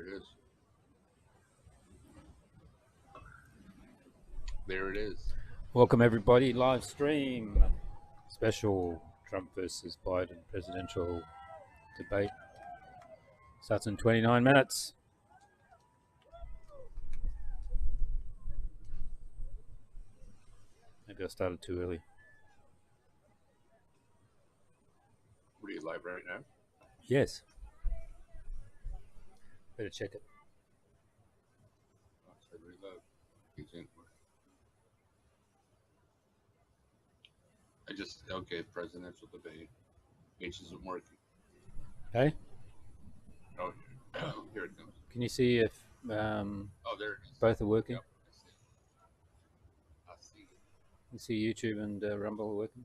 it is. There it is. Welcome everybody, live stream, special Trump versus Biden presidential debate. Starts in 29 minutes. Maybe I started too early. What are you live right now? Yes. Better check it. Oh, it's really loud. He's in. Okay, presidential debate. H isn't working. Hey, Oh, here it comes. can you see if Oh, there it is. both are working? Yep, I see it. You see YouTube and Rumble are working?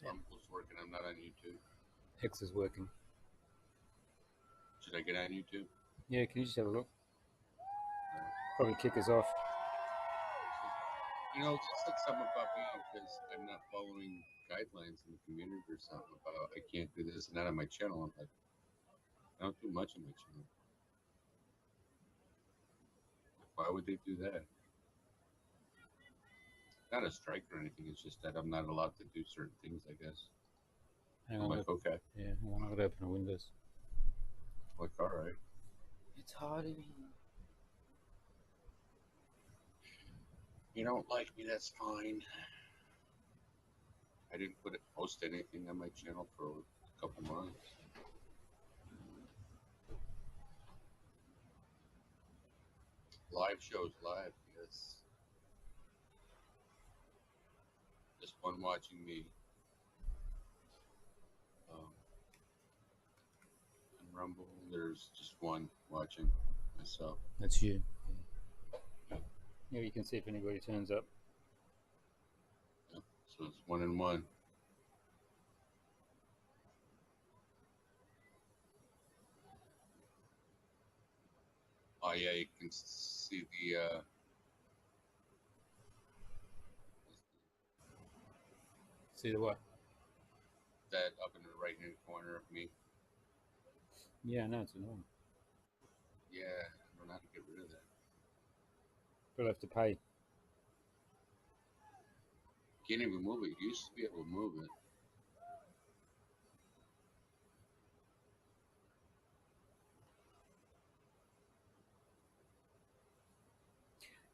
YouTube. Rumble's working. I'm not on YouTube. X is working. Should I get on YouTube? Yeah, can you just have a look? Probably kick us off. You know, it's just like something about me because I'm not following guidelines in the community or something about I can't do this and that on my channel. I'm like, I don't do much on my channel. Why would they do that? Not a strike or anything. It's just that I'm not allowed to do certain things, I guess. Hang I'm on. like, okay. Yeah, hang on, I've got to open the windows. Like, all right. It's hiding. You don't like me, that's fine. I didn't post anything on my channel for a couple months. Live shows live, yes. Just one watching me. On Rumble, there's just one watching myself. That's you. Yeah, you can see if anybody turns up. Yep. So it's 1 and 1. Oh yeah, you can see the See the what? that up in the right hand corner of me. Yeah, no, it's annoying. Yeah, I don't know how to get rid of that. We'll have to pay. Can't even move it. You used to be able to move it.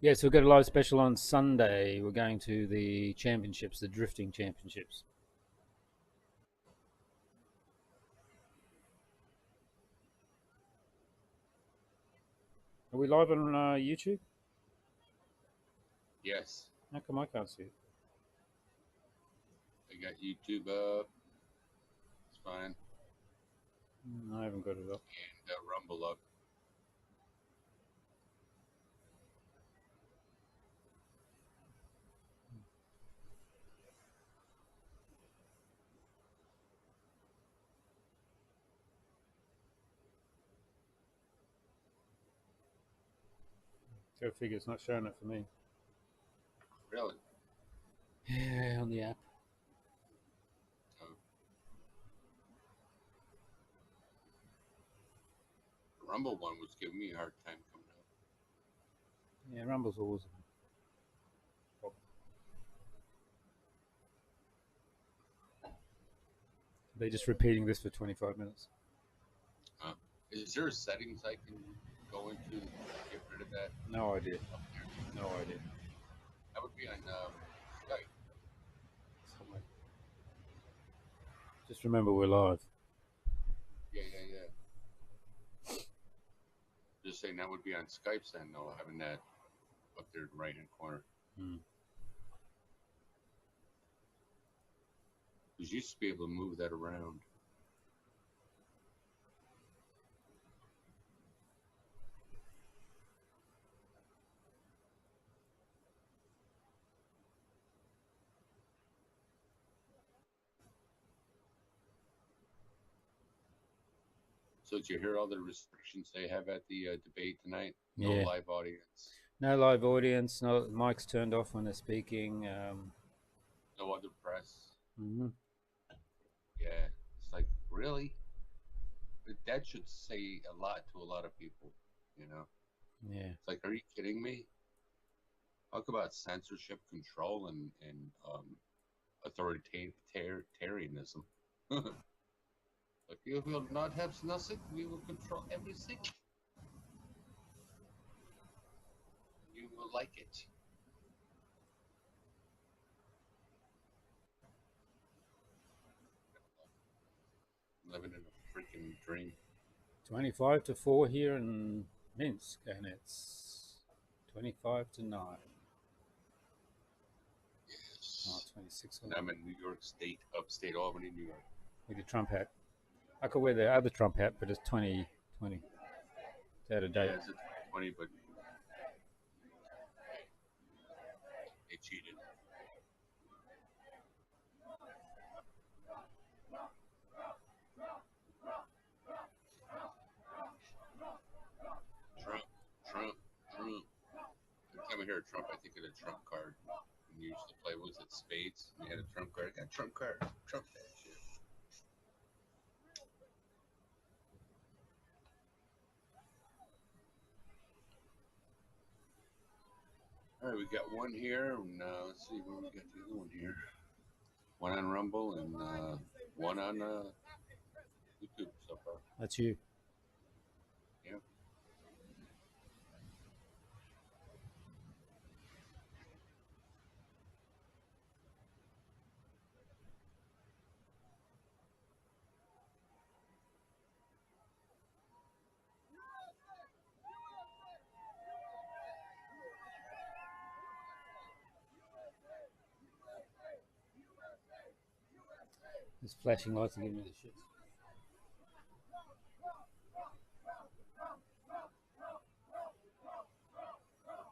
Yeah, so we've got a live special on Sunday. We're going to the championships, the drifting championships. Are we live on YouTube? Yes. How come I can't see it? I got YouTube up. It's fine. I haven't got it up. And Rumble up. Go figure, it's not showing it for me. Really? Yeah, on the app. Oh. The Rumble one was giving me a hard time coming up. Yeah, Rumble's always a problem. They're just repeating this for 25 minutes. Is there settings I can go into to get rid of that? No idea. Up there? No idea. That would be on Skype. Somewhere. Just remember we're live. Yeah. Just saying that would be on Skype then, though, having that up there in the right hand corner. Because you used to be able to move that around. So did you hear all the restrictions they have at the debate tonight? No live audience. No live audience. No mics turned off when they're speaking. No other press. Mm-hmm. Yeah, it's like really? That should say a lot to a lot of people. You know, Yeah. it's like, are you kidding me? Talk about censorship, control, and authoritarianism. If you will not have nothing, we will control everything. You will like it. Living in a freaking dream. 25 to 4 here in Minsk, and it's 25 to 9. Oh, Yes. 26 And I'm in New York State, upstate Albany, New York. with your Trump hat. I could wear the other Trump hat, but it's 2020. It's out of date. Yeah, it's a 2020, but they cheated. Trump, Trump, Trump. Every time I hear Trump, I think of a Trump card. And you used to play, what was it, spades? And you had a Trump card. I got a Trump card. Trump that shit. All right, we got one here. And, let's see where we got the other one here. One on Rumble and one on YouTube so far. That's you. Yeah. There's flashing lights and giving me the shit.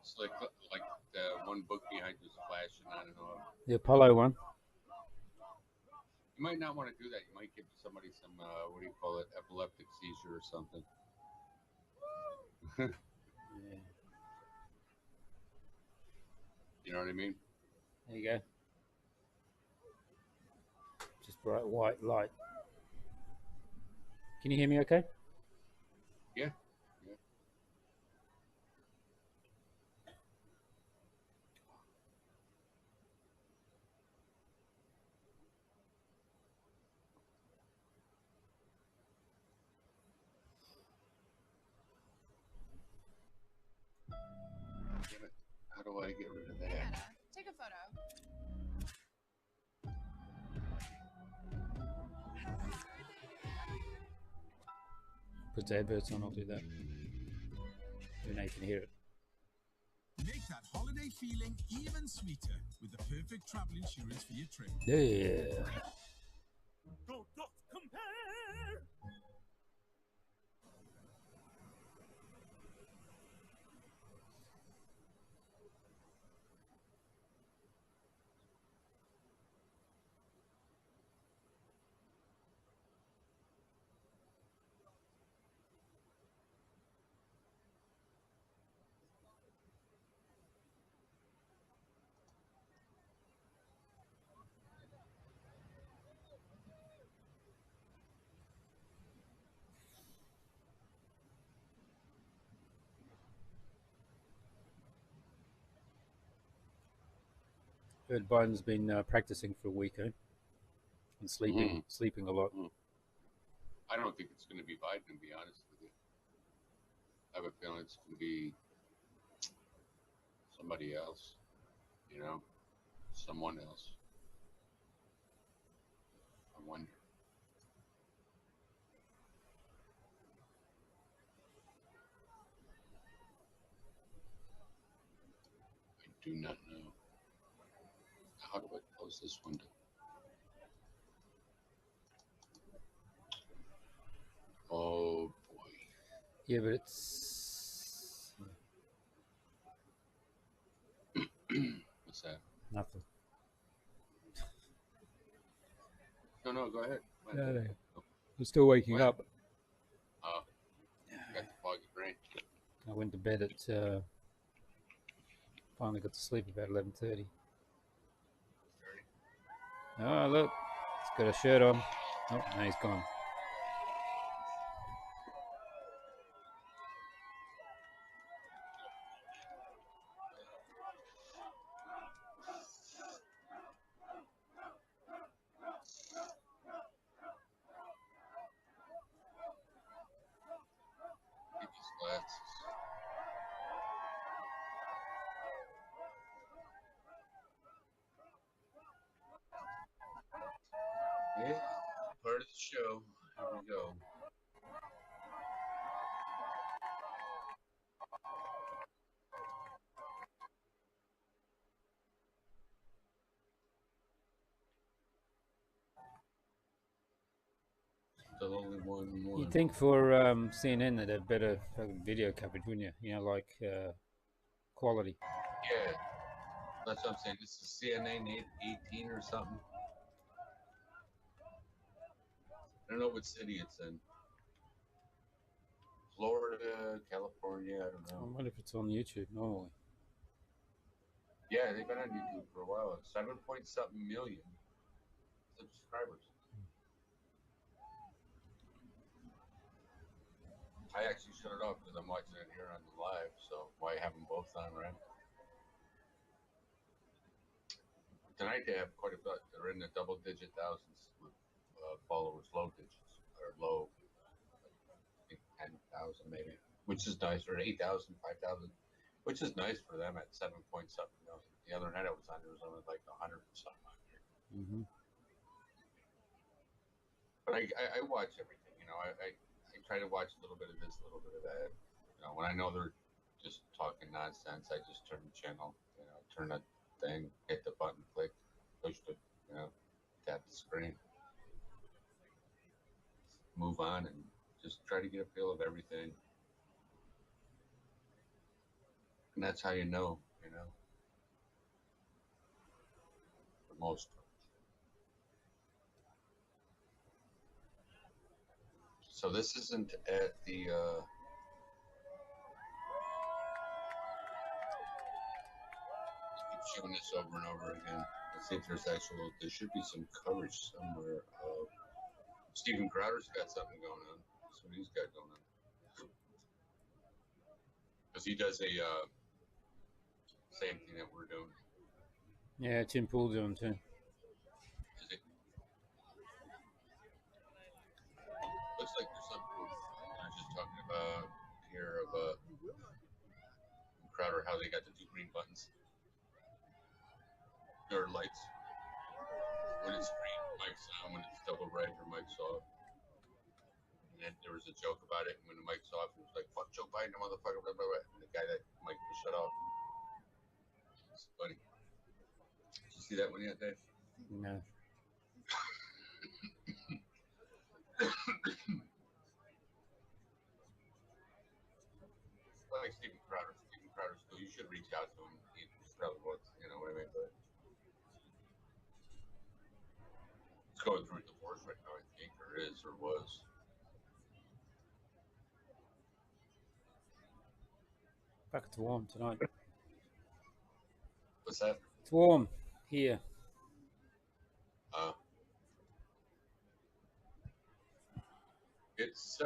It's like the one book behind just flashing on and off. The Apollo one. You might not want to do that. You might give somebody some what do you call it, epileptic seizure or something. Yeah. You know what I mean? There you go. Just bright white light. Can you hear me okay? Yeah. Yeah. Damn it. How do I get rid of that? Anna, take a photo. Put the adverts on, I'll do that. Then I can hear it. Make that holiday feeling even sweeter with the perfect travel insurance for your trip. Yeah. Go Doc Compare! Heard Biden's been practicing for a week, eh? And sleeping a lot. I don't think it's going to be Biden, to be honest with you. I have a feeling it's going to be somebody else. You know, someone else. I wonder. I do not know. How do I close this window? Oh boy. Yeah, but it's What's that? nothing. No, go ahead. No. I'm still waking What? up. Oh, got the foggy brain. I went to bed at finally got to sleep about 11:30. Oh look, he's got a shirt on. Oh, no, he's gone. Yeah, part of the show. Here we go. Still only 1-1. You'd think for CNN they'd have better fucking video coverage, wouldn't you? You know, like quality. Yeah, that's what I'm saying. This is CNN 18 or something. I don't know what city it's in. Florida, California, I don't I know. wonder if it's on YouTube normally. Yeah, they've been on YouTube for a while. 7 point something million subscribers. I actually shut it off because I'm watching it here on the live, so why have them both on, right? Tonight they have quite a bit. They're in the double-digit thousands with followers, low digits, or low, I think 10,000 maybe, which is nice, or 8,000, 5,000, which is nice for them at 7 point something million. The other night I was on, there was only like 100 and something on there. Mm-hmm. But I watch everything, you know. I try to watch a little bit of this, a little bit of that. You know, when I know they're just talking nonsense, I just turn the channel, you know, turn the thing, hit the button, click, push the, you know, tap the screen, move on, and just try to get a feel of everything. And that's how you know, the most. So this isn't at the keep showing this over and over again. Let's see if there should be some coverage somewhere of Steven Crowder's got something going on. That's what he's got going on. Because he does a same thing that we're doing. Yeah, Tim Pool doing too. Is it? Looks like there's something they're just talking about here of Crowder, how they got the two green buttons. There are lights. When it's green, mic's on. When it's double red, your mic's off. And then there was a joke about it. And when the mic's off, it was like, fuck Joe Biden, motherfucker, blah, blah, blah. And the guy that mic was shut off. It's funny. Did you see that one yet, Dave? No. Like Steven Crowder. Steven Crowder's cool. You should reach out to him. He probably wants, you know what I mean? But it's going through a divorce right now, I think, or is, or was. Fuck, it's warm tonight. What's that? It's warm here. It's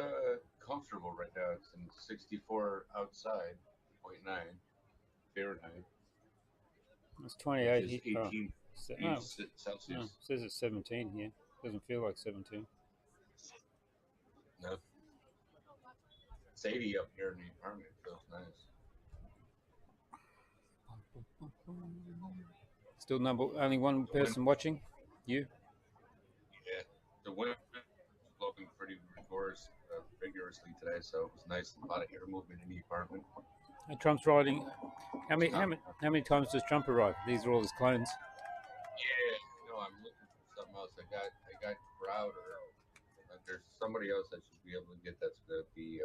comfortable right now. It's in 64 outside, 0.9 Fahrenheit. It's 28 which is here. 18 Celsius. No, it says it's 17 here. Doesn't feel like 17. No. It's 80 up here in the apartment. It feels nice. Still only one person watching? You? Yeah. The wind was blowing pretty vigorously today, so it was nice. A lot of air movement in the apartment. And Trump's riding. How many times does Trump arrive? These are all his clones. Yeah, no, I'm looking for something else. I got Crowder. There's somebody else I should be able to get that's gonna be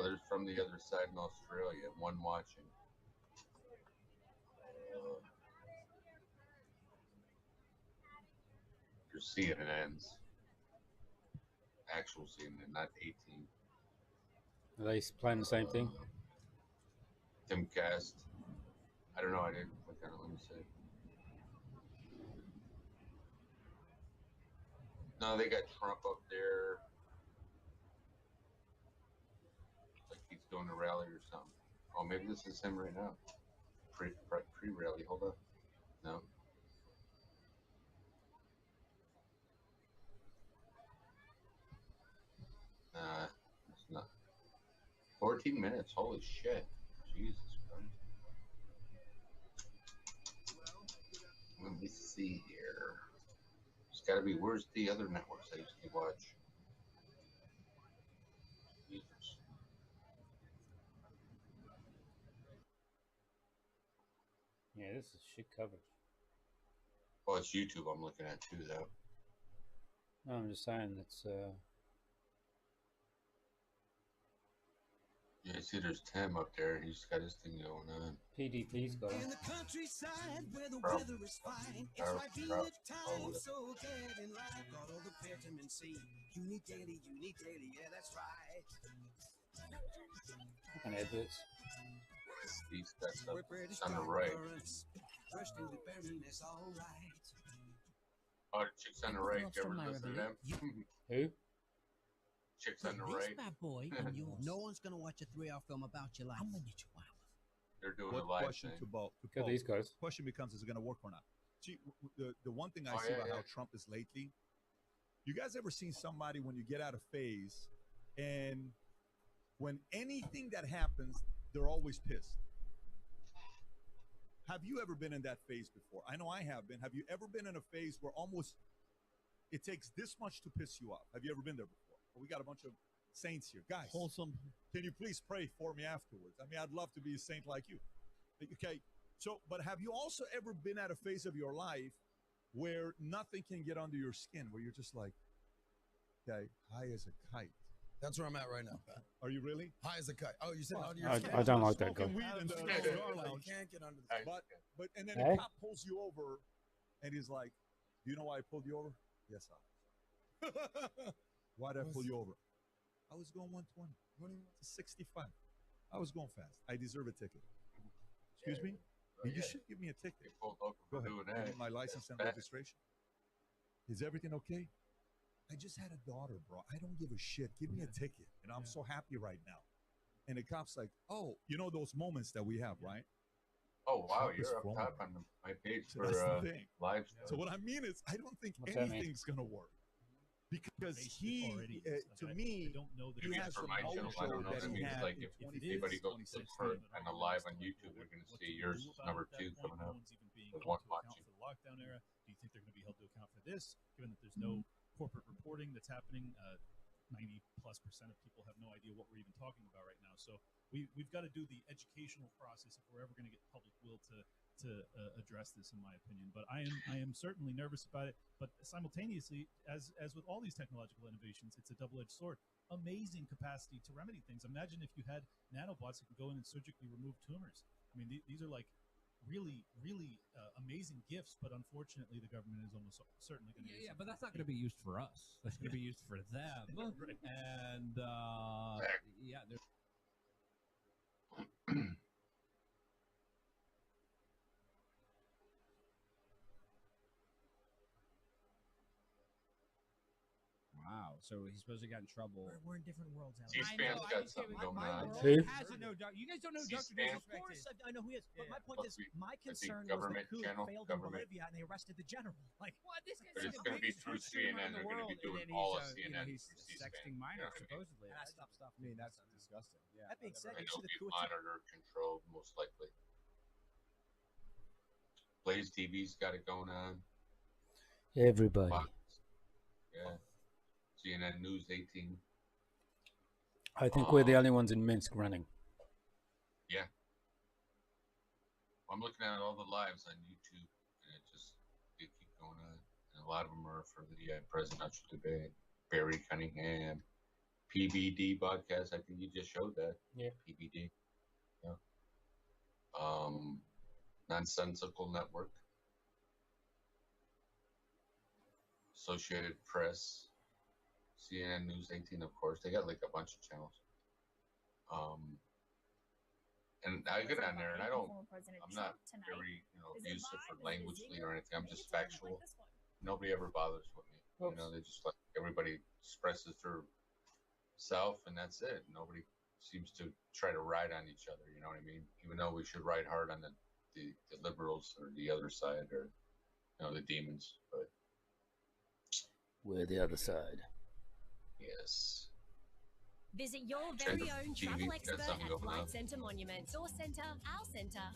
there's from the other side in Australia, one watching. Your CNNs. Actual CNN, not 18. Are they playing the same thing? Timcast. I don't know. I didn't click on it. Let me see. No, they got Trump up there. Like he's doing a rally or something. Oh, maybe this is him right now. Pre-rally. Hold up. No. Nah, it's not. 14 minutes. Holy shit. Jesus Christ. Let me see here. got to be. Where's the other networks I used to watch? Jesus. Yeah, this is shit coverage. Well, it's YouTube I'm looking at too, though. No, I'm just saying that's Yeah, see, there's Tim up there. He's got his thing going on. PDP's got In it. the countryside where the Bro. weather is fine, it's Bro, like being bro. at time so bad in life. Got all the vitamin C. You need daily, yeah, that's right. And adverts. He's got stuff We're British on the right. currents, brushed into bitterness, all right. Oh, the chicks on the right. You ever listen to them? Who? Chicks on the This right. bad boy and yours. No one's gonna watch a 3-hour film about your life. I'm with you, Chihuahua. They're doing What a live question thing. to Bo? To Got Bo. these guys. Question becomes: is it going to work or not? See, the one thing I Oh, see yeah, about yeah. how Trump is lately. You guys ever seen somebody when you get out of phase, and when anything that happens, they're always pissed? Have you ever been in that phase before? I know I have been. Have you ever been in a phase where almost it takes this much to piss you off? Have you ever been there before? Well, we got a bunch of saints here, guys. Wholesome. Can you please pray for me afterwards? I mean, I'd love to be a saint like you. Okay, so, but have you also ever been at a phase of your life where nothing can get under your skin, where you're just like, okay, high as a kite? That's where I'm at right now, Pat. Are you really? High as a kite. Oh, you said under your I skin. don't like that guy. Smoking weed in the Yeah. cigar You lounge. can't get under the Hey. But and then Hey? the cop pulls you over, and he's like, "Do you know why I pulled you over?" Yes, officer. Why did I pull you over? I was going 120. What do you to 65. I was going fast. I deserve a ticket. Excuse me? Oh, You yeah. should give me a They ticket. pulled over Go for ahead. doing I that. need my license and That's bad. registration. Is everything okay? I just had a daughter, bro. I don't give a shit. Give me a ticket. And I'm so happy right now. And the cop's like, oh, you know those moments that we have, right? Oh wow, Trump is you're up flowing. top on my page So for that's the thing. live So stuff. what I mean is, I don't think What's that mean? anything's going to work. Because he, already. to me, I don't know that he Maybe has it's for the my channel. I don't know. mojo That that he means had like in if 2016. anybody goes to look for on a live on YouTube, they're going to see yours number 2 coming up. The one watching. For the lockdown era, do you think they're going to be held to account for this? Given that there's no corporate reporting that's happening, 90+% of people have no idea what we're even talking about right now. So we've got to do the educational process if we're ever going to get public will to address this, in my opinion. But I am certainly nervous about it. But simultaneously, as with all these technological innovations, it's a double-edged sword. Amazing capacity to remedy things. Imagine if you had nanobots that could go in and surgically remove tumors. I mean, these are like really, really amazing gifts. But unfortunately, the government is almost certainly going to. Yeah, but that's not going to be used for us. That's going to be used for them. Right. And yeah, there's wow. So he's supposed to get in trouble. We're in different worlds, Alex. C-SPAN's got something going on. Who? Hasn't no doc- You guys don't know who Dr. C-SPAN. Of course, I know who he is. But my point Must is, be, my I think, concern was the government coup channel, failed government. in Bolivia, and they arrested the general. Like, What? This guy's But like it's the going to be biggest through truth streamer CNN. in the They're going to world, be doing and all of he's, CNN he's through C-SPAN. sexting You know minors, what I mean? supposedly. that's tough stuff. I mean, that's disgusting. Yeah. That being said, And you see it'll the be coup. monitor controlled, most likely. Blaze TV's got it going on. Everybody. Fox. Yeah. CNN News 18. I think we're the only ones in Minsk running. Yeah. I'm looking at all the lives on YouTube, and they keep going on. And a lot of them are for the presidential debate. Barry Cunningham, PBD podcast. I think you just showed that. Yeah. PBD. Yeah. Nonsensical Network. Associated Press. CNN News 18, of course. They got like a bunch of channels. And I get on there, and I'm not very, abusive or languagely or anything. I'm just factual. Nobody ever bothers with me. Oops. They just like everybody expresses their self, and that's it. Nobody seems to try to ride on each other. You know what I mean? Even though we should ride hard on the liberals or the other side or the demons, but We're the other side. yes. Visit your very own TV, travel that's expert something at going Flight on. Centre Monument. Your centre, our centre.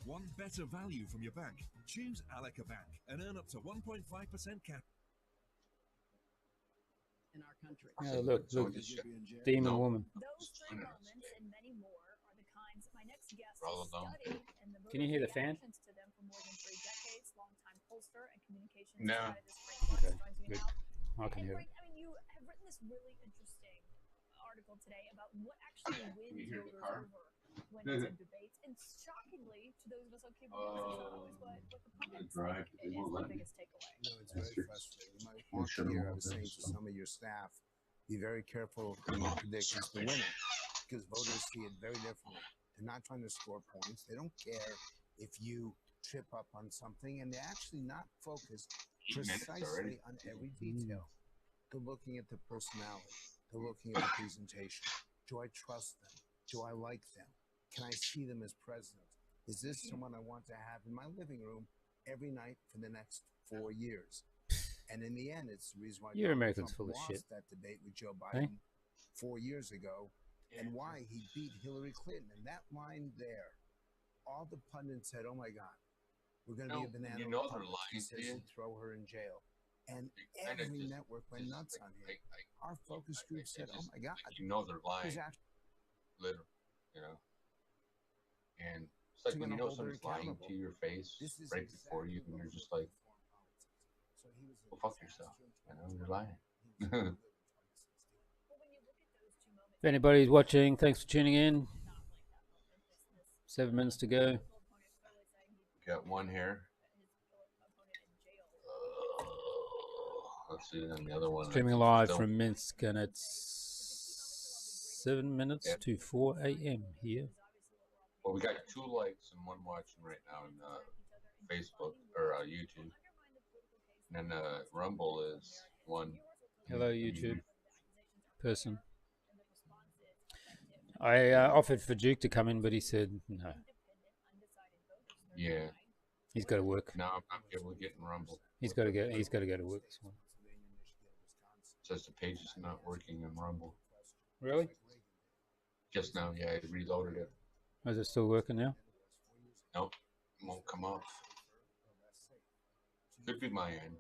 Want better value from your bank? Choose Alaka Bank and earn up to 1.5% cash. In our country. Oh, look, So look. did you- Demon No. woman. Those three moments and many more are the kinds my next guest We're all has alone. studied, and the Can you hear the fan? reactions to them for more than 3 decades. Longtime pollster and communications No. strategist Frank Marks Okay, joins me good. now. I can And hear Frank, it. I mean, you have written this really interesting article today about what actually wins you hear the voters car? over when it's in debates. And shockingly, to those of us on cable news, it's not always what the pundits drive, think they is won't the let me. biggest takeaway. No, it's That's very your- frustrating. My you off shut 'em here, I all was down, saying to so. some of your staff, be very careful when you predict who's the winner, because voters see it very differently. They're not trying to score points. They don't care if you trip up on something, and they're actually not focused 8 minutes already. precisely on every detail. They're looking at the personality. They're looking at the presentation. Do I trust them? Do I like them? Can I see them as president? Is this someone I want to have in my living room every night for the next 4 years? And in the end, it's the reason why You're Donald Americans Trump full of lost shit. that debate with Joe Hey? Biden 4 years ago, and why he beat Hillary Clinton. And that line there, all the pundits said, "Oh my God, we're going to be No, a banana you know they're republic." He lying says to you. he'd throw her in jail, and They kinda every just- network went just nuts like- on him. like- Our focus like, group they said, "Oh just- my God, like, you know they're lying. there's actually Literally, you know. And it's like to when you gonna know hold her someone's lying accountable." to your face This is right before you, and you're just like, So he was a well, fuck disaster yourself. in You know, you're lying. But when you look at those 2 moments, If anybody's watching, thanks for tuning in. not like that moment. This 7 minutes to go. political opponent clearly saying he Got one here. put his opponent in jail. Let's see, and the other one. Streaming I think live still- from Minsk, and it's 7 minutes Yeah. to 4 a.m. here. Well, we got 2 likes and 1 watching right now on Facebook or YouTube. And then Rumble is 1. Hello, YouTube person. I offered for Duke to come in, but he said no. Yeah. He's got to work. No, I'm not able to get in Rumble. He's got to go. He's got to go to work. This morning. It says the page is not working in Rumble. Really? Just now, yeah, I reloaded it. Is it still working now? Nope, won't come up. Could be my end.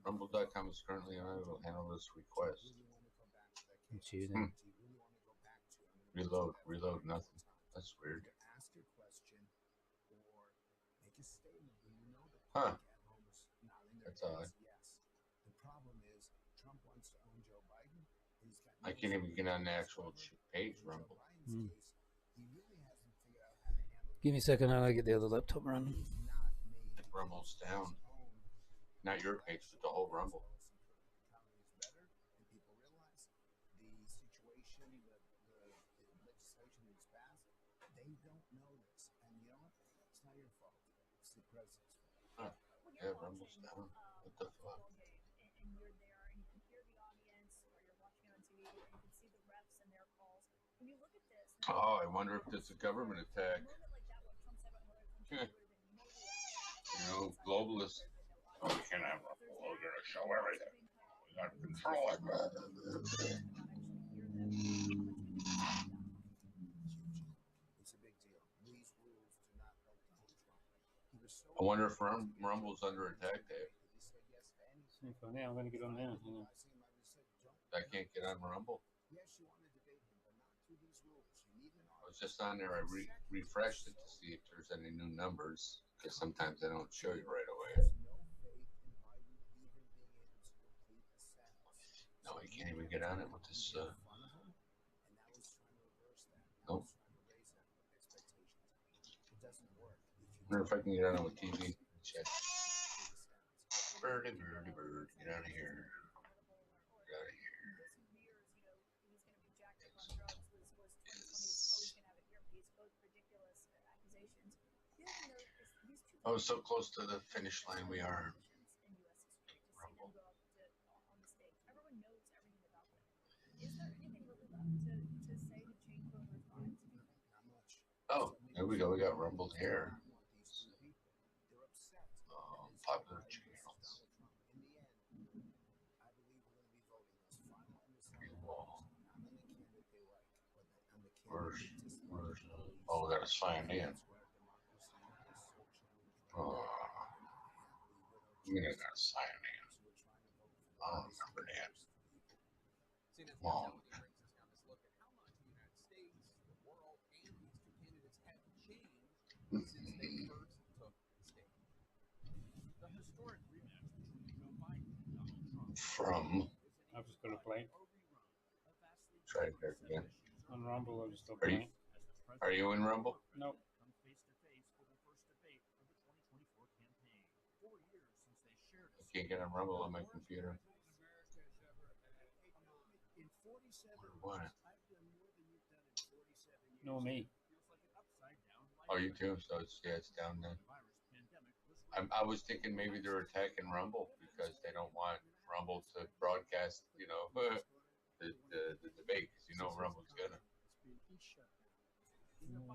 Rumble.com is currently unable to handle this request. It's you then. Reload, nothing. That's weird. ask a question or make a statement when you know the Huh. public at home is nodding their That's odd. heads yes. The problem is Trump wants to own Joe Biden. He's got I can't even get on the actual page, Rumble. Hmm. He really hasn't figured out how to handle Give me a second. I'll get the other laptop running. not made Rumble's down. Not your page, but the whole Rumble. economy is better and people realize the situation, the legislation that's passed, they don't know this. And you know what? It's not your fault. It's the president's fault. Yeah, Rumble's down. What the fuck? And you're there, and you can hear the audience, or you're watching on TV, or you can see the refs and their calls. When you look at this, Oh, I wonder if it's a government attack. a moment like that, what Trump said about Hillary Clinton Yeah. would have been You know, globalists. Oh, we can't have Rumble. We're going to show everything. We got to control it. It's a big deal. These rules do not help Donald Trump. He was so I wonder if Rumble's under attack, Dave. he said yes to anything. Now I'm going to get on now. I can't get on Rumble. Yes, you want to debate him, but not through these rules. You need an I was just on there. I refreshed it to see if there's any new numbers, because sometimes they don't show you right away. no faith in Biden even being able to complete a sentence. No, I can't even get on it with this. In front of him, and now he's trying to reverse that. Nope. He's trying to raise expectations. It doesn't work. I wonder if I can get on it with TV. Check. Birdie, birdie, bird. Get out of here. Get out of here. I was so close to the finish line. We are. Rumble. Everyone knows everything about them. Is there anything really left to say to change voters' minds? Not much. Oh, there we go. We got Rumbled here. These two people, they're upset. Popular channels. In the end, I believe we're going to be voting this final undecided Wall. not on the candidate they like, but on the Where's, candidate where's, oh, we got to sign in. mean, they're not signing it. I don't remember that. Long. From. I've just got a blank. Try it there again. On Rumble, I've just got Are you, blank. are you in Rumble? Nope. I can't get on Rumble on my computer. What? No, me. Oh, you too? So it's, yeah, it's down there. I was thinking maybe they're attacking Rumble because they don't want Rumble to broadcast, you know, the debate, because you know Rumble's gonna.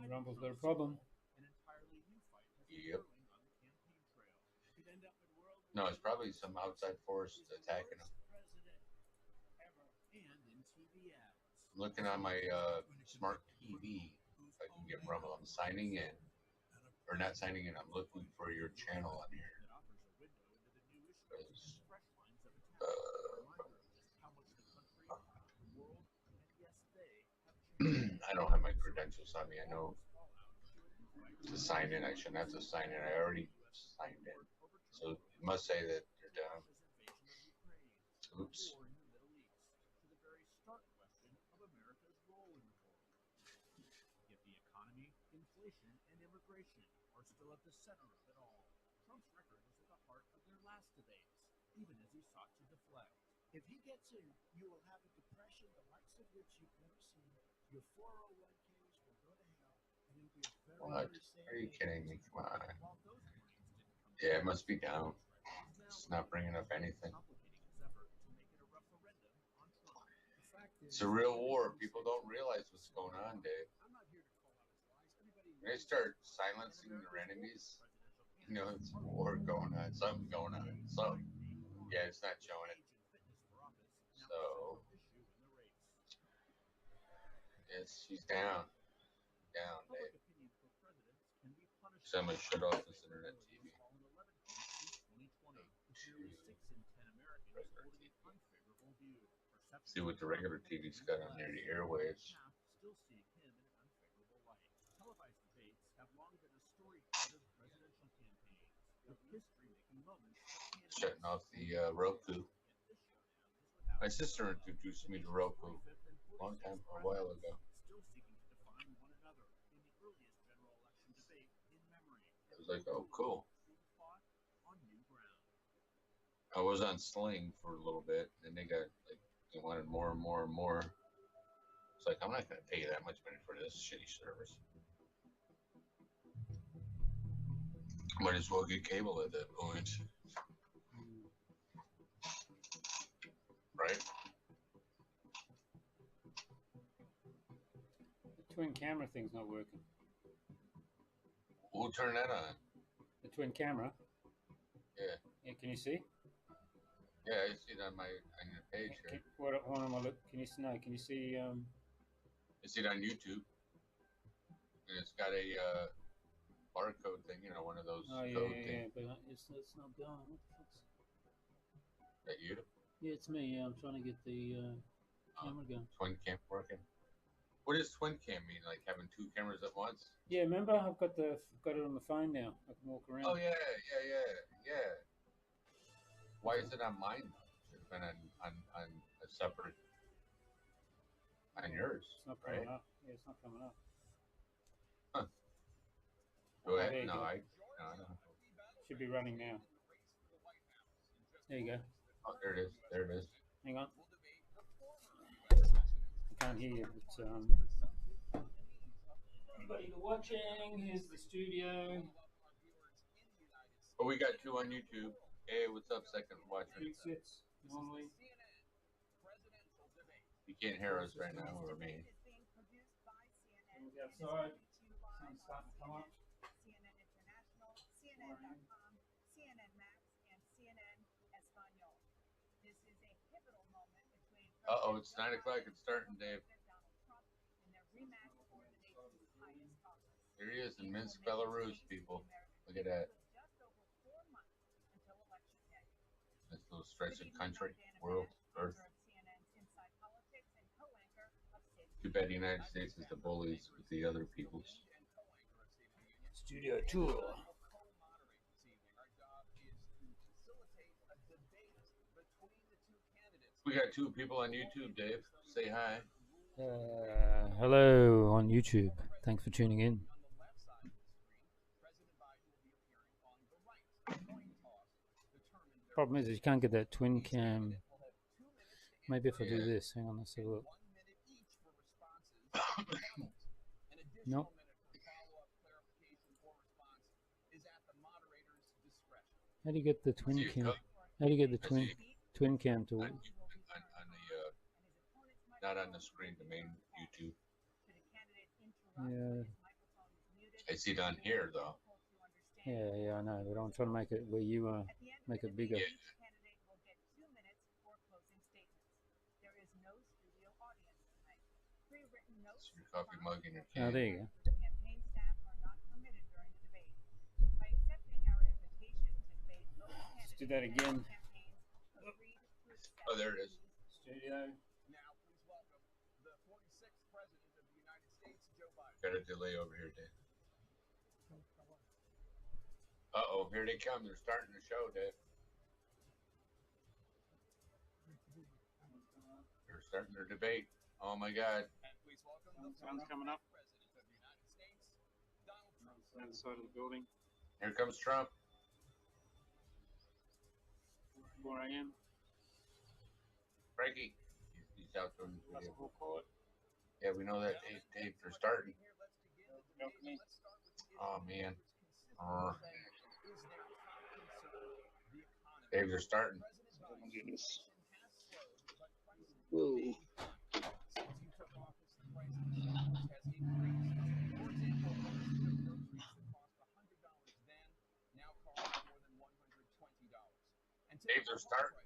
Rumble's got a problem. Yep. No, it's probably some outside force attacking them. I'm looking on my smart TV if I can get Rumble. I'm signing in. Or not signing in, I'm looking for your channel on here. I don't have my credentials on me. I know to sign in, I shouldn't have to sign in. I already signed in. So it must say that they're down. Oops. Inflation and immigration are still at the center of it all. Trump's record was at the heart of their last debates, even as he sought to deflect. If he gets in, you will have a depression the likes of which you've never seen. Your 401ks will go to hell, and it'll be a very, What? very sad Are you day. kidding me? Come on. Yeah, it must be down. It's not bringing up anything. It's a real war. People don't realize what's going on, Dave. When they start silencing their enemies, you know, it's a war going on. Something going on. Something. Yeah, it's not showing it. So, yes, she's down. Down, Dave. Somebody shut off this internet TV. See what the regular TV's got on there, the airwaves. Shutting off the Roku. My sister introduced me to Roku a long time, a while ago. I was like, oh, cool. I was on Sling for a little bit, and they got like they wanted more and more and more. It's like I'm not going to pay you that much money for this shitty service. Might as well get cable at that point, right? The twin camera thing's not working. We'll turn that on. The twin camera? Yeah. Yeah, can you see? Yeah, I see it on your page here. What am I look? Can you see? No, can you see? I see it on YouTube, and it's got a barcode thing. You know, one of those code things. But it's not going. What the fuck's... That you? Yeah, it's me. Yeah, I'm trying to get the camera going. Twin cam working. What does twin cam mean? Like having two cameras at once? Yeah, remember I've got it on the phone now. I can walk around. Oh yeah. Why is it on mine? Should have been on a separate on yours. It's not coming up. Yeah, it's not coming up. Huh. Go ahead. There you No, go. I Should be running now. There you go. Oh, there it is. There it is. Hang on. I can't hear you. It's, anybody watching? Here's the studio. Oh, we got two on YouTube. Hey, what's up, second watcher? Big sits normally. You can't hear us right now, or me. Outside. Sun's starting to come up. CNN International, CNN.com, CNN Max, and CNN Espanol. This is a pivotal moment between Uh-oh, it's 9 o'clock. It's starting, Dave. Donald Trump and their rematch for the nation's highest office. Here he is in Minsk, Belarus, people. Look at that. Just over 4 months until election day. most stressing country, world, earth. Too bad the United States is the bullies with the other peoples. Studio tour. We got 2 people on YouTube, Dave. Say hi. Hello on YouTube. Thanks for tuning in. Problem is you can't get that twin cam. Maybe if I do this, hang on, let's have a look. Nope. How do you get the twin cam? How do you get the twin cam to work? Not on the screen, the main YouTube. Yeah. I see it on here though. Yeah, I know, but I'm trying to make it where you are, make it bigger. Yeah. It's your coffee mug in your can. Oh, there you go. Let's do that again. Oh, there it is. Studio. Got a delay over here, Dave. Uh-oh, here they come. They're starting the show, Dave. They're starting their debate. Oh, my God. Someone's coming up. On the side of the building. Here comes Trump. 4 a.m. Frankie. He's out doing the video. Yeah, we know that. Dave, they're starting. Oh, man. Dave, they're starting. Oh, my goodness. Whoa. Dave, they're starting.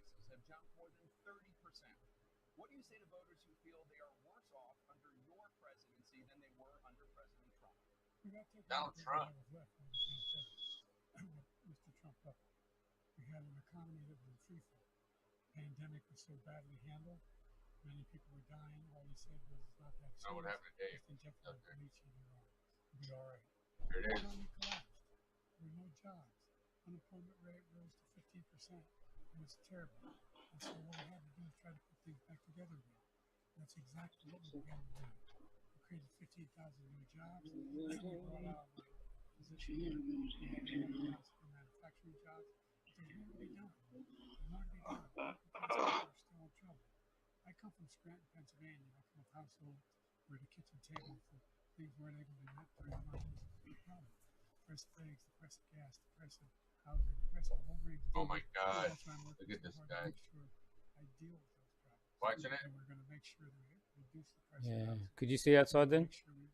What do you say to voters who feel they are worse off under your presidency than they were under President Trump? Donald Trump. Mr. Trump up. We had an economy that was in free fall. Pandemic was so badly handled. Many people were dying. All he said was it's not that serious. Know what happened to Dave? Just inject more bleach and you'll be all right. Here it is. The economy collapsed. There were no jobs. Unemployment rate rose to 15%. It was terrible. And so what we had to do is try to put things back together again. And that's exactly what we began to do. We created 15,000 new jobs. And we brought out my position. We had for manufacturing jobs. But there's more to be done. There's more to be done. People are still in trouble. I come from Scranton, Pennsylvania. I come from a household where the kitchen table for things weren't able to be met during the month was a big problem. The price of eggs, the price of gas, the price of housing, the price of a whole range of things. Oh, my God. That's why I'm working Look at so this hard to guy. make sure I deal with those problems. Watching it? And we're going to make sure that we reduce the price of Yeah. housing. Could you see outside then? Make sure we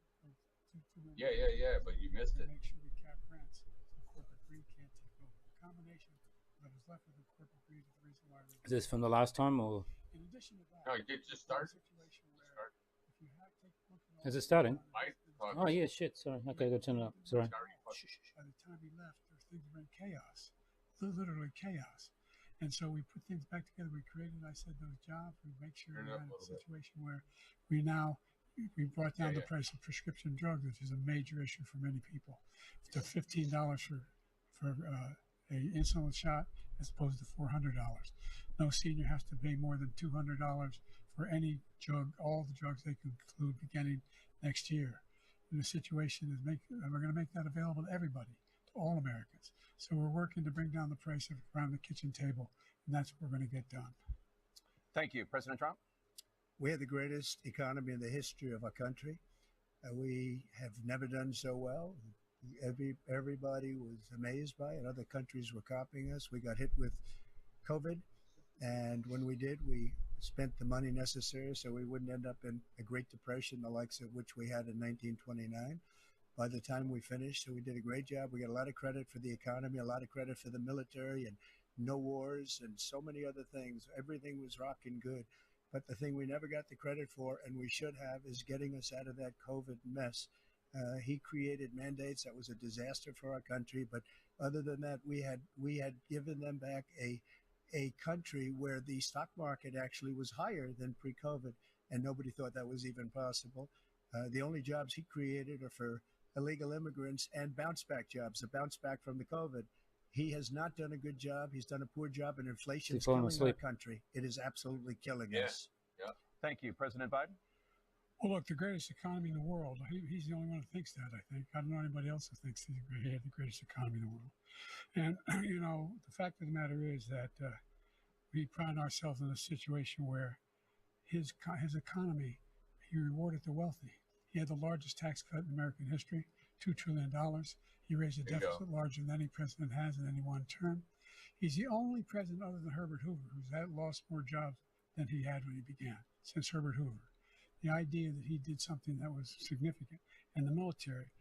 Yeah, but you missed it. Make sure we cap rents so corporate greed can't take over. The combination that is left with the corporate greed is the reason why Is this from the last time or? in addition to that, No, it just started. Is it starting? Mike, Oh yeah, shit. Sorry. Okay, I got to turn it up. Sorry. by the time he left, things were in chaos, literally chaos. And so we put things back together. We created, I said, those jobs. We make sure we're in a situation where we brought down the price of prescription drugs, which is a major issue for many people. To $15 for a insulin shot as opposed to $400. No senior has to pay more than $200 for any drug, all the drugs they can include beginning next year. And the situation is we're going to make that available to everybody, to all Americans. So we're working to bring down the price of around the kitchen table, and that's what we're going to get done. Thank you. President Trump? We had the greatest economy in the history of our country. We have never done so well. Everybody was amazed by it. Other countries were copying us. We got hit with COVID, and when we did, we spent the money necessary so we wouldn't end up in a Great Depression, the likes of which we had in 1929. By the time we finished, so we did a great job. We got a lot of credit for the economy, a lot of credit for the military, and no wars, and so many other things. Everything was rocking good. But the thing we never got the credit for, and we should have, is getting us out of that COVID mess. He created mandates that was a disaster for our country. But other than that, we had given them back a a country where the stock market actually was higher than pre-COVID, and nobody thought that was even possible. The only jobs he created are for illegal immigrants and bounce back jobs, a bounce back from the COVID. He has not done a good job. He's done a poor job, and inflation is killing our country. It is absolutely killing us. Yeah. Thank you, President Biden. Well, look, the greatest economy in the world. He's the only one who thinks that, I think. I don't know anybody else who thinks he had the greatest economy in the world. And, you know, the fact of the matter is that we find ourselves in a situation where his economy, he rewarded the wealthy. He had the largest tax cut in American history, $2 trillion. He raised a deficit larger than any president has in any one term. He's the only president other than Herbert Hoover who's lost more jobs than he had when he began, since Herbert Hoover. The idea that he did something that was significant. And the military,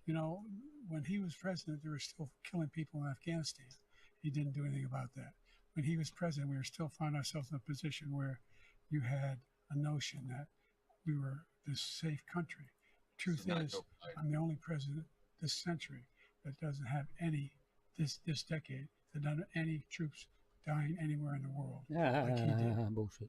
you know, when he was president, they were still killing people in Afghanistan. He didn't do anything about that. When he was president, we were still finding ourselves in a position where you had a notion that we were this safe country. Truth is, I'm the only president this century that doesn't have any, this decade, that doesn't have any troops dying anywhere in the world. Like he did. Bullshit.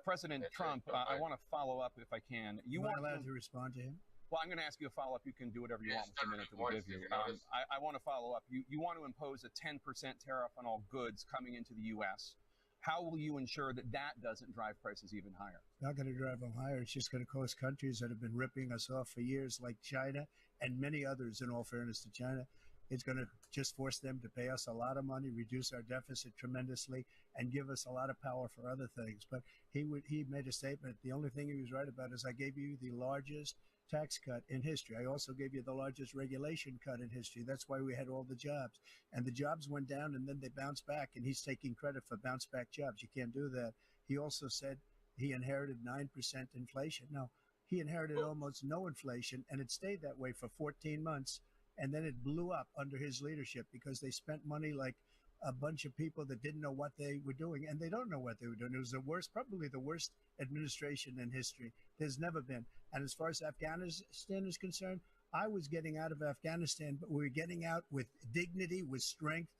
President Trump, I want to follow up if I can. Am I allowed to respond to him? Well, I'm going to ask you a follow-up. You can do whatever you want with the minute that we'll give you. I want to follow up. You want to impose a 10% tariff on all goods coming into the U.S. How will you ensure that that doesn't drive prices even higher? Not going to drive them higher. It's just going to cause countries that have been ripping us off for years, like China and many others, in all fairness to China. It's going to just force them to pay us a lot of money, reduce our deficit tremendously, and give us a lot of power for other things. But he made a statement. The only thing he was right about is I gave you the largest tax cut in history. I also gave you the largest regulation cut in history. That's why we had all the jobs. And the jobs went down and then they bounced back, and he's taking credit for bounce back jobs. You can't do that. He also said he inherited 9% inflation. No, he inherited almost no inflation, and it stayed that way for 14 months. And then it blew up under his leadership because they spent money like a bunch of people that didn't know what they were doing, and they don't know what they were doing. It was the worst, probably the worst administration in history. There's never been. And as far as Afghanistan is concerned, I was getting out of Afghanistan, but we were getting out with dignity, with strength,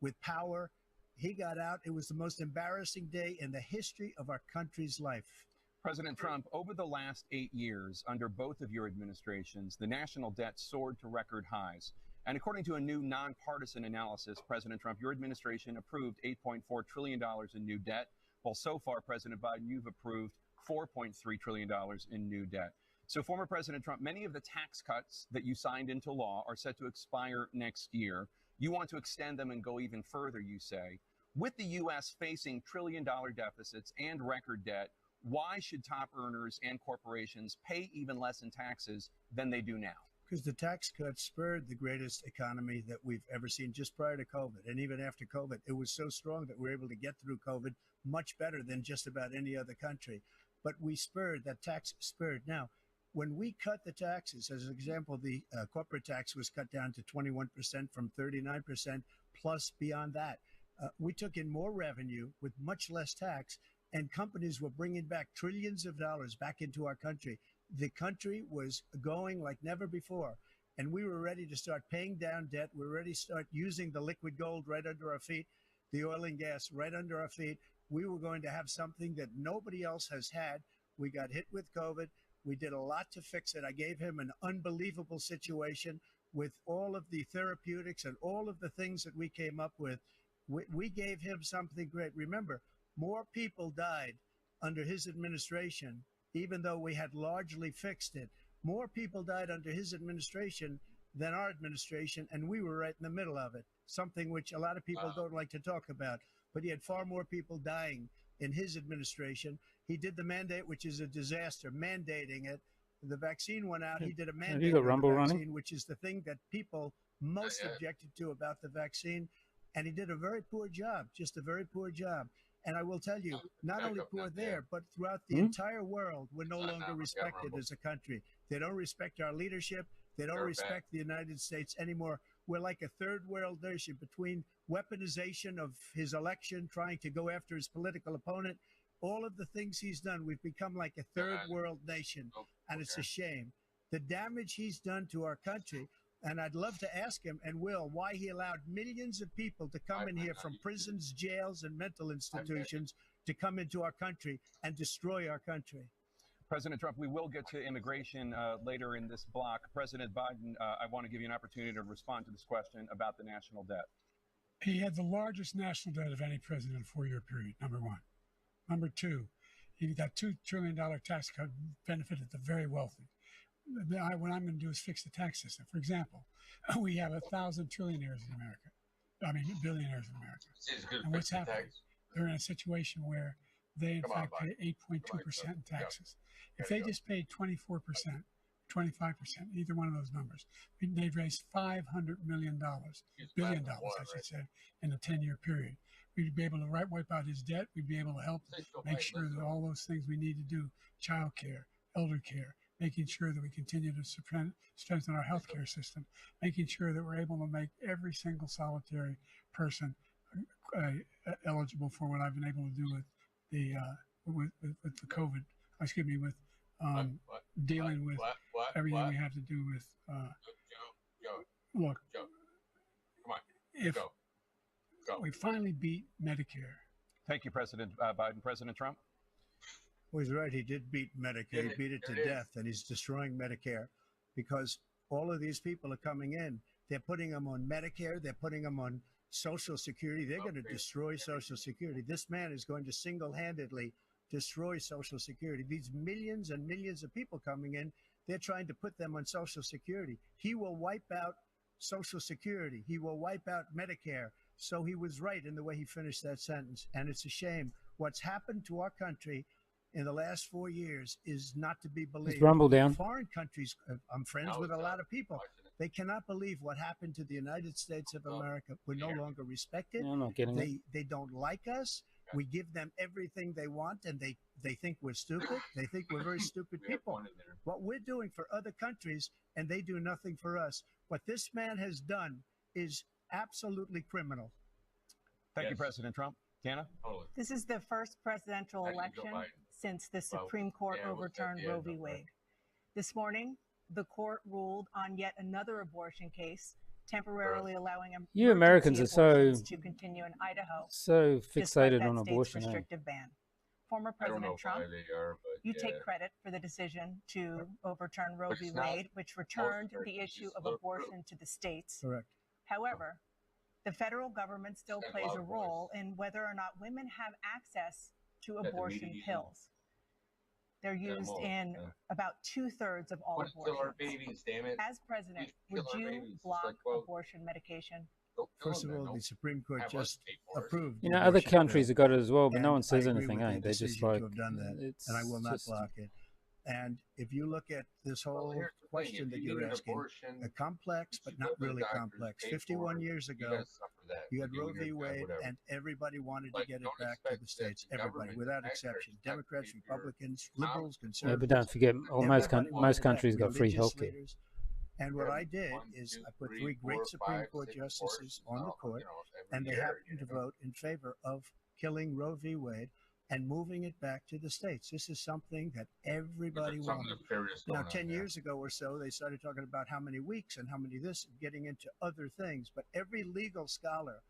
with power. He got out. It was the most embarrassing day in the history of our country's life. President Trump, over the last 8 years, under both of your administrations, the national debt soared to record highs. And according to a new nonpartisan analysis, President Trump, your administration approved $8.4 trillion in new debt, while so far, President Biden, you've approved $4.3 trillion in new debt. So, former President Trump, many of the tax cuts that you signed into law are set to expire next year. You want to extend them and go even further, you say. With the U.S. facing trillion-dollar deficits and record debt, why should top earners and corporations pay even less in taxes than they do now? Because the tax cuts spurred the greatest economy that we've ever seen just prior to COVID. And even after COVID, it was so strong that we were able to get through COVID much better than just about any other country. But we spurred, that tax spurred. Now, when we cut the taxes, as an example, the corporate tax was cut down to 21% from 39%, plus beyond that. We took in more revenue with much less tax, and companies were bringing back trillions of dollars back into our country. The country was going like never before, and we were ready to start paying down debt. We were ready to start using the liquid gold right under our feet, the oil and gas right under our feet. We were going to have something that nobody else has had. We got hit with COVID. We did a lot to fix it. I gave him an unbelievable situation with all of the therapeutics and all of the things that we came up with. We gave him something great. Remember, more people died under his administration, even though we had largely fixed it. More people died under his administration than our administration, and we were right in the middle of it, something which a lot of people don't like to talk about. But he had far more people dying in his administration. He did the mandate, which is a disaster, mandating it. The vaccine went out. He did a mandate got on Rumble the vaccine, running? which is the thing that people most objected to about the vaccine. And he did a very poor job, just a very poor job. And I will tell you, not only poor there, but throughout the entire world, we're no longer respected as a country. They don't respect our leadership. They don't respect the United States anymore. We're like a third world nation between weaponization of his election, trying to go after his political opponent, all of the things he's done. We've become like a third world nation, and it's a shame. The damage he's done to our country, And I'd love to ask him, and will, why he allowed millions of people to come in here from prisons, jails, and mental institutions to come into our country and destroy our country. President Trump, we will get to immigration later in this block. President Biden, I want to give you an opportunity to respond to this question about the national debt. He had the largest national debt of any president in a 4-year period, number one. Number two, that $2 trillion tax cut benefited the very wealthy. What I'm going to do is fix the tax system. For example, we have 1,000 trillionaires in America. I mean, billionaires in America. And what's happening? They're in a situation where they, in fact, pay 8.2% in taxes. If they just paid 24%, 25%, either one of those numbers, they'd raise $500 million, billion dollars, I should say, in a 10-year period. We'd be able to wipe out his debt. We'd be able to help make sure that all those things we need to do, child care, elder care, making sure that we continue to strengthen our healthcare system, making sure that we're able to make every single solitary person eligible for what I've been able to do with the the COVID. Excuse me, with dealing with everything we have to do with. Look, if we finally beat Medicare. Thank you, President Biden. President Trump? Well, he's right. He did beat Medicare. He beat it to death, and he's destroying Medicare because all of these people are coming in. They're putting them on Medicare. They're putting them on Social Security. They're going to destroy Social Security. This man is going to single-handedly destroy Social Security. These millions and millions of people coming in, they're trying to put them on Social Security. He will wipe out Social Security. He will wipe out Medicare. So he was right in the way he finished that sentence. And it's a shame. What's happened to our country in the last 4 years is not to be believed. It's rumble down. Foreign countries, I'm friends with a lot of people. They cannot believe what happened to the United States of America. We're no longer respected. Yeah, I'm not getting it. They don't like us. We give them everything they want, and they think we're stupid. They think we're very stupid people. What we're doing for other countries, and they do nothing for us. What this man has done is absolutely criminal. Thank you, President Trump. Dana? This is the first presidential election since the Supreme Court overturned Roe v. Wade. This morning, the court ruled on yet another abortion case, temporarily allowing You Americans are so to continue in Idaho. so despite fixated that on state's abortion. Eh? restrictive ban. Former President Trump, you take credit for the decision to overturn Roe v. Wade, which returned the issue of abortion to the states. Correct. However, the federal government still plays a role in whether or not women have access to abortion pills. They're used in about 2/3 of all abortions. As president, would you block abortion medication? First of all, the Supreme Court just approved. You know, other countries have got it as well, but no And one says I agree anything. with Eh? the They just decision like to have done that, and I will not block it. And if you look at this whole question that you're asking, a complex but not really complex. 51 years ago, you had Roe v. Wade, and everybody wanted to get it back to the states. Everybody, without exception. Democrats, Republicans, liberals, yeah, conservatives. but don't forget, most Everybody wanted most it countries back. got free Religious healthcare. leaders. And what I did is I put 3 great Supreme Court justices on the court, and they happened to vote in favor of killing Roe v. Wade and moving it back to the states. This is something that everybody wanted. Now, 10 years ago or so, they started talking about how many weeks and how many this, getting into other things. But every legal scholar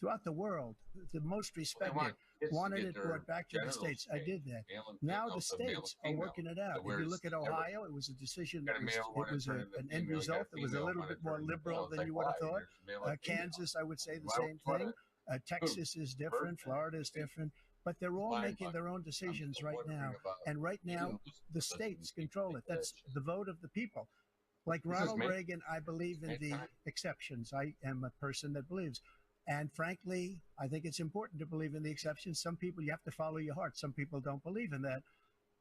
throughout the world, the most respected, wanted it brought back to the states. I did that. Now the states are working it out. If you look at Ohio, it was a decision that was an end result that was a little bit more liberal than you would have thought. Kansas, I would say the same thing. Texas is different. Florida is different. But they're all making their own decisions right now. And right now, the states control it. That's the vote of the people. Like Ronald Reagan, I believe in the exceptions. I am a person that believes. And frankly, I think it's important to believe in the exceptions. Some people, you have to follow your heart. Some people don't believe in that.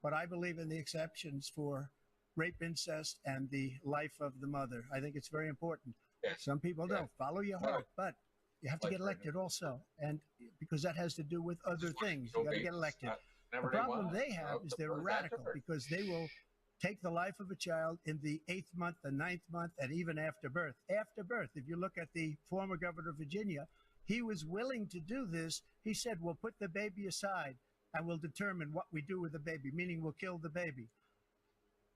But I believe in the exceptions for rape, incest, and the life of the mother. I think it's very important. Some people don't. Follow your heart. But you have to get elected also. And because that has to do with other things. You got to get elected. The problem they have is they're radical because they will take the life of a child in the 8th month, the 9th month, and even after birth. After birth, if you look at the former governor of Virginia, he was willing to do this. He said, we'll put the baby aside and we'll determine what we do with the baby, meaning we'll kill the baby.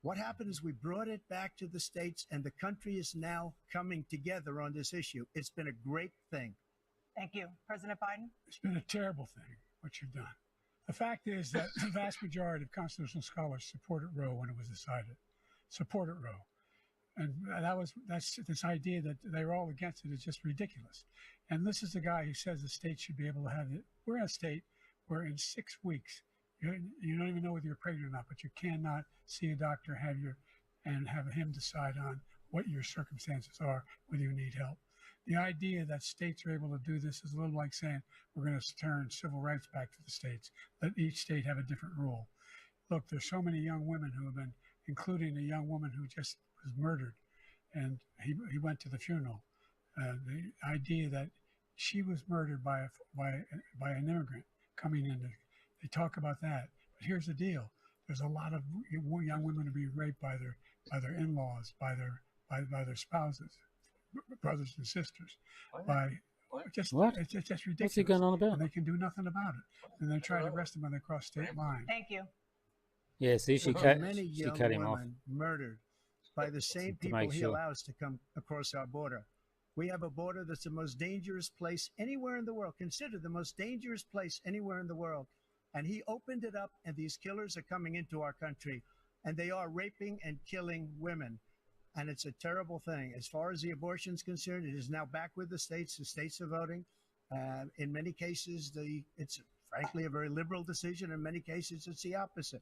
What happened is we brought it back to the states, and the country is now coming together on this issue. It's been a great thing. Thank you. President Biden? It's been a terrible thing, what you've done. The fact is that the vast majority of constitutional scholars supported Roe when it was decided. Supported Roe. And that's this idea that they were all against it is just ridiculous. And this is the guy who says the state should be able to have it. We're in a state where in 6 weeks, you don't even know whether you're pregnant or not, but you cannot see a doctor and have him decide on what your circumstances are, whether you need help. The idea that states are able to do this is a little like saying we're going to turn civil rights back to the states, let each state have a different rule. Look, there's so many young women who have been, including a young woman who just was murdered, and he went to the funeral. The idea that she was murdered by an immigrant coming in, they talk about that. But here's the deal: there's a lot of young women who are being raped by their in-laws, by their spouses, brothers and sisters. It's just ridiculous. What's he going on about? And they can do nothing about it. And they try to arrest them when they cross state line. Thank you. Yeah, see, she cut him off. Murdered by the same people he allows to come across our border. We have a border that's the most dangerous place anywhere in the world, considered the most dangerous place anywhere in the world. And he opened it up, and these killers are coming into our country, and they are raping and killing women. And it's a terrible thing. As far as the abortion is concerned, it is now back with the states. The states are voting. In many cases, it's frankly a very liberal decision. In many cases, it's the opposite.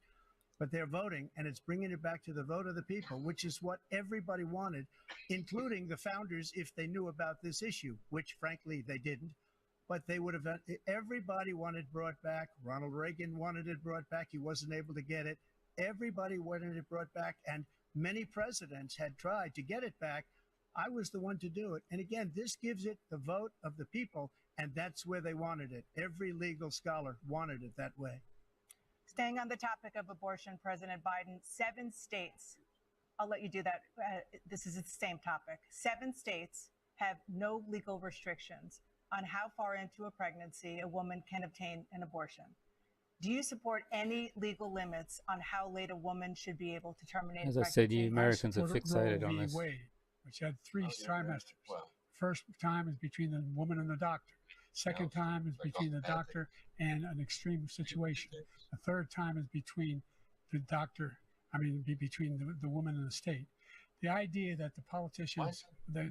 But they're voting, and it's bringing it back to the vote of the people, which is what everybody wanted, including the founders, if they knew about this issue, which frankly they didn't. But they would have. Everybody wanted brought back. Ronald Reagan wanted it brought back. He wasn't able to get it. Everybody wanted it brought back, and many presidents had tried to get it back. I was the one to do it. And again, this gives it the vote of the people, and that's where they wanted it. Every legal scholar wanted it that way. Staying on the topic of abortion, President Biden, 7 states, I'll let you do that. This is the same topic. 7 states have no legal restrictions on how far into a pregnancy a woman can obtain an abortion. Do you support any legal limits on how late a woman should be able to terminate As a I pregnancy? said, you Americans are fixated on this. Wade, which had 3 trimesters. First time is between the woman and the doctor. Second time is between the doctor and an extreme situation. The third time is between the doctor, between the woman and the state. The idea that the politicians, that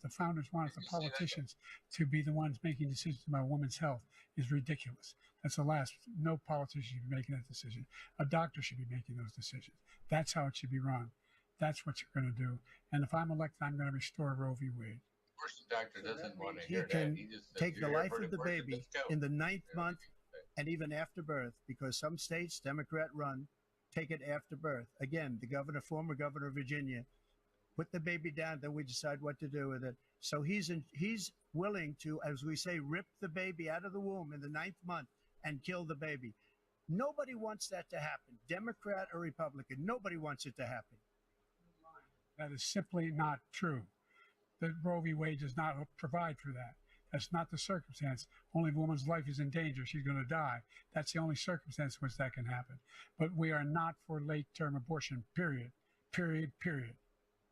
the founders wanted the politicians to be the ones making decisions about women's health is ridiculous. That's the last. No politician should be making that decision. A doctor should be making those decisions. That's how it should be run. That's what you're going to do. And if I'm elected, I'm going to restore Roe v. Wade. Of course, the doctor doesn't want to He hear can that. He just says, take the "You're here life for of the abortion, baby let's go." in the 9th month and even after birth, because some states, Democrat run, take it after birth. Again, the former governor of Virginia, put the baby down, then we decide what to do with it. So he's willing to, as we say, rip the baby out of the womb in the 9th month and kill the baby. Nobody wants that to happen, Democrat or Republican. Nobody wants it to happen. That is simply not true. The Roe v. Wade does not provide for that. That's not the circumstance. Only if a woman's life is in danger, she's going to die. That's the only circumstance in which that can happen. But we are not for late-term abortion, period. Period, period.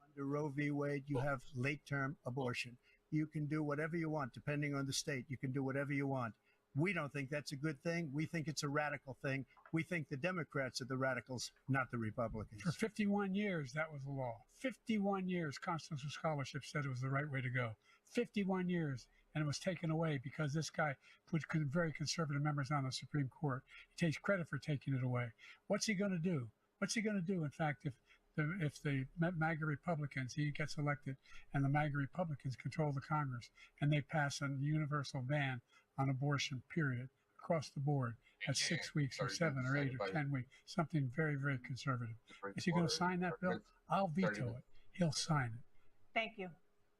Under Roe v. Wade, you have late-term abortion. You can do whatever you want, depending on the state. You can do whatever you want. We don't think that's a good thing. We think it's a radical thing. We think the Democrats are the radicals, not the Republicans. For 51 years, that was the law. 51 years, constitutional scholarship said it was the right way to go. 51 years, and it was taken away because this guy put very conservative members on the Supreme Court. He takes credit for taking it away. What's he going to do? What's he going to do, in fact, if the MAGA Republicans, he gets elected, and the MAGA Republicans control the Congress, and they pass a universal ban on abortion, period, across the board at 6 weeks or 7 or 8 or 10 weeks, something very, very conservative. Is he going to sign that bill? I'll veto it. He'll sign it. Thank you.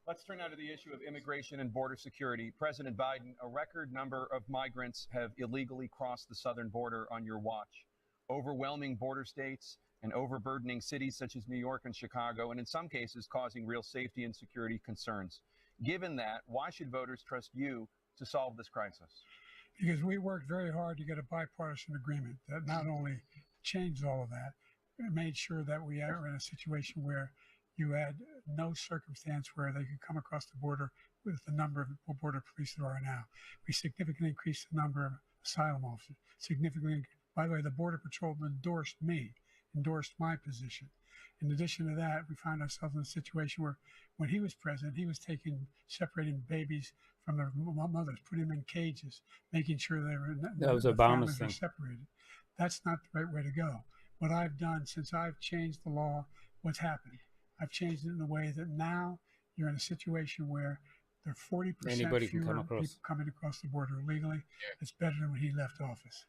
Let's turn now to the issue of immigration and border security. President Biden, a record number of migrants have illegally crossed the southern border on your watch, overwhelming border states and overburdening cities such as New York and Chicago, and in some cases causing real safety and security concerns. Given that, why should voters trust you to solve this crisis? Because we worked very hard to get a bipartisan agreement that not only changed all of that, made sure that we are in a situation where you had no circumstance where they could come across the border with the number of border police there are now. We significantly increased the number of asylum officers. Significantly, by the way, the Border Patrol endorsed my position. In addition to that, we found ourselves in a situation where when he was president, he was separating babies from their mothers, putting them in cages, making sure that was the Obama's families were thing. separated. That's not the right way to go. What I've done since I've changed the law, what's happened? I've changed it in a way that now you're in a situation where there are 40% Anybody can fewer come across. people coming across the border illegally. It's better than when he left office.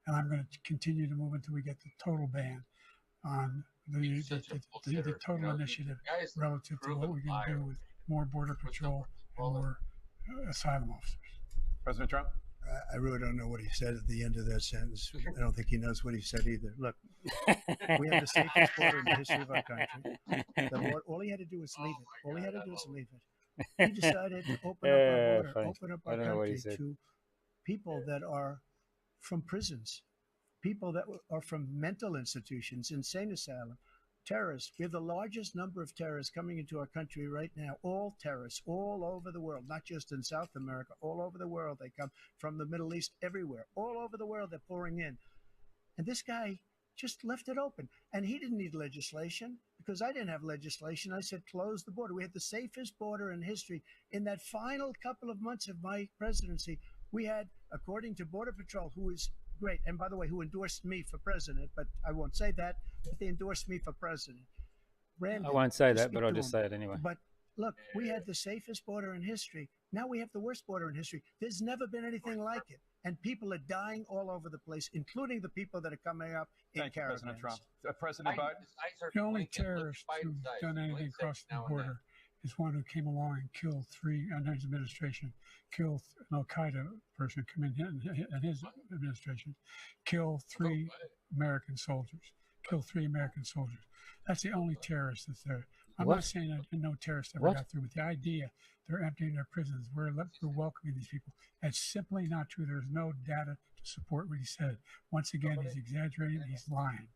And I'm going to continue to move until we get the total ban on the total initiative relative to what we can do with more Border Patrol and more asylum officers. President Trump? I really don't know what he said at the end of that sentence. I don't think he knows what he said either. Look, we have the safest border in the history of our country. All he had to do was leave it. All he had to do was leave it. He decided to open up our border, open up our country to people that are from prisons, people that are from mental institutions, insane asylum, terrorists. We have the largest number of terrorists coming into our country right now, all terrorists, all over the world, not just in South America, all over the world. They come from the Middle East, everywhere, all over the world, they're pouring in. And this guy just left it open. And he didn't need legislation because I didn't have legislation. I said, close the border. We had the safest border in history. In that final couple of months of my presidency, we had, according to Border Patrol, who is great, and by the way, who endorsed me for president, but I won't say that, but they endorsed me for president. Brandon, I won't say that, but I'll just say it anyway. But look, we had the safest border in history. Now we have the worst border in history. There's never been anything like it. And people are dying all over the place, including the people that are coming up in caravans. President Trump. President Biden? The only terrorist who's done anything across the border is one who came along and killed three, under his administration, killed an Al-Qaeda person come in his administration, killed three American soldiers, That's the only terrorist that's there. I'm not saying that no terrorist ever got through, but the idea they're emptying their prisons, we're welcoming these people. That's simply not true. There's no data to support what he said. Once again, he's exaggerating, he's lying.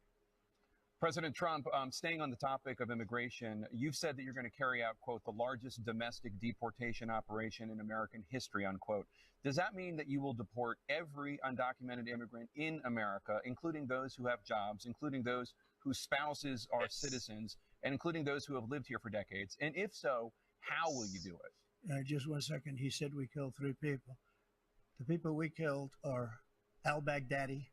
President Trump, staying on the topic of immigration, you've said that you're going to carry out, quote, the largest domestic deportation operation in American history, unquote. Does that mean that you will deport every undocumented immigrant in America, including those who have jobs, including those whose spouses are citizens, and including those who have lived here for decades? And if so, how will you do it? Just 1 second. He said we killed three people. The people we killed are al-Baghdadi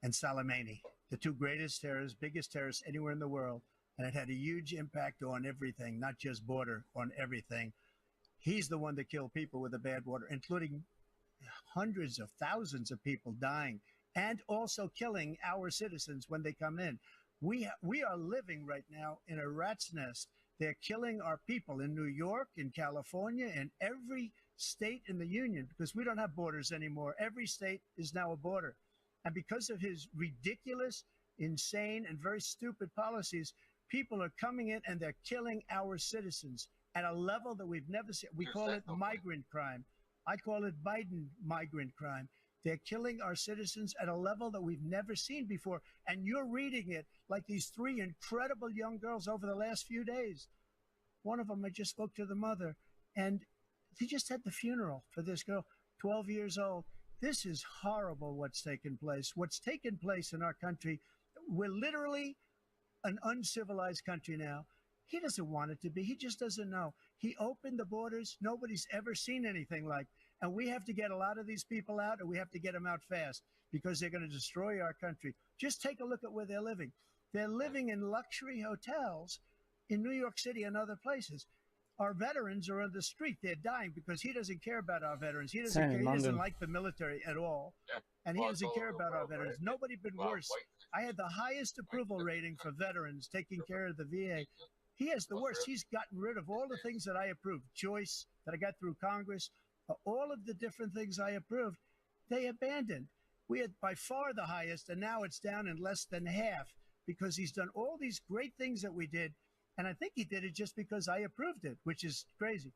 and Soleimani, the two greatest terrorists, biggest terrorists anywhere in the world. And it had a huge impact on everything, not just border, on everything. He's the one that killed people with the bad water, including hundreds of thousands of people dying and also killing our citizens when they come in. We are living right now in a rat's nest. They're killing our people in New York, in California, in every state in the union, because we don't have borders anymore. Every state is now a border. And because of his ridiculous, insane, and very stupid policies, people are coming in and they're killing our citizens at a level that we've never seen. We call it migrant crime. I call it Biden migrant crime. They're killing our citizens at a level that we've never seen before. And you're reading it like these three incredible young girls over the last few days. One of them, I just spoke to the mother, and they just had the funeral for this girl, 12 years old. This is horrible what's taken place. What's taken place in our country, we're literally an uncivilized country now. He doesn't want it to be. He just doesn't know. He opened the borders. Nobody's ever seen anything like. And we have to get a lot of these people out, and we have to get them out fast because they're going to destroy our country. Just take a look at where they're living. They're living in luxury hotels in New York City and other places. Our veterans are on the street. They're dying because he doesn't care about our veterans. He doesn't care. He doesn't like the military at all. And he doesn't care about our veterans. Nobody been worse. I had the highest approval rating for veterans taking care of the VA. He has the worst. He's gotten rid of all the things that I approved. Choice that I got through Congress, all of the different things I approved, they abandoned. We had by far the highest, and now it's down in less than half because he's done all these great things that we did. And I think he did it just because I approved it, which is crazy.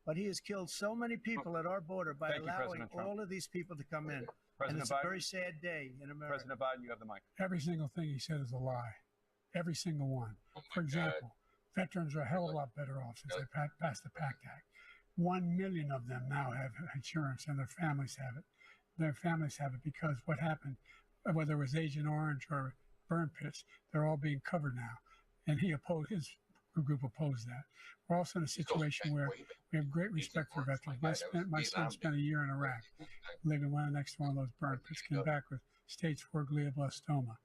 But he has killed so many people at our border by allowing all of these people to come in. And it's a very sad day in America. President Biden, you have the mic. Every single thing he said is a lie. every single one. For example, veterans are a hell of a lot better off since they passed the PACT Act. 1 million of them now have insurance, and their families have it. Their families have it because what happened, whether it was Agent Orange or burn pits, they're all being covered now. And his group opposed that. We're also in a situation where we have great respect for veterans. My son spent a year in Iraq, living right next to one of those burn pits, came back with stage 4 glioblastoma.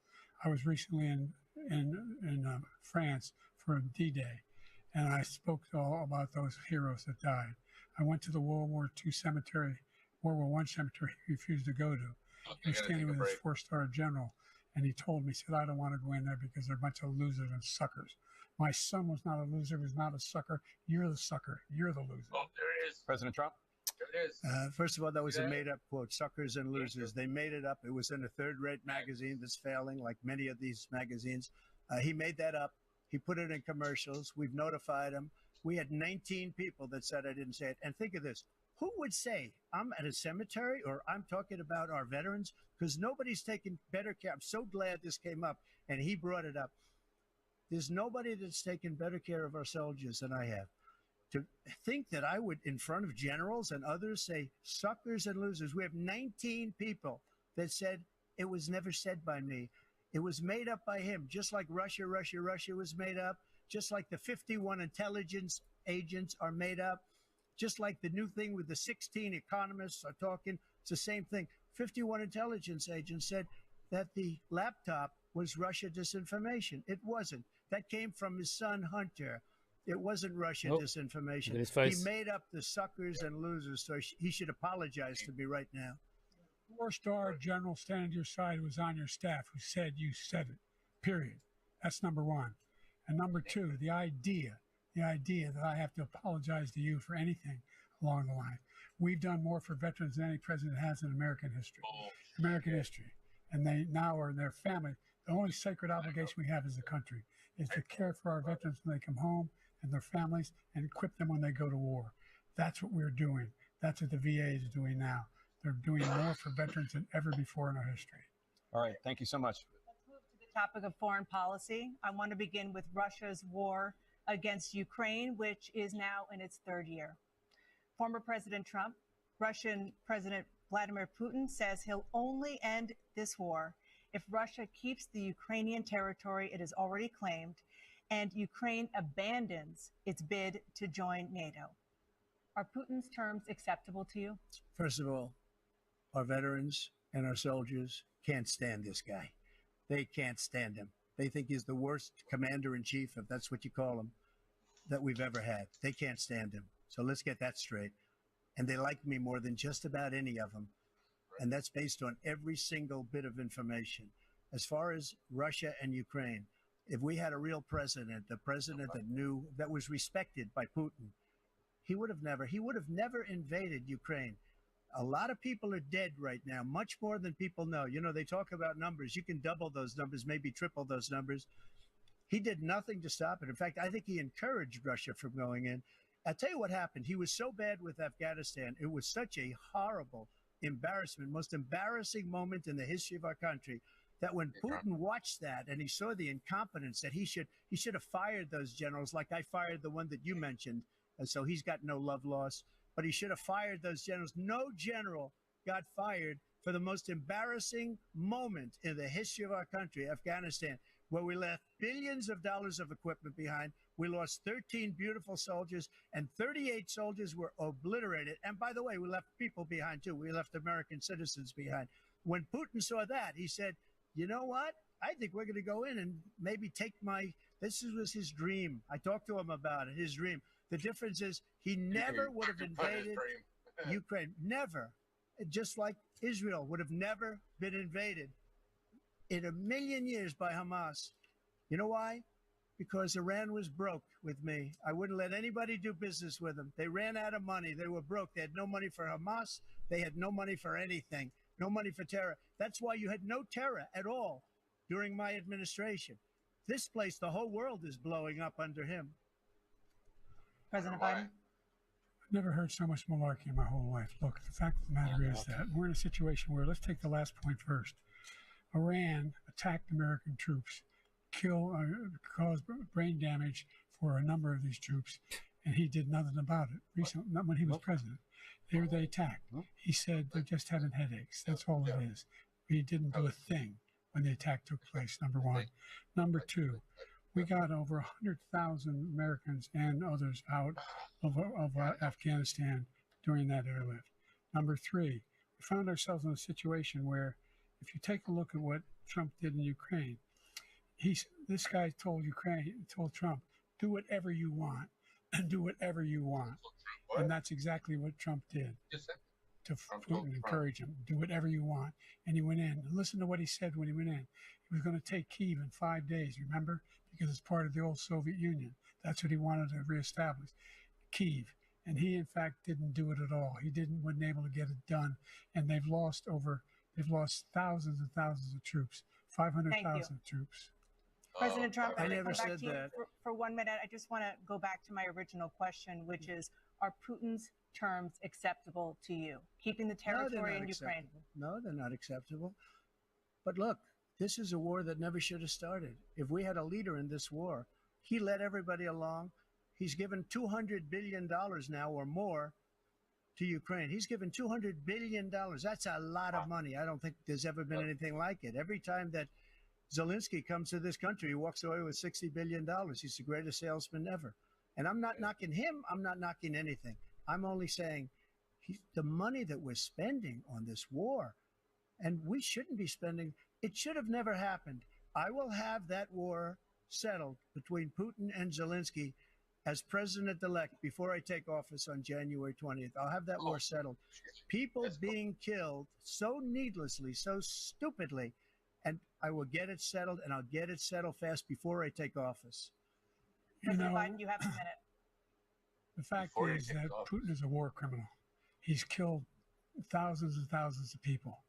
I was recently in France for D-Day, and I spoke all about those heroes that died. I went to the World War II cemetery, World War I cemetery he refused to go to. He was standing with his 4-star general, and he told me, he said, I don't want to go in there because they're a bunch of losers and suckers. My son was not a loser, was not a sucker. You're the sucker. You're the loser. Oh, there it is. President Trump? There it is. First of all, that was a made-up quote, suckers and losers. They made it up. It was in a third-rate magazine that's failing, like many of these magazines. He made that up. He put it in commercials. We've notified him. We had 19 people that said I didn't say it. And think of this. Who would say I'm at a cemetery or I'm talking about our veterans? Because nobody's taken better care. I'm so glad this came up and he brought it up. There's nobody that's taken better care of our soldiers than I have. To think that I would, in front of generals and others, say suckers and losers. We have 19 people that said it was never said by me. It was made up by him, just like Russia was made up, just like the 51 intelligence agents are made up, just like the new thing with the 16 economists are talking. It's the same thing. 51 intelligence agents said that the laptop was Russia disinformation. It wasn't. That came from his son, Hunter. It wasn't Russia disinformation. He made up the suckers and losers, so he should apologize to me right now. 4-star general standing to your side who was on your staff who said you said it, period. That's number one. And number two, the idea that I have to apologize to you for anything along the line. We've done more for veterans than any president has in American history. And they now are in their family. The only sacred obligation we have as a country is to care for our veterans when they come home and their families and equip them when they go to war. That's what we're doing. That's what the VA is doing now. They're doing more for veterans than ever before in our history. All right. Thank you so much. Let's move to the topic of foreign policy. I want to begin with Russia's war against Ukraine, which is now in its 3rd year. Former President Trump, Russian President Vladimir Putin says he'll only end this war if Russia keeps the Ukrainian territory it has already claimed and Ukraine abandons its bid to join NATO. Are Putin's terms acceptable to you? First of all, our veterans and our soldiers can't stand this guy. They can't stand him. They think he's the worst commander-in-chief, if that's what you call him, that we've ever had. They can't stand him. So let's get that straight. And they like me more than just about any of them. And that's based on every single bit of information. As far as Russia and Ukraine, if we had a real president, the president that knew, that was respected by Putin, he would have never invaded Ukraine. A lot of people are dead right now, much more than people know. You know, they talk about numbers. You can double those numbers, maybe triple those numbers. He did nothing to stop it. In fact, I think he encouraged Russia from going in. I'll tell you what happened. He was so bad with Afghanistan. It was such a horrible embarrassment, most embarrassing moment in the history of our country, that when Putin watched that and he saw the incompetence, that he should have fired those generals, like I fired the one that you mentioned. And so he's got no love lost, but he should have fired those generals. No general got fired for the most embarrassing moment in the history of our country, Afghanistan, where we left billions of dollars of equipment behind. We lost 13 beautiful soldiers, and 38 soldiers were obliterated. And by the way, we left people behind too. We left American citizens behind. When Putin saw that, he said, you know what? I think we're going to go in and maybe take this was his dream. I talked to him about it, his dream. The difference is he never would have invaded Ukraine. Never. Just like Israel would have never been invaded in a million years by Hamas. You know why? Because Iran was broke with me. I wouldn't let anybody do business with them. They ran out of money. They were broke. They had no money for Hamas. They had no money for anything. No money for terror. That's why you had no terror at all during my administration. This place, the whole world is blowing up under him. President Biden? I've never heard so much malarkey in my whole life. Look, the fact of the matter is that we're in a situation where, let's take the last point first. Iran attacked American troops cause brain damage for a number of these troops, and he did nothing about it. Recently, not when he was president, they attacked. He said they're just having headaches. That's all it is. He didn't do a thing when the attack took place. Number one. Number two, we got over 100,000 Americans and others out of Afghanistan during that airlift. Number three, we found ourselves in a situation where, if you take a look at what Trump did in Ukraine, this guy told Trump, do whatever you want and do whatever you want. And that's exactly what Trump did to encourage him. Do whatever you want. And he went in. Listen to what he said when he went in. He was going to take Kyiv in 5 days, remember? Because it's part of the old Soviet Union. That's what he wanted to reestablish, Kyiv. And he, in fact, didn't do it at all. He wasn't able to get it done. And they've lost thousands and thousands of troops, 500,000 troops. President Trump, I I'm never gonna come back said to you that. for 1 minute. I just want to go back to my original question, which is, are Putin's terms acceptable to you? Keeping the territory in Ukraine. No, they're not acceptable. But look, this is a war that never should have started. If we had a leader in this war, he led everybody along. He's given $200 billion now or more to Ukraine. He's given $200 billion. That's a lot of money. I don't think there's ever been anything like it. Every time that Zelensky comes to this country, he walks away with $60 billion. He's the greatest salesman ever. And I'm not knocking him. I'm not knocking anything. I'm only saying the money that we're spending on this war, and we shouldn't be spending, it should have never happened. I will have that war settled between Putin and Zelensky as president-elect before I take office on January 20th. I'll have that war settled. People being killed so needlessly, so stupidly, and I will get it settled, and I'll get it settled fast before I take office. President Biden, you have a minute. The fact is that Putin is a war criminal. He's killed thousands and thousands of people.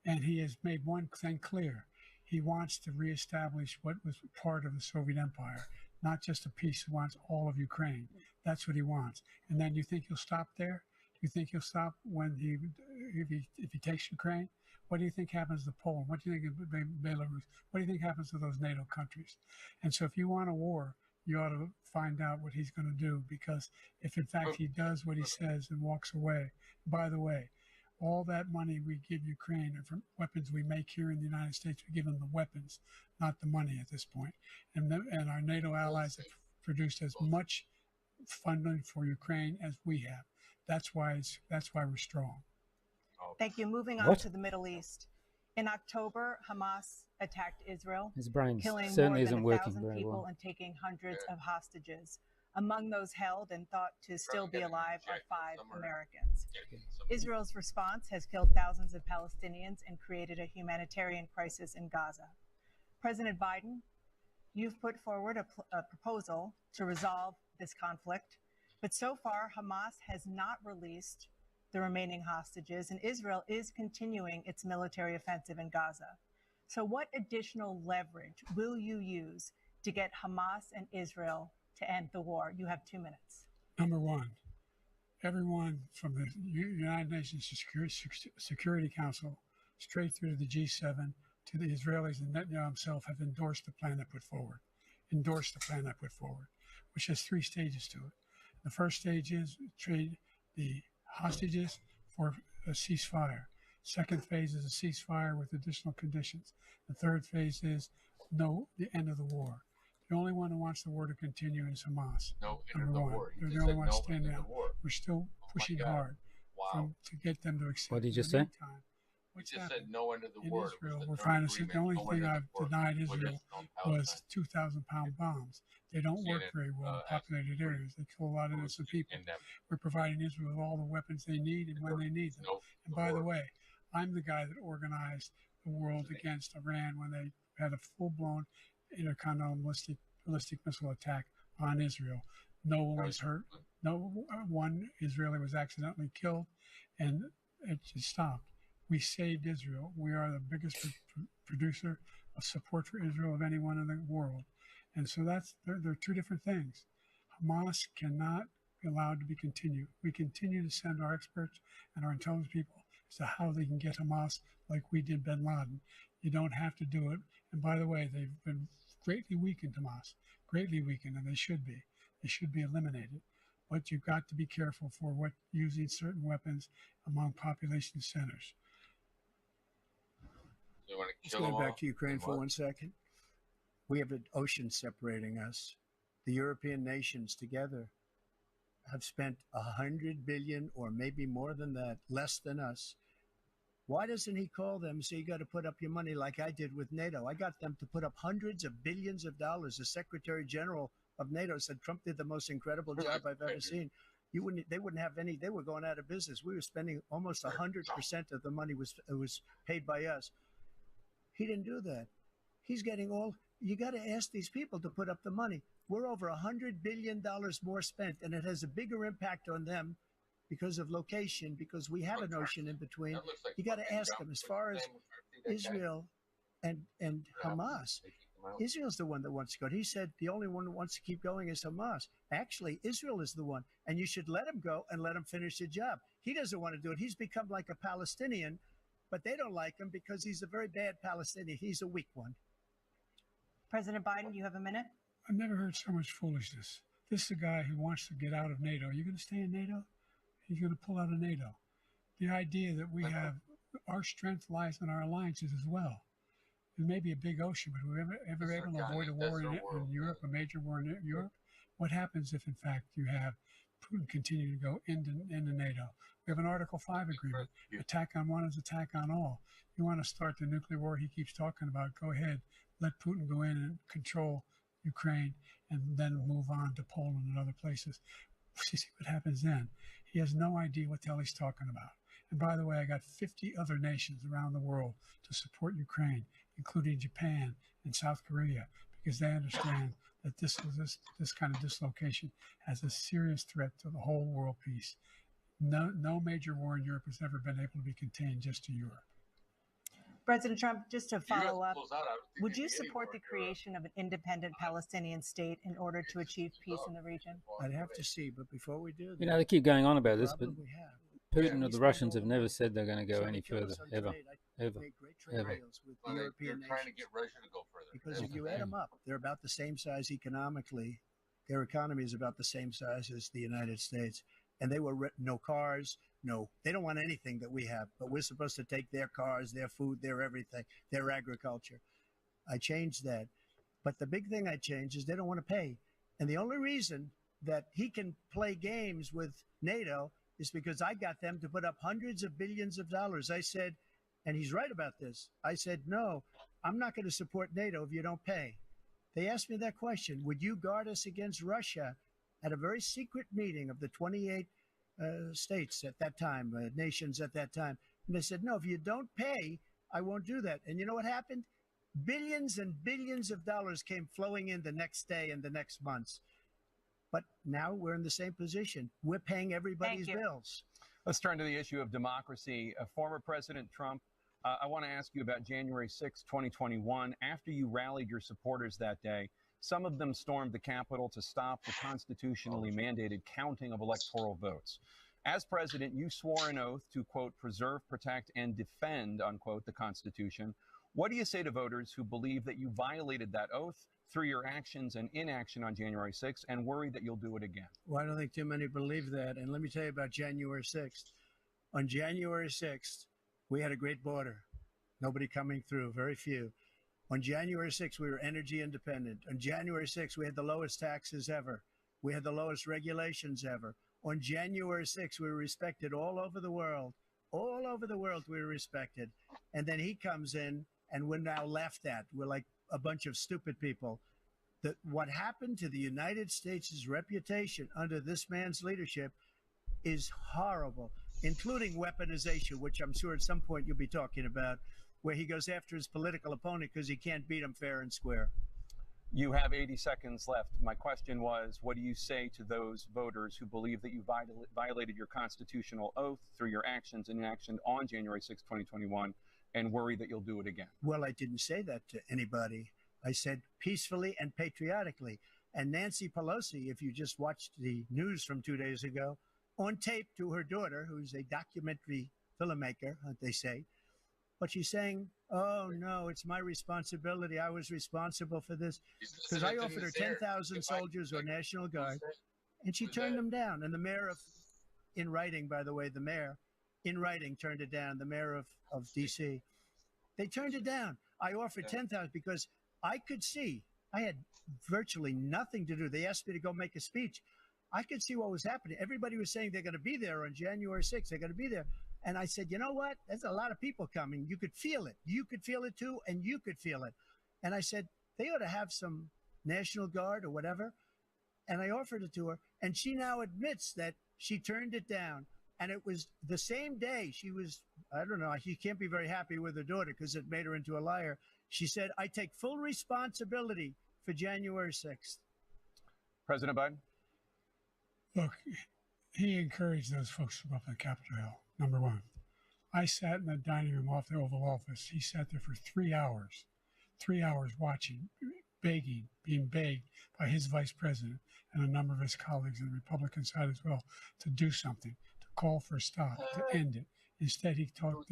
And he has made one thing clear. He wants to reestablish what was part of the Soviet Empire, not just a piece. He wants all of Ukraine. That's what he wants. And then you think he'll stop there? Do you think he'll stop when if he takes Ukraine? What do you think happens to Poland? What do you think of Belarus? What do you think happens to those NATO countries? And so if you want a war, you ought to find out what he's going to do, because if in fact he does what he says and walks away, by the way, all that money we give Ukraine are from weapons we make here in the United States. We give them the weapons, not the money at this point. And our NATO allies have produced as much funding for Ukraine as we have. That's why we're strong. Thank you. Moving on to the Middle East. In October, Hamas attacked Israel, His brain killing more certainly than isn't working 1,000 very people well. and taking hundreds of hostages. Among those held and thought to still be alive are 5 Americans. Israel's response has killed thousands of Palestinians and created a humanitarian crisis in Gaza. President Biden, you've put forward a proposal to resolve this conflict, but so far Hamas has not released the remaining hostages, and Israel is continuing its military offensive in Gaza. So what additional leverage will you use to get Hamas and Israel to end the war? You have 2 minutes. Number one, everyone from the United Nations Security Council straight through to the G7 to the Israelis and Netanyahu himself have endorsed the plan I put forward. Which has 3 stages to it. The first stage is trade the hostages for a ceasefire. Second phase is a ceasefire with additional conditions. The third phase is the end of the war. The only one who wants the war to continue is Hamas. Number one. They're the only ones standing out. We're still pushing hard to get them to accept. What did you say? He just said no end of the In war. Israel, we're trying to see, the only thing I've denied Israel was 2,000-pound bombs. They don't work very well in populated areas. They kill a lot of innocent people. We're providing Israel with all the weapons they need and when they need them. And by the way, I'm the guy that organized the world against Iran when they had a full-blown intercontinental ballistic missile attack on Israel. No one was hurt. No one Israeli was accidentally killed, and it just stopped. We saved Israel. We are the biggest producer of support for Israel of anyone in the world. And so there are 2 different things. Hamas cannot be allowed to be continued. We continue to send our experts and our intelligence people as to how they can get Hamas like we did bin Laden. You don't have to do it. And by the way, they've been greatly weakened Hamas, greatly weakened, and they should be. They should be eliminated. But you've got to be careful for what using certain weapons among population centers. You want to Let's kill go them back all? to Ukraine And for what? 1 second. We have an ocean separating us. The European nations together have spent 100 billion, or maybe more than that, less than us. Why doesn't he call them and say, you got to put up your money like I did with NATO? I got them to put up hundreds of billions of dollars. The Secretary General of NATO said Trump did the most incredible job I've ever seen. They wouldn't have any. They were going out of business. We were spending almost 100% of the money was paid by us. He didn't do that. He's getting all. You got to ask these people to put up the money. We're over $100 billion more spent, and it has a bigger impact on them because of location, because we have an ocean in between. Like You got to ask them. As far as Israel and Hamas, Israel's the one that wants to go. He said the only one that wants to keep going is Hamas. Actually, Israel is the one, and you should let him go and let him finish the job. He doesn't want to do it. He's become like a Palestinian, but they don't like him because he's a very bad Palestinian. He's a weak one. President Biden, you have a minute. I've never heard so much foolishness. This is a guy who wants to get out of NATO. Are you going to stay in NATO? He's going to pull out of NATO. The idea that we have our strength lies in our alliances as well. It may be a big ocean, but we're ever able to avoid a war in Europe, a major war in Europe? What happens if, in fact, you have Putin continue to go into NATO? We have an Article 5 agreement. Attack on one is attack on all. You want to start the nuclear war he keeps talking about, go ahead. Let Putin go in and control Ukraine and then move on to Poland and other places. You see what happens then. He has no idea what the hell he's talking about. And by the way, I got 50 other nations around the world to support Ukraine, including Japan and South Korea, because they understand that this kind of dislocation has a serious threat to the whole world peace. No major war in Europe has ever been able to be contained just to Europe. President Trump, just to follow up, would you support the creation of an independent Palestinian state in order to achieve peace in the region? I'd have to see, but before we do that, You know, they keep going on about this, but problem we have. Putin or the Russians have never said they're going to go any further, ever. Make great trade deals with the European they're trying to nations. get Russia to go further. Because if you add them up, they're about the same size economically. Their economy is about the same size as the United States. And they were no cars, they don't want anything that we have. But we're supposed to take their cars, their food, their everything, their agriculture. I changed that. But the big thing I changed is they don't want to pay. And the only reason that he can play games with NATO is because I got them to put up hundreds of billions of dollars. I said, and he's right about this, I said, no, I'm not going to support NATO if you don't pay. They asked me that question. Would you guard us against Russia? At a very secret meeting of the 28 states at that time, nations at that time. And they said, no, if you don't pay, I won't do that. And you know what happened? Billions and billions of dollars came flowing in the next day and the next months. But now we're in the same position. We're paying everybody's bills. Let's turn to the issue of democracy. Former President Trump, I want to ask you about January 6, 2021. After you rallied your supporters that day, some of them stormed the Capitol to stop the constitutionally mandated counting of electoral votes. As president, you swore an oath to, quote, preserve, protect, and defend, unquote, the Constitution. What do you say to voters who believe that you violated that oath through your actions and inaction on January 6th and worry that you'll do it again? Well, I don't think too many believe that. And let me tell you about January 6th. On January 6th, we had a great border. Nobody coming through, very few. On January 6th, we were energy independent. On January 6th, we had the lowest taxes ever. We had the lowest regulations ever. On January 6th, we were respected all over the world. All over the world, we were respected. And then he comes in, and we're now laughed at. We're like a bunch of stupid people. What happened to the United States' reputation under this man's leadership is horrible, including weaponization, which I'm sure at some point you'll be talking about, where he goes after his political opponent because he can't beat him fair and square. You have 80 seconds left. My question was, what do you say to those voters who believe that you violated your constitutional oath through your actions and inaction on January 6, 2021, and worry that you'll do it again? Well, I didn't say that to anybody. I said peacefully and patriotically. And Nancy Pelosi, if you just watched the news from 2 days ago, on tape to her daughter, who's a documentary filmmaker, they say, but she's saying, "Oh no, it's my responsibility. I was responsible for this," because I offered her 10,000 soldiers or National Guard, and she turned them down. And the mayor of, in writing, by the way, the mayor, in writing, turned it down. The mayor of D.C. They turned it down. I offered 10,000 because I could see I had virtually nothing to do. They asked me to go make a speech. I could see what was happening. Everybody was saying they're going to be there on January 6th. They're going to be there. And I said, you know what? There's a lot of people coming. You could feel it. You could feel it too, and you could feel it. And I said, they ought to have some National Guard or whatever. And I offered it to her. And she now admits that she turned it down. And it was the same day she was, I don't know, she can't be very happy with her daughter because it made her into a liar. She said, I take full responsibility for January 6th. President Biden? Look, he encouraged those folks to go up on Capitol Hill, number one. I sat in the dining room off the Oval Office. He sat there for 3 hours watching, begging, being begged by his vice president and a number of his colleagues on the Republican side as well to do something, to call for a stop, to end it. Instead, he talked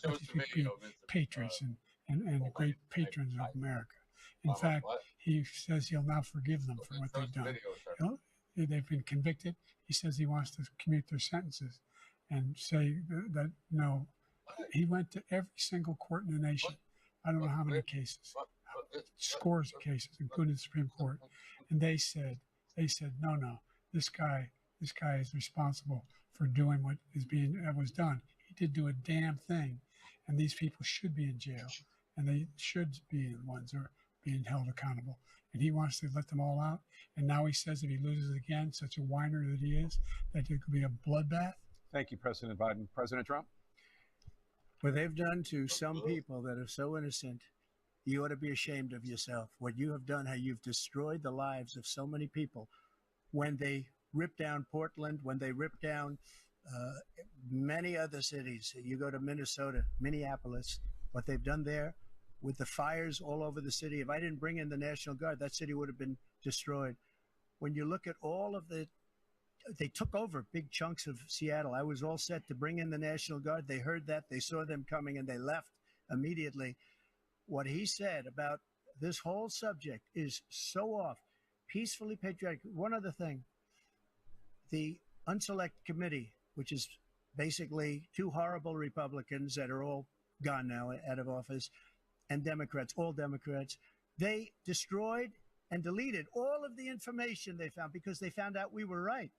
about these people being patriots and great patrons of America. In fact, he says he'll now forgive them for what they've done. They've been convicted. He says he wants to commute their sentences and say that no. He went to every single court in the nation. I don't know how many cases, scores of cases, including the Supreme Court. And they said, no, this guy is responsible for doing what was done. He did do a damn thing. And these people should be in jail. And they should be the ones who are being held accountable. And he wants to let them all out. And now he says if he loses again, such a whiner that he is, that there could be a bloodbath. Thank you, President Biden. President Trump? What they've done to some people that are so innocent, you ought to be ashamed of yourself. What you have done, how you've destroyed the lives of so many people. When they ripped down Portland, when they ripped down many other cities, you go to Minnesota, Minneapolis, what they've done there with the fires all over the city. If I didn't bring in the National Guard, that city would have been destroyed. When you look at all of they took over big chunks of Seattle. I was all set to bring in the National Guard. They heard that. They saw them coming and they left immediately. What he said about this whole subject is so off. Peacefully patriotic. One other thing. The Unselect Committee, which is basically two horrible Republicans that are all gone now out of office, and Democrats, all Democrats, they destroyed and deleted all of the information they found because they found out we were right.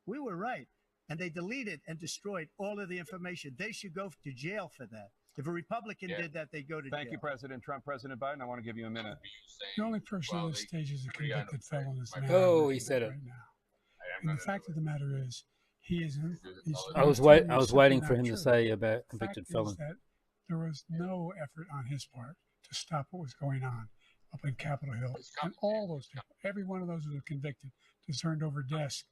We were right. And they deleted and destroyed all of the information. They should go to jail for that. If a Republican did that, they'd go to jail. Thank you, President Trump. President Biden, I want to give you a minute. The only person on this stage is a convicted felon is man. Oh, he said it. Right now. And the fact of the matter is, he is. I was waiting for him to say about convicted felon. That there was no effort on his part to stop what was going on up in Capitol Hill. And all those people, every one of those who were convicted, just turned over desks,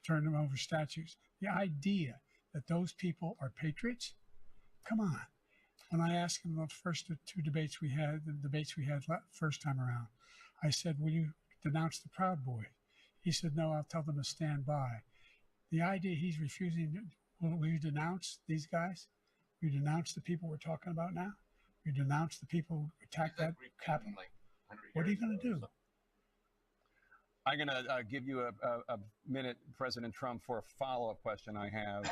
turned them over statues. The idea that those people are patriots, come on. When I asked him the first two debates we had, first time around, I said, will you denounce the Proud Boys? He said, no, I'll tell them to stand by. The idea he's refusing, will you denounce these guys? Will you denounce the people we're talking about now? Will you denounce the people who attacked that Capitol? What are you going to do? I'm going to give you a minute, President Trump, for a follow-up question I have.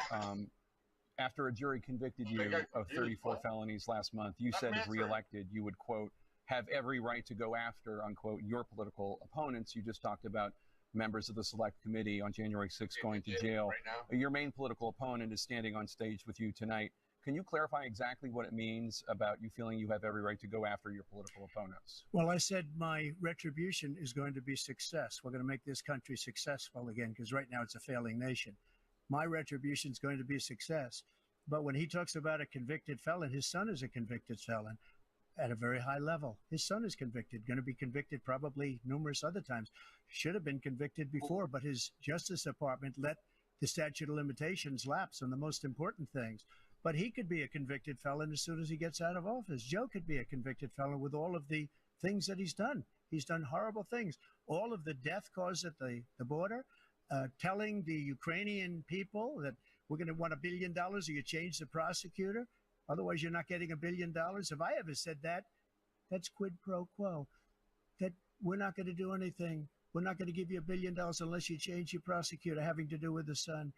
After a jury convicted you of 34 felonies last month, you said if reelected, you would, quote, have every right to go after, unquote, your political opponents. You just talked about members of the Select Committee on January 6th going to jail. Your main political opponent is standing on stage with you tonight. Can you clarify exactly what it means about you feeling you have every right to go after your political opponents? Well, I said my retribution is going to be success. We're going to make this country successful again, because right now it's a failing nation. My retribution is going to be success. But when he talks about a convicted felon, his son is a convicted felon at a very high level. His son is convicted, going to be convicted probably numerous other times. Should have been convicted before, but his Justice Department let the statute of limitations lapse on the most important things. But he could be a convicted felon as soon as he gets out of office. Joe could be a convicted felon with all of the things that he's done. He's done horrible things. All of the death caused at the border, telling the Ukrainian people that we're going to want $1 billion or you change the prosecutor. Otherwise, you're not getting $1 billion. If I ever said that, that's quid pro quo. That we're not going to do anything. We're not going to give you $1 billion unless you change your prosecutor having to do with the son.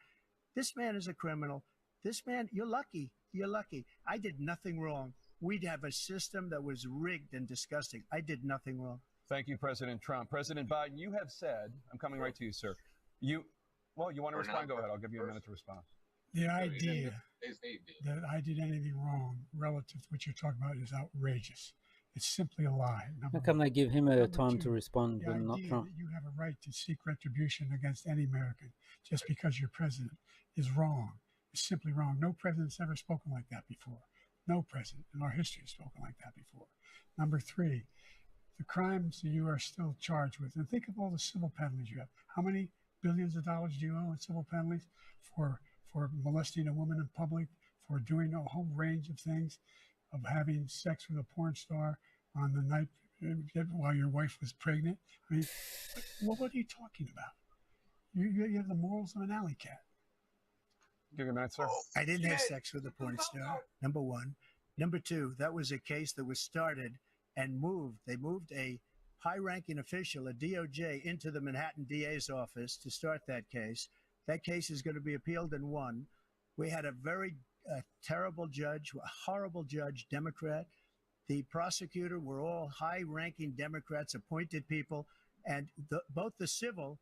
This man is a criminal. This man, you're lucky. You're lucky. I did nothing wrong. We'd have a system that was rigged and disgusting. I did nothing wrong. Thank you, President Trump. President Biden, you have said, I'm coming right to you, sir. You want to respond? Go ahead. I'll give you a minute to respond. The idea that I did anything wrong relative to what you're talking about is outrageous. It's simply a lie. How come they give him a time to respond the when not idea Trump? that you have a right to seek retribution against any American just because you're president is wrong. It's simply wrong. No president's ever spoken like that before. No president in our history has spoken like that before. Number three, the crimes that you are still charged with. And think of all the civil penalties you have. How many billions of dollars do you owe in civil penalties for molesting a woman in public, for doing a whole range of things, of having sex with a porn star on the night while your wife was pregnant? I mean, what are you talking about? You have the morals of an alley cat. Give you a minute, sir. I didn't have sex with a porn star, number one. Number two, that was a case that was started and moved. They moved a high-ranking official, a DOJ, into the Manhattan DA's office to start that case. That case is going to be appealed and won. We had a very terrible judge, a horrible judge, Democrat. The prosecutor were all high-ranking Democrats, appointed people, and both the civil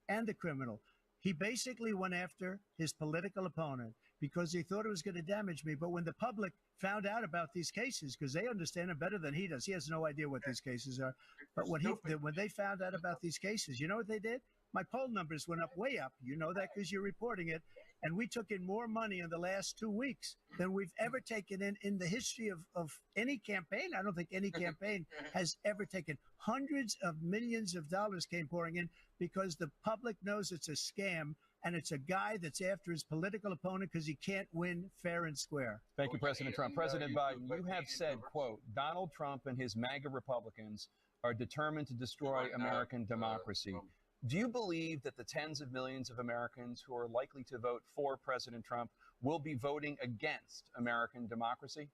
and the criminal. He basically went after his political opponent because he thought it was going to damage me. But when the public found out about these cases, because they understand it better than he does, he has no idea what these cases are. But when they found out about these cases, you know what they did? My poll numbers went up, way up. You know that because you're reporting it. And we took in more money in the last 2 weeks than we've ever taken in the history of any campaign. I don't think any campaign has ever taken. Hundreds of millions of dollars came pouring in because the public knows it's a scam, and it's a guy that's after his political opponent because he can't win fair and square. Thank you, President Trump. President Biden, you have said, quote, Donald Trump and his MAGA Republicans are determined to destroy American democracy. Do you believe that the tens of millions of Americans who are likely to vote for President Trump will be voting against American democracy?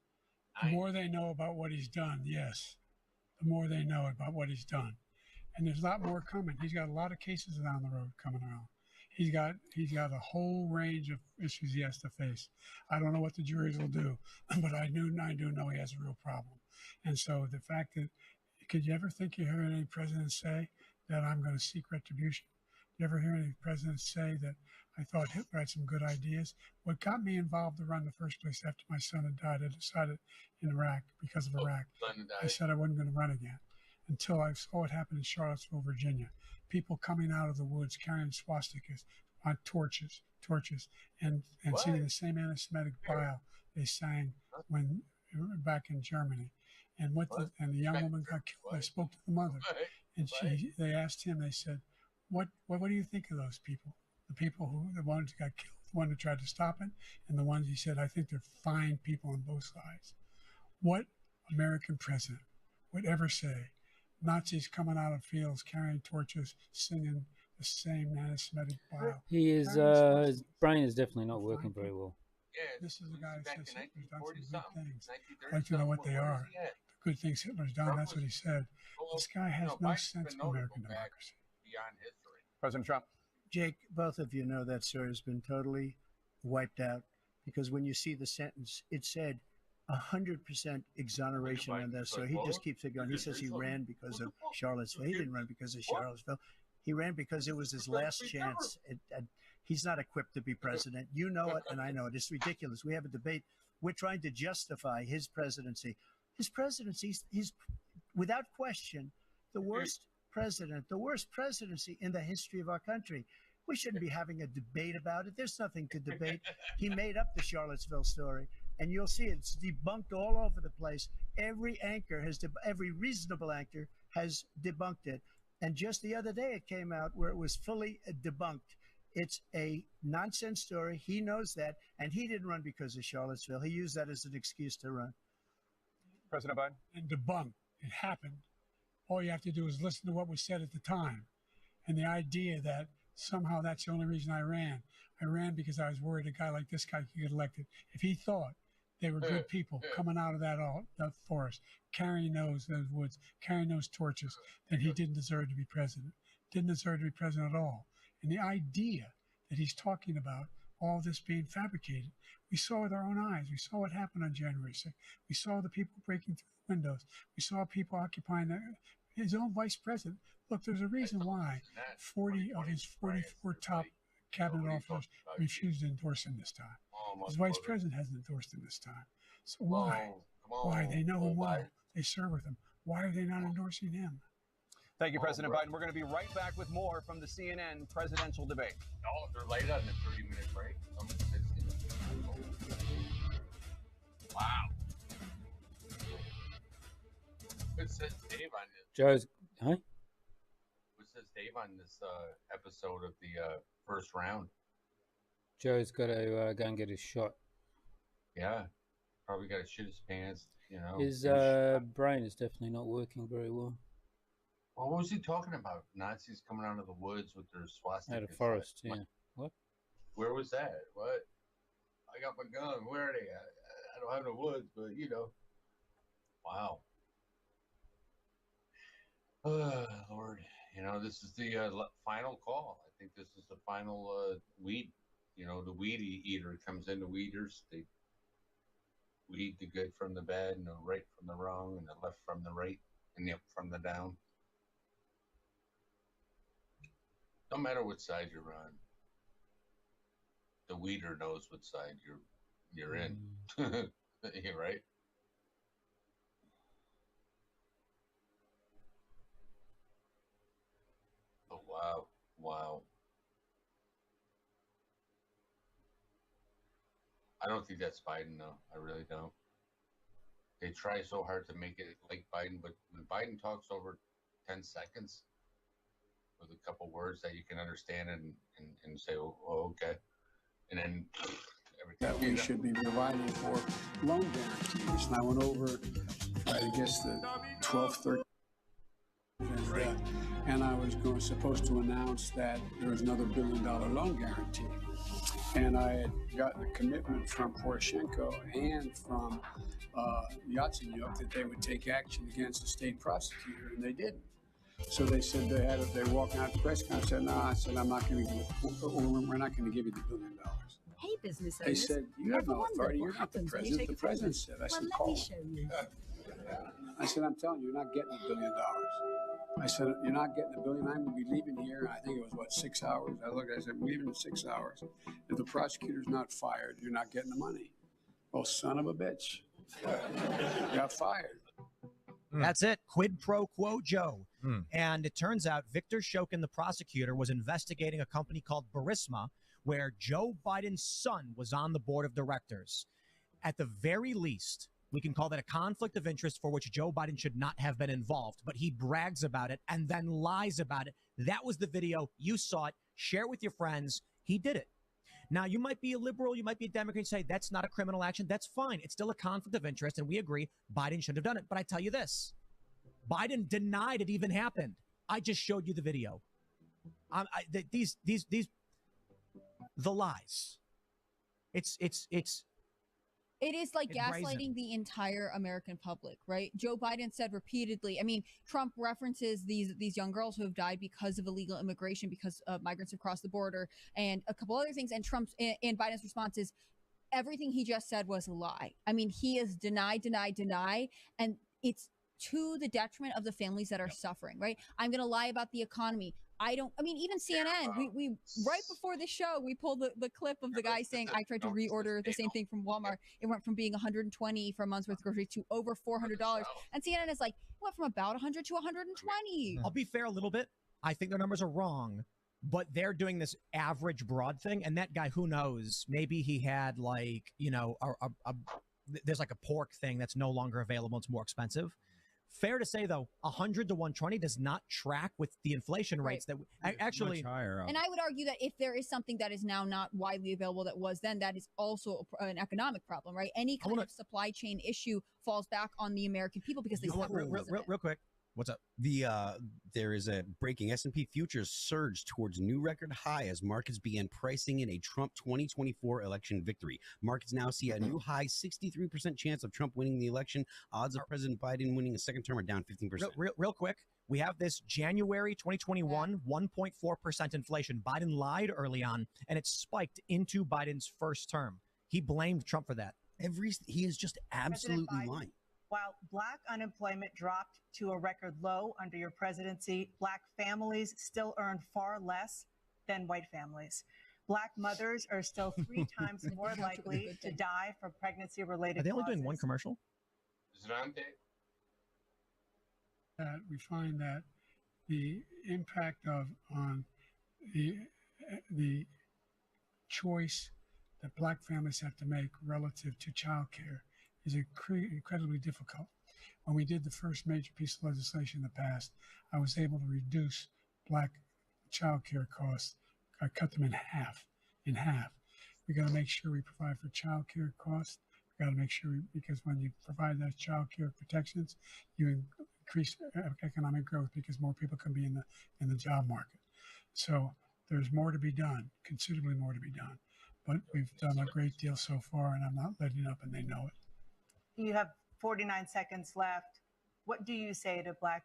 The more they know about what he's done, yes. The more they know about what he's done. And there's a lot more coming. He's got a lot of cases down the road coming around. He's got a whole range of issues he has to face. I don't know what the juries will do, but I do know he has a real problem. And so the fact that, could you ever think you heard any president say that I'm going to seek retribution? You ever hear any presidents say that I thought Hitler had some good ideas? What got me involved to run in the first place after my son had died, I decided in Iraq, because of Iraq, I said I wasn't going to run again until I saw what happened in Charlottesville, Virginia. People coming out of the woods carrying swastikas on torches, and singing the same anti-Semitic bile they sang when back in Germany. And the young woman got killed. I spoke to the mother, and they asked him. They said, "What do you think of those people? The ones who got killed, the one who tried to stop it, and the ones," he said, "I think they're fine people on both sides." What American president would ever say Nazis coming out of fields carrying torches, singing the same anti-Semitic bile? His brain is definitely not working very well. This is the guy who says Hitler's done some good things. I'd like to know what they are. The good things Hitler's done, that's what he said. This guy has no sense of American democracy. President Trump. Jake, both of you know that story has been totally wiped out because when you see the sentence, it said 100% exoneration on that. So he just keeps it going. He says he ran because of Charlottesville. He didn't run because of Charlottesville. He ran because it was his last chance. He's not equipped to be president. You know it, and I know it. It's ridiculous. We have a debate. We're trying to justify his presidency. His presidency is, without question, the worst presidency in the history of our country. We shouldn't be having a debate about it. There's nothing to debate. He made up the Charlottesville story, and you'll see it's debunked all over the place. Every reasonable anchor has debunked it. And just the other day, it came out where it was fully debunked. It's a nonsense story. He knows that, and he didn't run because of Charlottesville. He used that as an excuse to run. President Biden? And debunked. It happened. All you have to do is listen to what was said at the time. And the idea that somehow that's the only reason I ran. I ran because I was worried a guy like this guy could get elected. If he thought They were good people coming out of that forest, carrying those woods, carrying those torches. Then he didn't deserve to be president. Didn't deserve to be president at all. And the idea that he's talking about all this being fabricated, we saw with our own eyes. We saw what happened on January 6th. We saw the people breaking through the windows. We saw people occupying his own vice president. Look, there's a reason why 40 of his 44 top cabinet officers refused to endorse him this time. His vice president hasn't endorsed him this time. So why? Why? They know him well. They serve with him. Why are they not endorsing him? Thank you, President Biden. We're going to be right back with more from the CNN presidential debate. Oh, they're late on the 30-minute break. Wow. It says Dave on this. Joe's, huh? It says Dave on this episode of the first round. Joe's got to go and get his shot. Yeah, probably got to shit his pants. You know, His brain is definitely not working very well. Well, what was he talking about? Nazis coming out of the woods with their swastikas. Out of forest, yeah. What? Where was that? What? I got my gun. Where are they at? I don't have no woods, but you know. Wow. Lord, you know, this is the final call. I think this is the final weed. You know, the weed eater comes in, the weeders. They weed the good from the bad, and the right from the wrong, and the left from the right, and the up from the down. No matter what side you're on, the weeder knows what side you're in. You're right. Oh wow, wow. I don't think that's Biden, though. I really don't. They try so hard to make it like Biden, but when Biden talks over 10 seconds with a couple words that you can understand and say, oh, okay. And then that we should be providing for loan guarantees. And I went over, I guess, the 12th, 13th, and I was supposed to announce that there was another $1 billion loan guarantee. And I had gotten a commitment from Poroshenko and from Yatsenyuk that they would take action against the state prosecutor, and they didn't. So they said they were walking out the press conference. I said, no, I said, I'm not going to give, we're not going to give you the $1 billion. Hey, business They said, you have no authority. You're not the president. The president said. I said, call him. I said, I'm telling you, you're not getting $1 billion. I said, you're not getting $1 billion. I'm going to be leaving here. I think it was, 6 hours? I looked, I said, I'm leaving in 6 hours. If the prosecutor's not fired, you're not getting the money. Oh, son of a bitch. Got fired. That's it. Quid pro quo Joe. And it turns out Victor Shokin, the prosecutor, was investigating a company called Burisma, where Joe Biden's son was on the board of directors. At the very least, we can call that a conflict of interest for which Joe Biden should not have been involved, but he brags about it and then lies about it. That was the video. You saw it. Share it with your friends. He did it. Now, you might be a liberal, you might be a Democrat, and say that's not a criminal action. That's fine. It's still a conflict of interest, and we agree Biden should have done it. But I tell you this, Biden denied it even happened. I just showed you the video. The lies. It is like It's gaslighting brazen. the entire American public, right? Joe Biden said repeatedly, I mean, Trump references these young girls who have died because of illegal immigration, because migrants have crossed the border, and a couple other things. And Trump's and Biden's response is everything he just said was a lie. I mean, he is deny, and it's to the detriment of the families that are suffering, right? I'm going to lie about the economy. Even CNN, we right before the show, we pulled the clip of the guy saying, I tried to reorder the same thing from Walmart. It went from being $120 for a month's worth of groceries to over $400. And CNN is like, it went from about $100 to $120. I'll be fair a little bit. I think their numbers are wrong, but they're doing this average broad thing. And that guy, who knows, maybe he had there's like a pork thing that's no longer available. It's more expensive. Fair to say, though, 100 to 120 does not track with the inflation rates that actually. And I would argue that if there is something that is now not widely available that was then, that is also an economic problem, right? Any kind of supply chain issue falls back on the American people because they suffer. Real quick. What's up? There is a breaking S&P futures surged towards new record high as markets began pricing in a Trump 2024 election victory. Markets now see a new high 63% chance of Trump winning the election. Odds of President Biden winning a second term are down 15%. Real quick, we have this January 2021 1.4% inflation. Biden lied early on, and it spiked into Biden's first term. He blamed Trump for that. He is just absolutely lying. While Black unemployment dropped to a record low under your presidency, Black families still earn far less than white families. Black mothers are still 3 times more likely to die from pregnancy-related Are they only causes. doing one commercial? We find that the impact on the choice that Black families have to make relative to childcare is incredibly difficult. When we did the first major piece of legislation in the past, I was able to reduce Black child care costs. I cut them in half. We got to make sure we provide for child care costs. We got to make sure, because when you provide those child care protections, you increase economic growth because more people can be in the job market. So there's more to be done, considerably more to be done. But we've done a great deal so far, and I'm not letting up, and they know it. You have 49 seconds left. What do you say to Black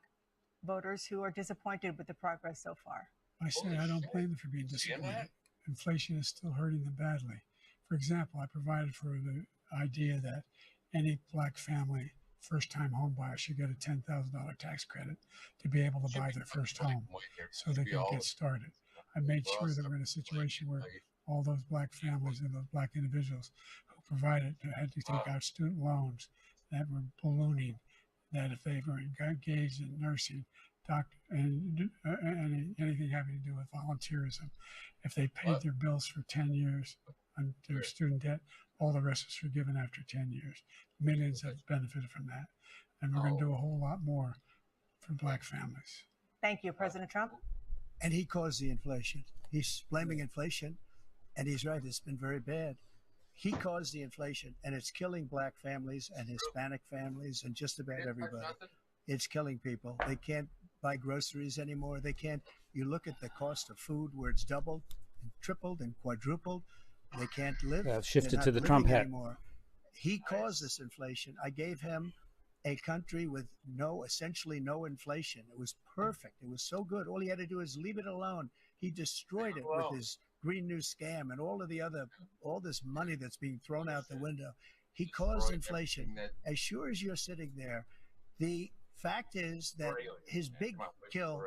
voters who are disappointed with the progress so far? I say I don't blame them for being disappointed. Inflation is still hurting them badly. For example, I provided for the idea that any Black family first-time home buyer should get a $10,000 tax credit to be able to buy their first home so they can get started. I made sure that we're in a situation where all those Black families and those Black individuals who provided had to take out student loans that were ballooning, that if they were engaged in nursing, doctor, and anything having to do with volunteerism, if they paid their bills for 10 years on their student debt, all the rest is forgiven after 10 years. Millions have benefited from that. And we're going to do a whole lot more for Black families. Thank you, President Trump. And he caused the inflation. He's blaming inflation, and he's right. It's been very bad. He caused the inflation, and it's killing Black families and Hispanic families and just about everybody. It's killing people. They can't buy groceries anymore. They can't. You look at the cost of food where it's doubled and tripled and quadrupled. They can't live. Shifted They're to not the Trump living hat. anymore. He caused this inflation. I gave him a country with essentially no inflation. It was perfect. It was so good. All he had to do is leave it alone. He destroyed it with his Green New scam and all this money that's being thrown out the window. He caused inflation. As sure as you're sitting there, the fact is that his big kill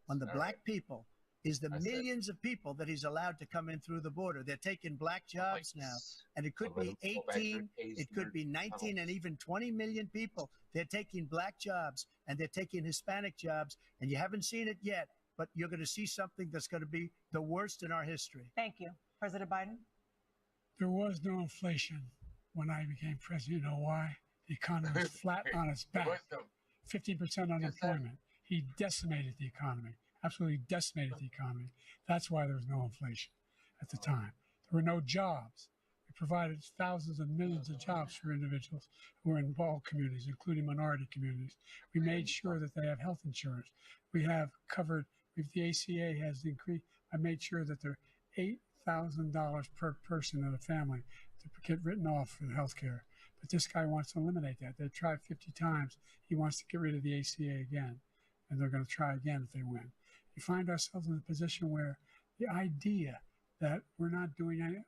on the Black people is the millions of people that he's allowed to come in through the border. They're taking Black jobs now, and it could be 18, it could be 19, and even 20 million people. They're taking Black jobs, and they're taking Hispanic jobs, and you haven't seen it yet, but you're going to see something that's going to be the worst in our history. Thank you. President Biden? There was no inflation when I became president. You know why? The economy was flat on its back. 50% unemployment. He decimated the economy, absolutely decimated the economy. That's why there was no inflation at the time. There were no jobs. We provided thousands of millions of jobs for individuals who were in all communities, including minority communities. We made sure that they have health insurance. We have covered, if the ACA has increased, I made sure that they're $8,000 per person in a family to get written off for the health care. But this guy wants to eliminate that. They've tried 50 times. He wants to get rid of the ACA again, and they're going to try again if they win. We find ourselves in a position where the idea that we're not doing any,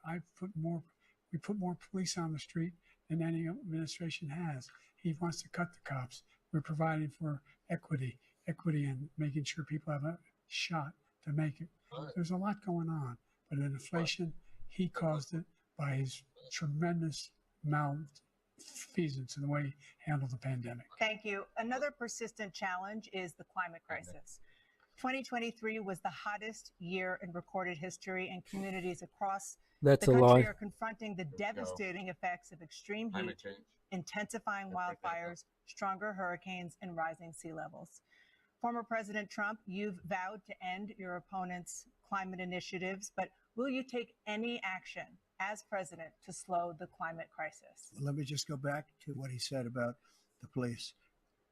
we put more police on the street than any administration has. He wants to cut the cops. We're providing for equity and making sure people have a shot to make it. There's a lot going on, but in inflation, he caused it by his tremendous malfeasance in the way he handled the pandemic. Thank you. Another persistent challenge is the climate crisis. 2023 was the hottest year in recorded history, and communities across the country are confronting the devastating effects of extreme heat, intensifying wildfires, stronger hurricanes, and rising sea levels. Former President Trump, you've vowed to end your opponent's climate initiatives, but will you take any action as president to slow the climate crisis? Let me just go back to what he said about the police,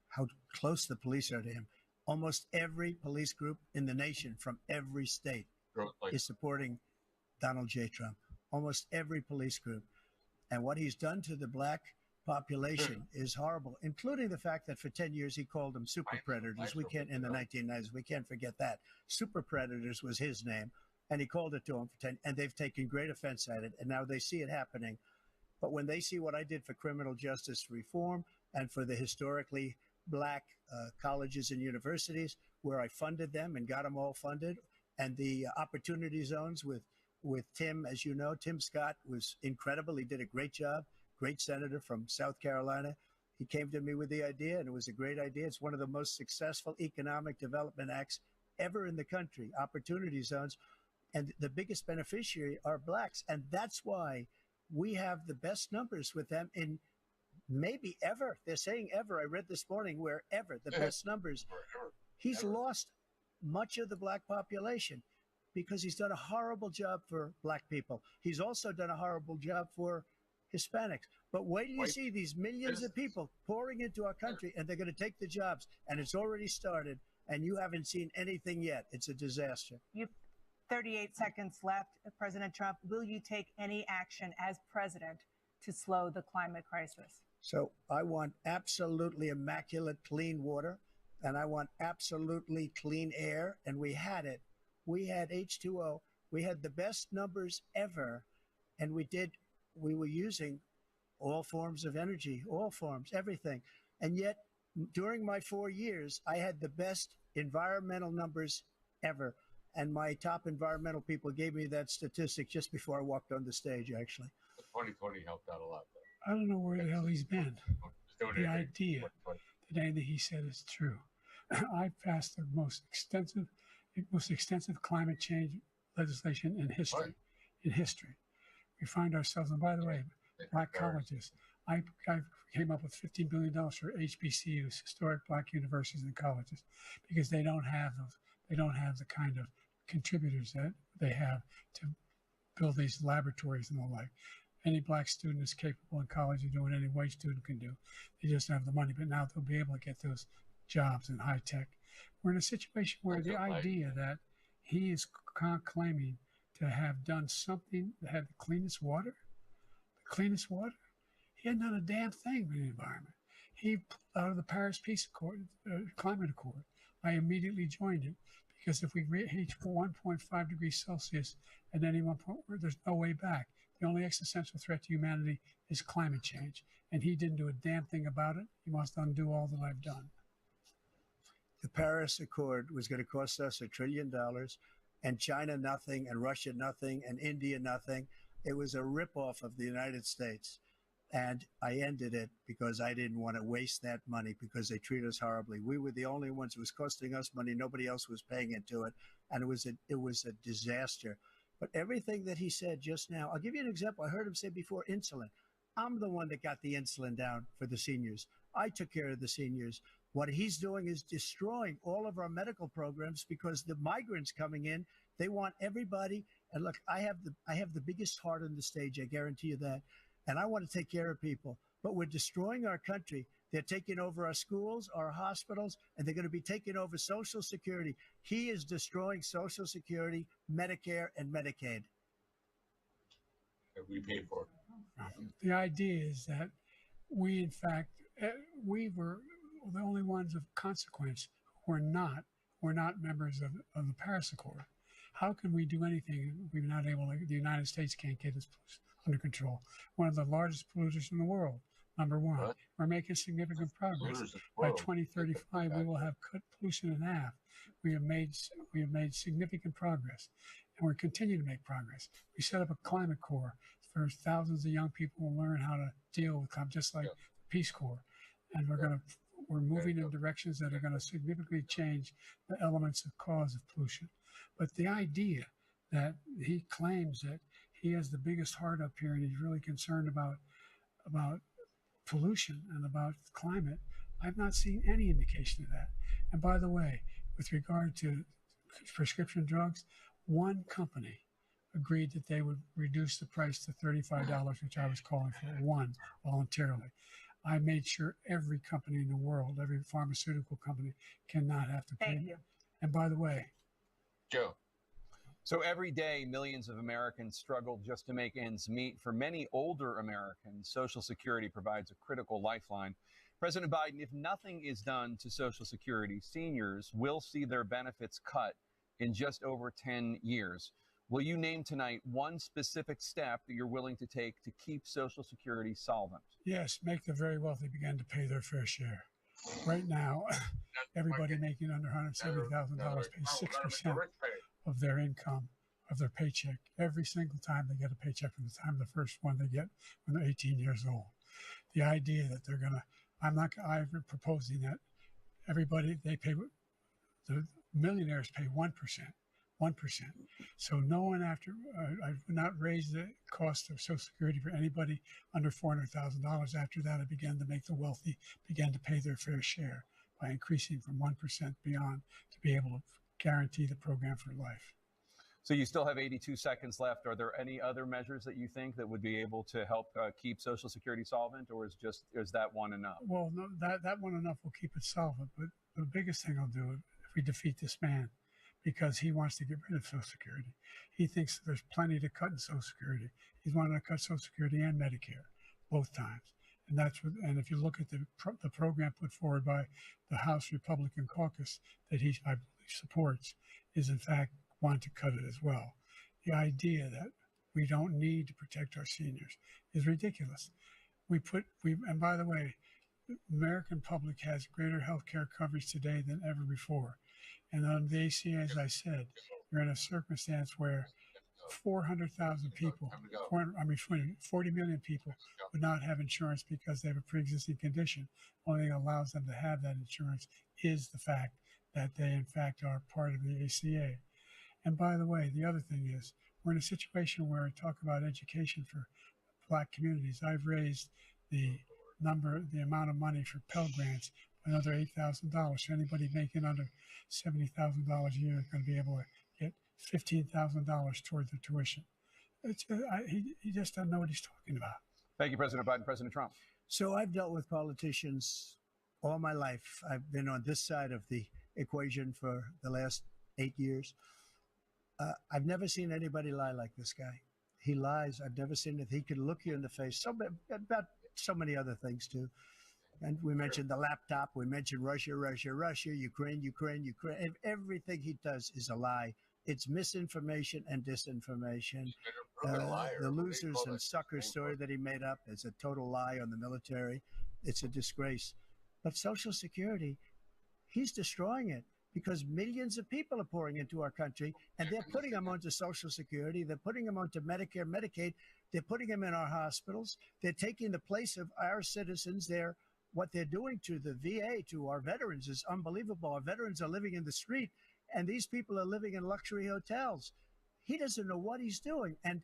how close the police are to him. Almost every police group in the nation from every state is supporting Donald J. Trump. Almost every police group. And what he's done to the black population is horrible, including the fact that for 10 years he called them super predators. We can't, in the 1990s, we can't forget that. Super predators was his name. And he called it to them for 10, and they've taken great offense at it. And now they see it happening. But when they see what I did for criminal justice reform and for the historically black colleges and universities, where I funded them and got them all funded, and the opportunity zones with Tim, as you know, Tim Scott was incredible. He did a great job, great senator from South Carolina. He came to me with the idea, and it was a great idea. It's one of the most successful economic development acts ever in the country, opportunity zones. And the biggest beneficiary are blacks. And that's why we have the best numbers with them in maybe ever. They're saying ever. I read this morning where ever, the best numbers. He's lost much of the black population because he's done a horrible job for black people. He's also done a horrible job for Hispanics. But wait till you see these millions of people pouring into our country, and they're going to take the jobs. And it's already started, and you haven't seen anything yet. It's a disaster. You 38 seconds left. President Trump, will you take any action as president to slow the climate crisis? So I want absolutely immaculate clean water, and I want absolutely clean air. And we had it. We had H2O. We had the best numbers ever. And we were using all forms of energy, all forms, everything. And yet, during my 4 years, I had the best environmental numbers ever. And my top environmental people gave me that statistic just before I walked on the stage, actually. 2020 helped out a lot, though. I don't know where the hell he's been. The idea that anything he said is true. I passed the most extensive climate change legislation in history. In history, we find ourselves, and by the way, black colleges. I came up with $15 billion for HBCUs, historic black universities and colleges, because they don't have those. They don't have the kind of contributors that they have to build these laboratories and the like. Any black student is capable in college of doing any white student can do. They just don't have the money, but now they'll be able to get those jobs in high tech. We're in a situation where the idea that he is claiming to have done something that had the cleanest water, he hadn't done a damn thing with the environment. He pulled out of the Paris Peace Accord, Climate Accord. I immediately joined it because if we reach 1.5 degrees Celsius at any one point, there's no way back. The only existential threat to humanity is climate change. And he didn't do a damn thing about it. He wants to undo all that I've done. The Paris Accord was going to cost us $1 trillion, and China nothing, and Russia nothing, and India nothing. It was a ripoff of the United States. And I ended it because I didn't want to waste that money because they treat us horribly. We were the only ones. It was costing us money. Nobody else was paying into it. And it was a disaster. But everything that he said just now, I'll give you an example. I heard him say before insulin. I'm the one that got the insulin down for the seniors. I took care of the seniors. What he's doing is destroying all of our medical programs because the migrants coming in, they want everybody. And look, I have the biggest heart on the stage. I guarantee you that. And I want to take care of people, but we're destroying our country. They're taking over our schools, our hospitals, and they're going to be taking over Social Security. He is destroying Social Security, Medicare, and Medicaid. That we pay for. The idea is that we, in fact, we were the only ones of consequence who were not members of the Paris Accord. How can we do anything if we're not able to? The United States can't get its under control. One of the largest polluters in the world, number one. What? We're making significant progress. By 2035, we will have cut pollution in half. We have made significant progress, and we're continuing to make progress. We set up a climate corps for thousands of young people who learn how to deal with climate, just like the Peace Corps. And we're moving in directions that are going to significantly change the elements of cause of pollution. But the idea that he claims that he has the biggest heart up here and he's really concerned about pollution and about climate, I've not seen any indication of that. And by the way, with regard to prescription drugs, one company agreed that they would reduce the price to $35, which I was calling for, one, voluntarily. I made sure every company in the world, every pharmaceutical company, cannot have to pay. Thank you. And by the way, Joe. So every day, millions of Americans struggle just to make ends meet. For many older Americans, Social Security provides a critical lifeline. President Biden, if nothing is done to Social Security, seniors will see their benefits cut in just over 10 years. Will you name tonight one specific step that you're willing to take to keep Social Security solvent? yes, make the very wealthy begin to pay their fair share. Right now, everybody making under $170,000 pays 6% of their income, of their paycheck, every single time they get a paycheck from the time the first one they get when they're 18 years old. The idea that they're going to, I'm proposing that everybody, they pay, the millionaires pay 1%. 1%. So no one after, I would not raise the cost of Social Security for anybody under $400,000. After that, I began to make the wealthy begin to pay their fair share by increasing from 1% beyond to be able to guarantee the program for life. So you still have 82 seconds left. Are there any other measures that you think that would be able to help keep Social Security solvent, or is that one enough? Well, no, that one enough will keep it solvent. But the biggest thing I'll do if we defeat this man, because he wants to get rid of Social Security. He thinks there's plenty to cut in Social Security. He's wanted to cut Social Security and Medicare both times. And that's what. And if you look at the program put forward by the House Republican caucus that he, I believe, supports, is in fact want to cut it as well. The idea that we don't need to protect our seniors is ridiculous. And by the way, the American public has greater health care coverage today than ever before. And on the ACA, as I said, you're in a circumstance where 400,000 people, 40 million people would not have insurance because they have a pre-existing condition. Only thing that allows them to have that insurance is the fact that they, in fact, are part of the ACA. And by the way, the other thing is, we're in a situation where I talk about education for Black communities. I've raised the amount of money for Pell Grants by another $8,000. So anybody making under $70,000 a year is going to be able to get $15,000 toward their tuition. He just doesn't know what he's talking about. Thank you, President Biden. President Trump. So I've dealt with politicians all my life. I've been on this side of the equation for the last 8 years. I've never seen anybody lie like this guy. He lies. I've never seen it. He could look you in the face. About so many other things too. And we mentioned the laptop. We mentioned Russia, Ukraine. Everything he does is a lie. It's misinformation and disinformation. The losers and suckers story that he made up is a total lie on the military. It's a disgrace. But Social Security, he's destroying it because millions of people are pouring into our country, and they're putting them onto Social Security. They're putting them onto Medicare, Medicaid. They're putting them in our hospitals. They're taking the place of our citizens. What they're doing to the VA, to our veterans, is unbelievable. Our veterans are living in the street, and these people are living in luxury hotels. He doesn't know what he's doing, and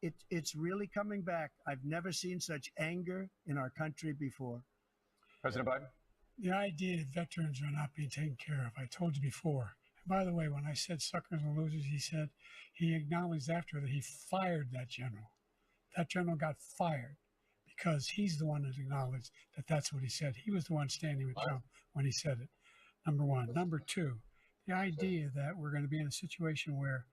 it's really coming back. I've never seen such anger in our country before. President Biden? The idea that veterans are not being taken care of, I told you before. And by the way, when I said suckers and losers, he acknowledged after that he fired that general. That general got fired because he's the one that acknowledged that that's what he said. He was the one standing with Trump when he said it, number one. Number two, the idea that we're going to be in a situation where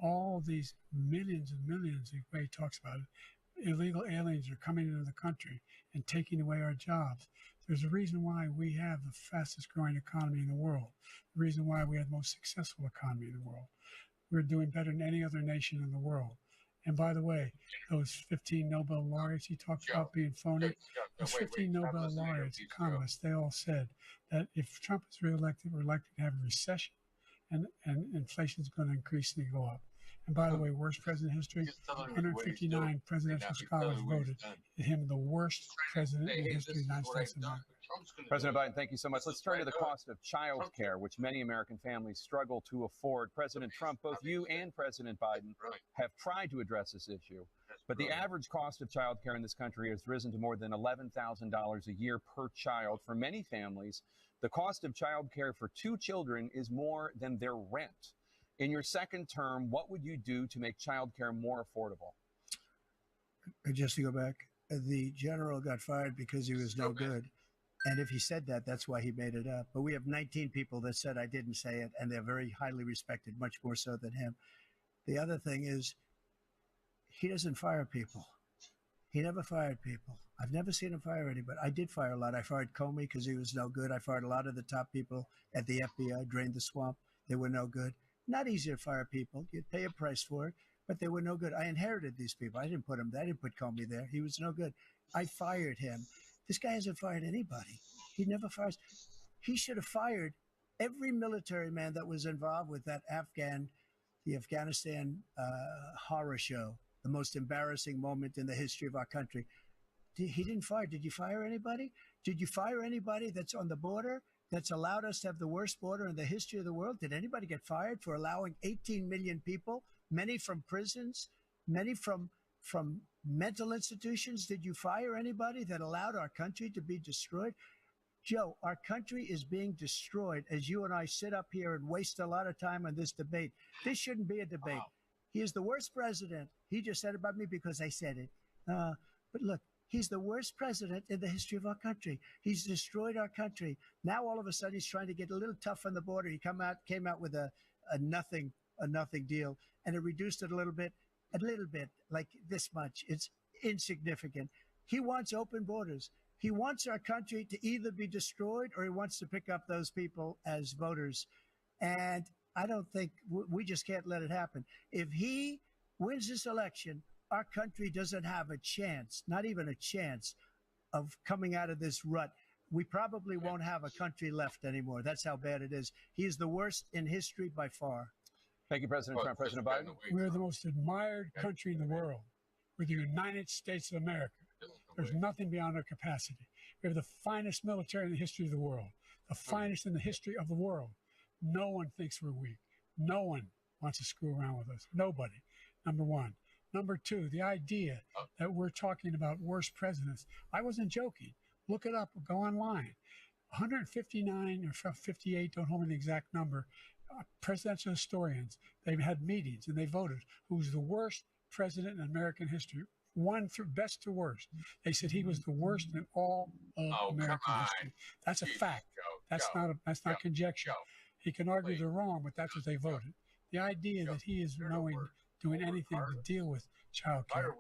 all these millions and millions, the way he talks about it, illegal aliens are coming into the country and taking away our jobs. There's a reason why we have the fastest growing economy in the world, the reason why we have the most successful economy in the world. We're doing better than any other nation in the world. And by the way, those 15 Nobel laureates he talked about being phony, those 15 Nobel laureates, economists, they all said that if Trump is reelected, we're likely to have a recession and inflation is going to increasingly go up. And by the way, worst president in history, 159 presidential scholars voted him the worst president in the history of the United States of America. President Biden, thank you so much. Let's turn to the cost of child care, which many American families struggle to afford. President Trump, both you and President Biden have tried to address this issue, but the average cost of child care in this country has risen to more than $11,000 a year per child. For many families, the cost of child care for 2 children is more than their rent. In your second term, what would you do to make child care more affordable? Just to go back, the general got fired because he was no good. And if he said that, that's why he made it up. But we have 19 people that said I didn't say it, and they're very highly respected, much more so than him. The other thing is, he doesn't fire people. He never fired people. I've never seen him fire anybody. I did fire a lot. I fired Comey because he was no good. I fired a lot of the top people at the FBI, drained the swamp. They were no good. Not easy to fire people. You'd pay a price for it, but they were no good. I inherited these people. I didn't put him there. I didn't put Comey there. He was no good. I fired him. This guy hasn't fired anybody. He never fires. He should have fired every military man that was involved with that the Afghanistan horror show, the most embarrassing moment in the history of our country. He didn't fire. Did you fire anybody? Did you fire anybody that's on the border that's allowed us to have the worst border in the history of the world? Did anybody get fired for allowing 18 million people, many from prisons, many from mental institutions? Did you fire anybody that allowed our country to be destroyed? Joe, our country is being destroyed as you and I sit up here and waste a lot of time on this debate. This shouldn't be a debate. Wow. He is the worst president. He just said about me because I said it. But look, he's the worst president in the history of our country. He's destroyed our country. Now all of a sudden he's trying to get a little tough on the border. He came out with a nothing deal, and it reduced it a little bit, like this much. It's insignificant. He wants open borders. He wants our country to either be destroyed or he wants to pick up those people as voters. And I don't think we just can't let it happen. If he wins this election, our country doesn't have a chance, not even a chance, of coming out of this rut. We probably won't have a country left anymore. That's how bad it is. He is the worst in history by far. Thank you, President Trump. President Biden? We're the most admired country in the world. We're the United States of America. There's nothing beyond our capacity. We have the finest military in the history of the world, the finest in the history of the world. No one thinks we're weak. No one wants to screw around with us. Nobody, number one. Number two, the idea that we're talking about worst presidents. I wasn't joking. Look it up. Go online. 159 or 58, don't hold me the exact number, presidential historians, they've had meetings and they voted who's the worst president in American history. One through best to worst. They said he was the worst in all of American history. That's a fact. That's not conjecture. He can argue they're wrong, but that's what they voted. The idea that he is doing anything to deal with child care.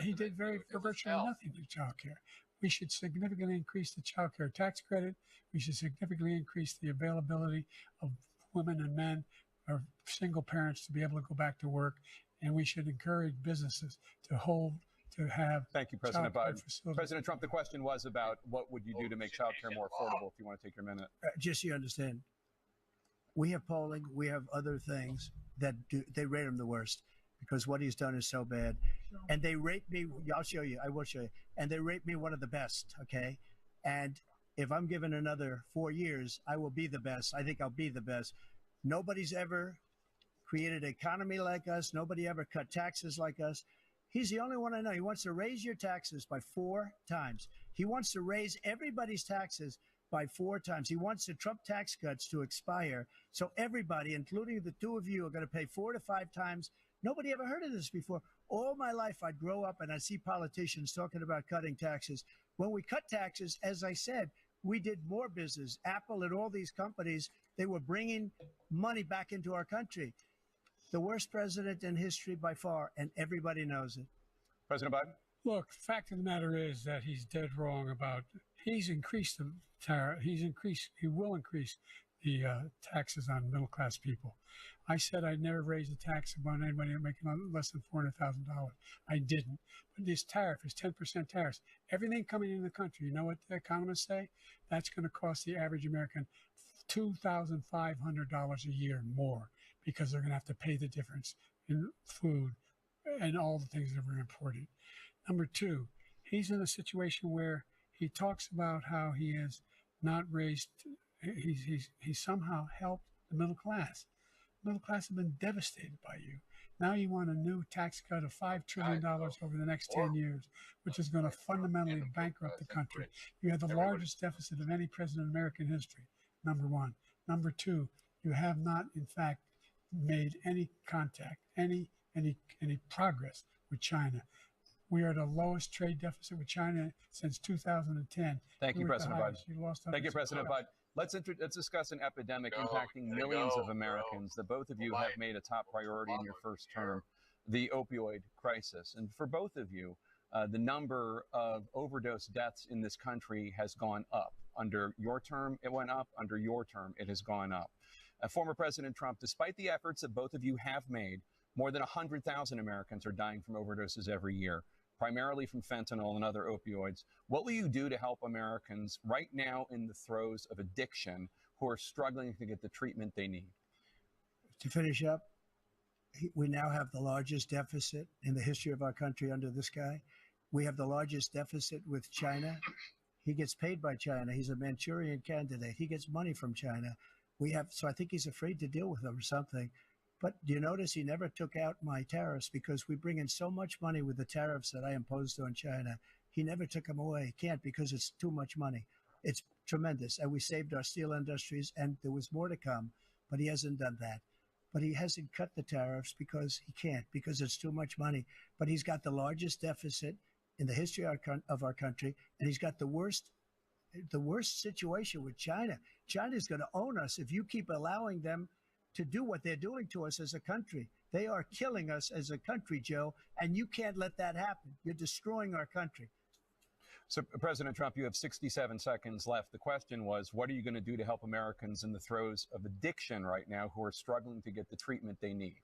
He did virtually nothing to child care. We should significantly increase the child care tax credit. We should significantly increase the availability of women and men or single parents to be able to go back to work. And we should encourage businesses to have. Thank you, President Biden. President Trump, the question was about what would you do to make child care more affordable, if you want to take your minute. Just so you understand, we have polling, we have other things that they rate him the worst because what he's done is so bad. And they rate me, I'll show you, I will show you. And they rate me one of the best, okay? And if I'm given another 4 years, I will be the best. I think I'll be the best. Nobody's ever created an economy like us. Nobody ever cut taxes like us. He's the only one I know. He wants to raise your taxes by 4 times. He wants to raise everybody's taxes by 4 times. He wants the Trump tax cuts to expire. So everybody, including the two of you, are going to pay 4 to 5 times. Nobody ever heard of this before. All my life, I'd grow up and I'd see politicians talking about cutting taxes. When we cut taxes, as I said, we did more business. Apple and all these companies, they were bringing money back into our country. The worst president in history by far, and everybody knows it. President Biden? Look, fact of the matter is that he's dead wrong about, he's increased the tariff, he will increase the taxes on middle-class people. I said I'd never raise a tax on anybody making less than $400,000. I didn't. But this tariff is 10% tariffs. Everything coming into the country, you know what the economists say? That's going to cost the average American $2,500 a year more, because they're going to have to pay the difference in food and all the things that we're importing. Number two, he's in a situation where he talks about how he has not raised, he's somehow helped the middle class. The middle class have been devastated by you. Now you want a new tax cut of $5 trillion over the next 10 years, which is going to fundamentally bankrupt the country. You have the largest deficit of any president in American history, number one. Number two, you have not, in fact, made any contact, any progress with China. We are the lowest trade deficit with China since 2010. Thank you, We're at the President Biden. highest. You lost Thank you, 100%. President Biden. Let's discuss an epidemic impacting millions of Americans that both of you have made a top priority in your first term, the opioid crisis. And for both of you, the number of overdose deaths in this country has gone up. Under your term, it went up. Under your term, it has gone up. Former President Trump, despite the efforts that both of you have made, more than 100,000 Americans are dying from overdoses every year, primarily from fentanyl and other opioids. What will you do to help Americans right now in the throes of addiction who are struggling to get the treatment they need? To finish up, we now have the largest deficit in the history of our country under this guy. We have the largest deficit with China. He gets paid by China. He's a Manchurian candidate. He gets money from China. So I think he's afraid to deal with them or something. But do you notice he never took out my tariffs because we bring in so much money with the tariffs that I imposed on China. He never took them away. He can't because it's too much money. It's tremendous. And we saved our steel industries and there was more to come, but he hasn't done that. But he hasn't cut the tariffs because he can't, because it's too much money. But he's got the largest deficit in the history of our country, and he's got the worst situation with China. China's going to own us if you keep allowing them to do what they're doing to us as a country. They are killing us as a country, Joe, and you can't let that happen. You're destroying our country. So, President Trump, you have 67 seconds left. The question was, what are you going to do to help Americans in the throes of addiction right now who are struggling to get the treatment they need?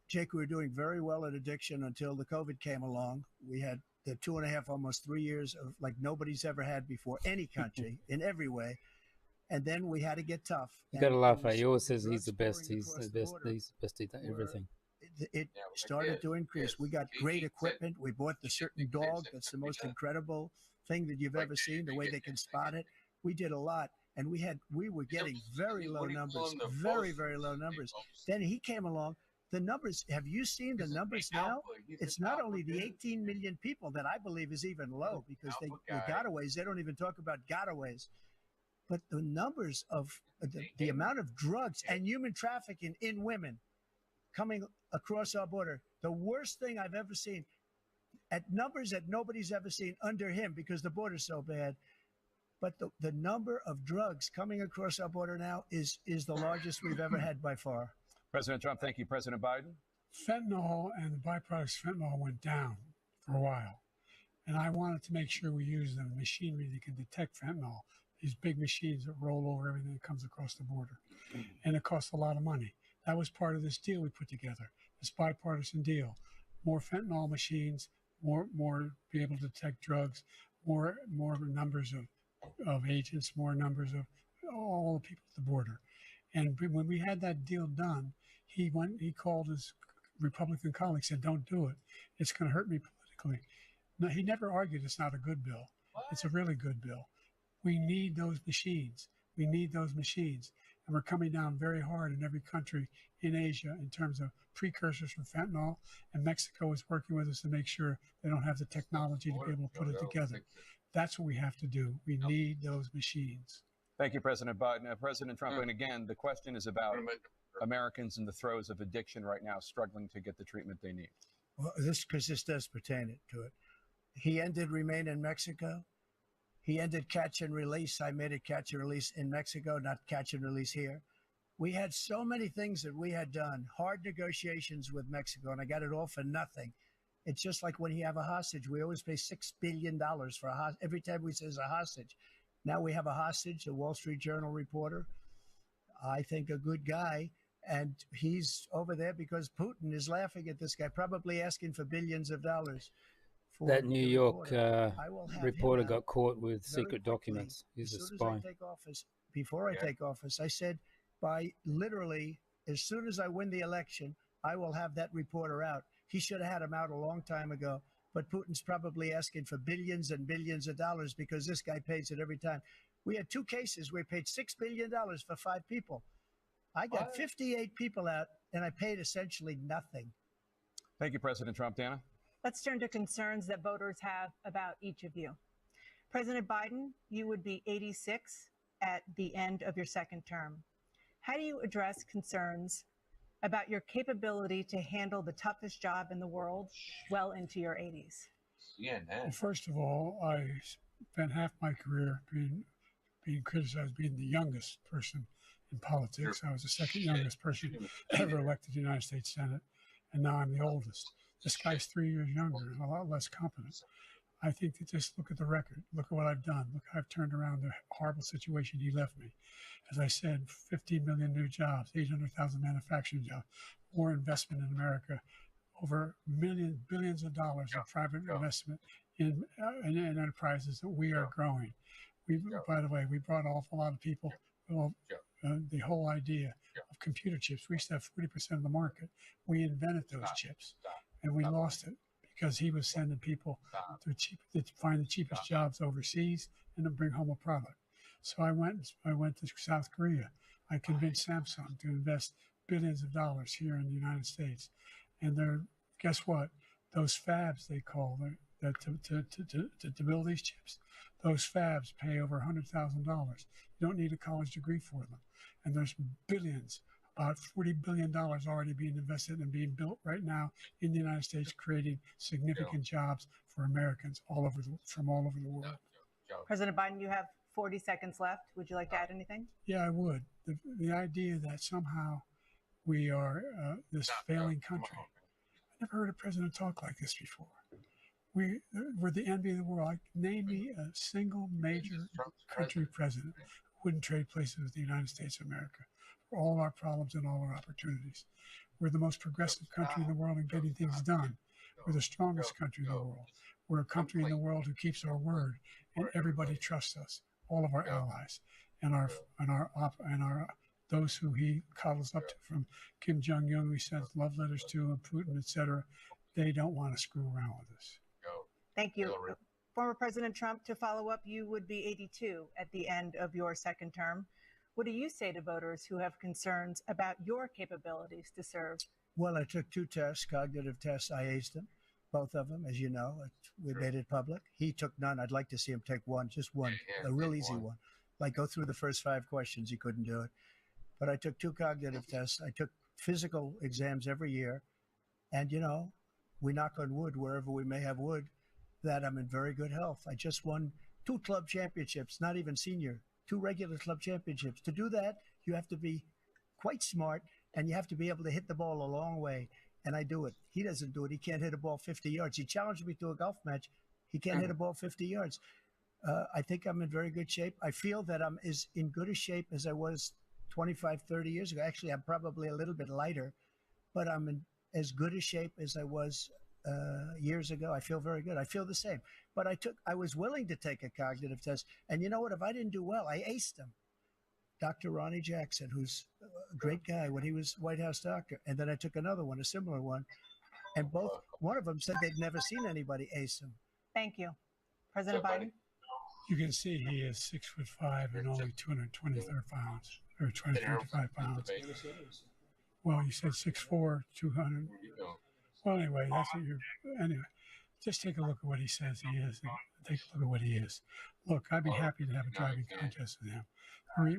Jake, we were doing very well at addiction until the COVID came along. We had the 2.5, almost 3 years of like nobody's ever had before, any country in every way. And then we had to get tough. You got to laugh at. He always says he's the best. He's the best. He's the best at everything. It started to increase. We got great equipment. We bought the certain dog. That's the most incredible thing that you've ever seen, the way they can spot it. We did a lot. And we were getting very low numbers, very, very low numbers. Then he came along. The numbers, have you seen the numbers now? It's not only the 18 million people that I believe is even low because the gotaways, they don't even talk about gotaways. But the numbers of the amount of drugs and human trafficking in women coming across our border, the worst thing I've ever seen, at numbers that nobody's ever seen under him because the border's so bad. But the number of drugs coming across our border now is the largest we've ever had by far. President Trump, thank you. President Biden? Fentanyl and the byproducts of fentanyl went down for a while. And I wanted to make sure we use the machinery that can detect fentanyl, these big machines that roll over everything that comes across the border. And it costs a lot of money. That was part of this deal we put together, this bipartisan deal. More fentanyl machines, more be able to detect drugs, more numbers of agents, more numbers of all the people at the border. And when we had that deal done, he called his Republican colleagues, said, don't do it. It's going to hurt me politically. No, he never argued it's not a good bill. It's a really good bill. We need those machines. We need those machines. And we're coming down very hard in every country in Asia in terms of precursors for fentanyl. And Mexico is working with us to make sure they don't have the technology to be able to put it together. That's what we have to do. We need those machines. Thank you, President Biden. President Trump, and again, the question is about Americans in the throes of addiction right now struggling to get the treatment they need. Well, this does pertain to it. He ended Remain in Mexico. He ended catch and release. I made it catch and release in Mexico, not catch and release here. We had so many things that we had done, hard negotiations with Mexico, and I got it all for nothing. It's just like when you have a hostage. We always pay $6 billion for a hostage. Every time we say a hostage. Now we have a hostage, a Wall Street Journal reporter, I think a good guy, and he's over there because Putin is laughing at this guy, probably asking for billions of dollars. That New York reporter got caught with secret documents. He's a spy. Before I take office, I said, by literally, as soon as I win the election, I will have that reporter out. He should have had him out a long time ago. But Putin's probably asking for billions and billions of dollars because this guy pays it every time. We had 2 cases where we paid $6 billion for 5 people. I got 58 people out, and I paid essentially nothing. Thank you, President Trump. Dana? Let's turn to concerns that voters have about each of you. President Biden, you would be 86 at the end of your second term. How do you address concerns about your capability to handle the toughest job in the world well into your 80s? CNN. Well, first of all, I spent half my career being criticized being the youngest person in politics. I was the second youngest person ever elected to the United States Senate, and now I'm the oldest. This guy's 3 years younger and a lot less competent. I think that just look at the record. Look at what I've done. Look how I've turned around the horrible situation he left me. As I said, 15 million new jobs, 800,000 manufacturing jobs, more investment in America, over billions of dollars of private investment in enterprises that we are growing. By the way, we brought off a lot of people. Well, the whole idea of computer chips. We used to have 40% of the market. We invented those chips, and we lost it because he was sending people to find the cheapest jobs overseas and to bring home a product. So I went to South Korea. I convinced Samsung to invest billions of dollars here in the United States, and guess what? Those fabs they call that to build these chips. Those fabs pay over $100,000. You don't need a college degree for them, and there's billions. About $40 billion already being invested and being built right now in the United States, creating significant jobs for Americans from all over the world. President Biden, you have 40 seconds left. Would you like to add anything? Yeah, I would. The idea that somehow we are this failing country. I never heard a president talk like this before. We're the envy of the world. Name me a single major country president who wouldn't trade places with the United States of America for all our problems and all our opportunities. We're the most progressive country in the world in getting things done. We're the strongest country in the world. We're a country in the world who keeps our word, and everybody trusts us. All of our allies and those who he cuddles up to, from Kim Jong-un, we send love letters to, and Putin, etc. They don't want to screw around with us. Thank you. Former President Trump, to follow up, you would be 82 at the end of your second term. What do you say to voters who have concerns about your capabilities to serve? Well, I took 2 tests, cognitive tests. I aced them, both of them, as you know. We made it public. He took none. I'd like to see him take one, just one, a real easy one. Like go through the first 5 questions. He couldn't do it. But I took 2 cognitive tests. I took physical exams every year. And, we knock on wood wherever we may have wood, that I'm in very good health. I just won 2 club championships, not even senior, 2 regular club championships. To do that, you have to be quite smart, and you have to be able to hit the ball a long way. And I do it. He doesn't do it. He can't hit a ball 50 yards. He challenged me to a golf match. He can't hit a ball 50 yards. I think I'm in very good shape. I feel that I'm as in good a shape as I was 25, 30 years ago. Actually, I'm probably a little bit lighter, but I'm in as good a shape as I was years ago. I feel very good. I feel the same. But I was willing to take a cognitive test. And you know what? If I didn't do well, I aced him. Dr. Ronnie Jackson, who's a great guy when he was White House doctor. And then I took another one, a similar one. And one of them said they'd never seen anybody ace him. Thank you. President Biden? You can see he is 6'5" and only 223 pounds, or 235 pounds. Well, you said 6'4", 200. Well, anyway, anyway, just take a look at what he says he is, and take a look at what he is. Look, I'd be happy to have a driving contest with him.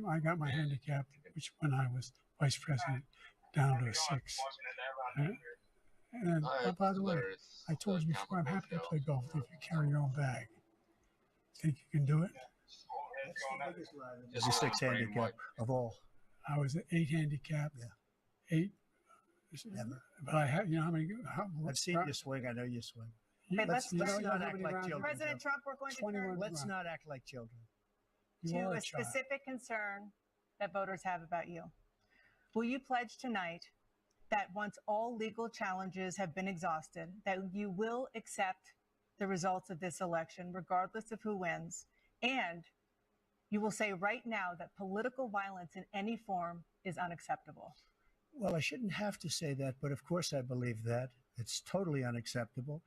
I got my handicap, which when I was vice president, down to a 6. And by the way, I told you before, I'm happy to play golf if you carry your own bag. Think you can do it? It's the 6 handicap of all. I was at 8 handicap. Yeah. 8. Never. But I have, how many? I've seen you swing. I know you swing. Okay, let's not act like children. President Trump, we're going to turn. Let's not act like children. To a specific concern that voters have about you. Will you pledge tonight that once all legal challenges have been exhausted, that you will accept the results of this election, regardless of who wins, and you will say right now that political violence in any form is unacceptable? Well, I shouldn't have to say that, but of course I believe that. It's totally unacceptable.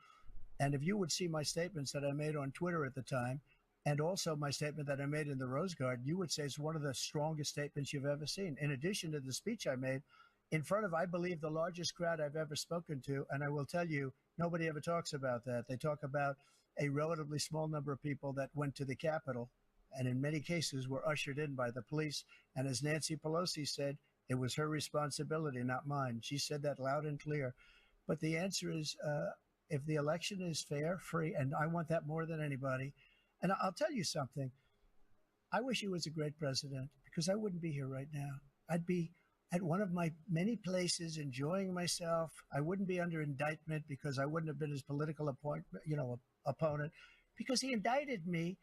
And if you would see my statements that I made on Twitter at the time, and also my statement that I made in the Rose Garden, you would say it's one of the strongest statements you've ever seen. In addition to the speech I made in front of, I believe, the largest crowd I've ever spoken to. And I will tell you, nobody ever talks about that. They talk about a relatively small number of people that went to the Capitol and in many cases were ushered in by the police. And as Nancy Pelosi said, it was her responsibility, not mine. She said that loud and clear. But the answer is, if the election is fair, free, and I want that more than anybody. And I'll tell you something. I wish he was a great president because I wouldn't be here right now. I'd be at one of my many places enjoying myself. I wouldn't be under indictment because I wouldn't have been his political opponent, because he indicted me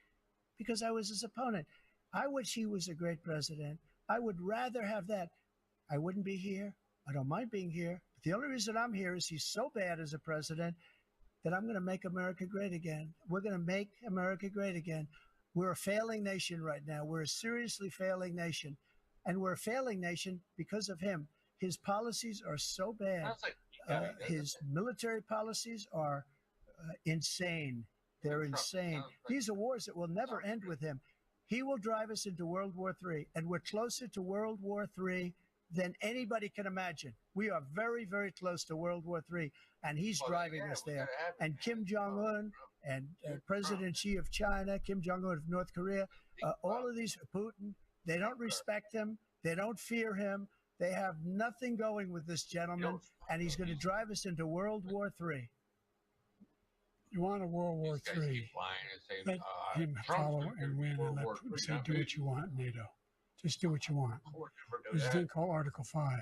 because I was his opponent. I wish he was a great president. I would rather have that. I wouldn't be here. I don't mind being here. But the only reason I'm here is he's so bad as a president that I'm going to make America great again. We're going to make America great again. We're a failing nation right now. We're a seriously failing nation. And we're a failing nation because of him. His policies are so bad. His military policies are insane. They're insane. These are wars that will never end with him. He will drive us into World War III, and we're closer to World War III than anybody can imagine. We are very, very close to World War III, and he's driving us there. And Kim Jong-un and President Xi of China, Kim Jong-un of North Korea, all of these, Putin, they don't respect him. They don't fear him. They have nothing going with this gentleman, and he's going to drive us into World War III. You want a World War III, let him follow and win, and let Putin say, do what you want, NATO. Just do what you want. There's a thing called Article 5.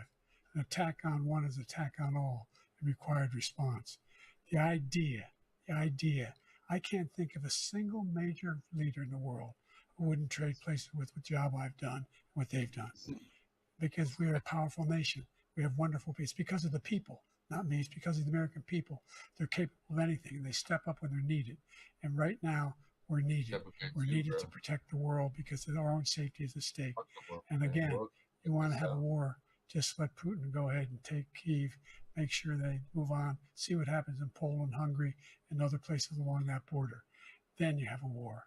An attack on one is attack on all, a required response. The idea, I can't think of a single major leader in the world who wouldn't trade places with the job I've done, what they've done. Because we are a powerful nation. We have wonderful people. It's because of the people, not me. It's because of the American people. They're capable of anything, and they step up when they're needed. And right now, we're needed. We're needed to protect the world because of our own safety is at stake. And again, you want to have a war, just let Putin go ahead and take Kyiv, make sure they move on, see what happens in Poland, Hungary, and other places along that border. Then you have a war.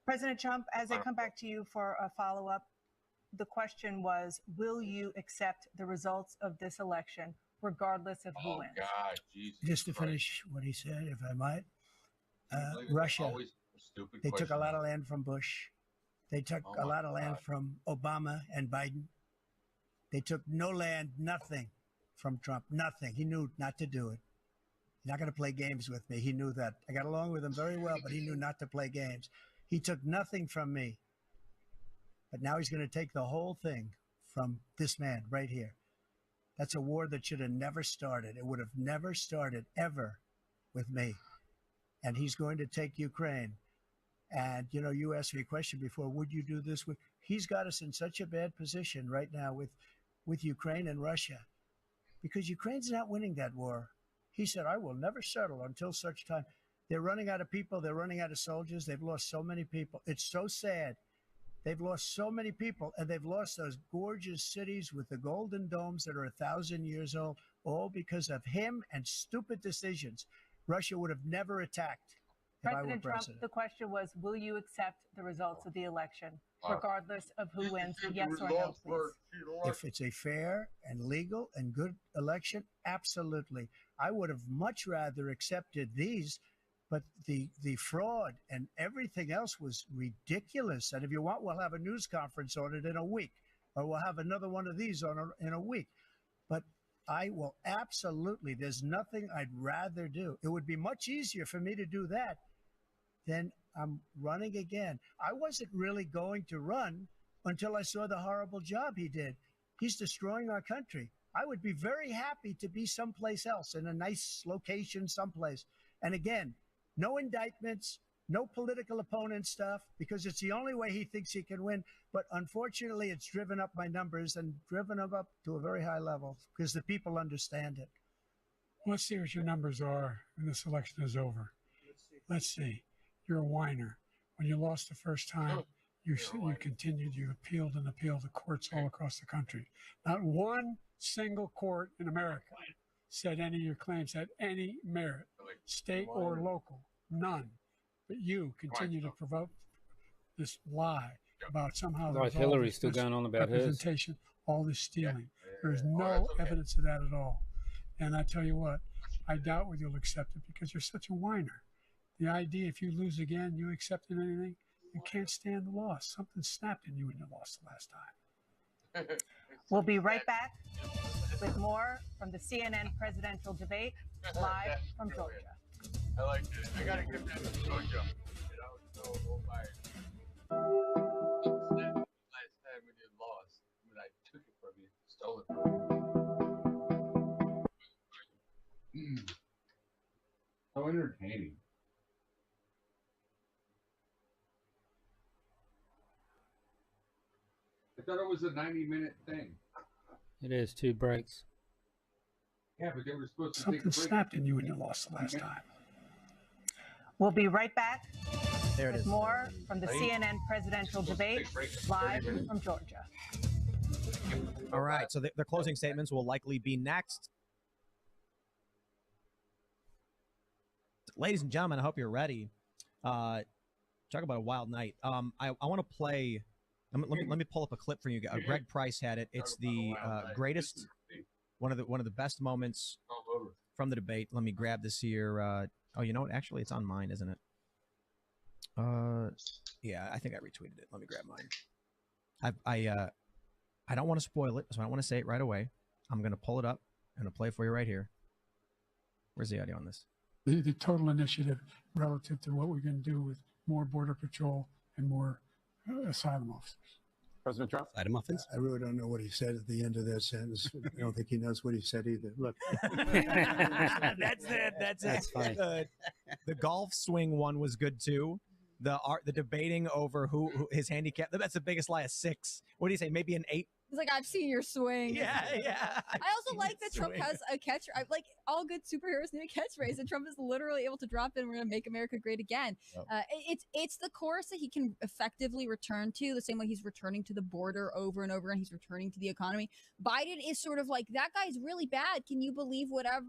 President Trump, as I come back to you for a follow-up, the question was, will you accept the results of this election, regardless of who wins? God, Jesus Just to finish what he said, if I might. Russia, they took a lot of land from Bush. They took a lot of land from Obama and Biden. They took no land, nothing from Trump, nothing. He knew not to do it. He's not going to play games with me. He knew that. I got along with him very well, but he knew not to play games. He took nothing from me. But now he's going to take the whole thing from this man right here. That's a war that should have never started. It would have never started ever with me. And he's going to take Ukraine. And, you know, you asked me a question before, would you do this? He's got us in such a bad position right now with Ukraine and Russia, because Ukraine's not winning that war. He said, I will never settle until such time. They're running out of people. They're running out of soldiers. They've lost so many people. It's so sad. They've lost so many people, and they've lost those gorgeous cities with the golden domes that are 1,000 years old, all because of him and stupid decisions. Russia would have never attacked if I were President president. Trump, the question was, will you accept the results of the election, regardless of who wins? Yes or no, please. If it's a fair and legal and good election, absolutely. I would have much rather accepted these, but the fraud and everything else was ridiculous. And if you want, we'll have a news conference on it in a week, or we'll have another one of these in a week. But I will absolutely, there's nothing I'd rather do. It would be much easier for me to do that than I'm running again. I wasn't really going to run until I saw the horrible job he did. He's destroying our country. I would be very happy to be someplace else, in a nice location someplace. And again, no indictments, no political opponent stuff, because it's the only way he thinks he can win. But unfortunately, it's driven up my numbers and driven them up to a very high level because the people understand it. Let's see what your numbers are when this election is over. Let's see. You're a whiner. When you lost the first time, you continued, you appealed and appealed to courts all across the country. Not one single court in America said any of your claims had any merit, state or local, none. But you continue to provoke this lie about somehow like there's Hillary's still going on about hers. representation, all this stealing. There is no evidence of that at all. And I tell you what, I doubt whether you'll accept it because you're such a whiner. The idea, if you lose again, you accepting anything, you can't stand the loss. Something snapped in you when you lost the last time. We'll be right back with more from the CNN presidential debate live from Georgia. I like it. I gotta give that to Georgia. So, oh my. Last time when you lost, when I took it from you, stole it from you. So entertaining. I thought it was a 90-minute thing. It is 2 breaks. Yeah, but they were supposed to Something take a break. snapped in you when you lost the last time. We'll be right back There it with is. more from the CNN presidential debate live from Georgia. All right, so the closing statements will likely be next. Ladies and gentlemen, I hope you're ready. Talk about a wild night. I want to play. Let me pull up a clip for you. Greg Price had it. It's the greatest, one of the best moments from the debate. Let me grab this here. Oh, you know what? Actually, it's on mine, isn't it? Yeah, I think I retweeted it. Let me grab mine. I don't want to spoil it, so I want to say it right away. I'm going to pull it up. I'm going to play it for you right here. Where's the audio on this? The total initiative relative to what we're going to do with more Border Patrol and more asylum officers. President Trump? Side of muffins? I really don't know what he said at the end of that sentence. I don't think he knows what he said either. Look. That's it. That's funny. The golf swing one was good too. The debating over who his handicap. That's the biggest lie. A 6. What do you say? Maybe an 8. He's like, I've seen your swing. Yeah. I also like that Trump has a catch. I like all good superheroes need a catchphrase, and Trump is literally able to drop in. We're going to make America great again. Yep. It's the chorus that he can effectively return to, the same way he's returning to the border over and over, and he's returning to the economy. Biden is sort of like, that guy's really bad. Can you believe whatever?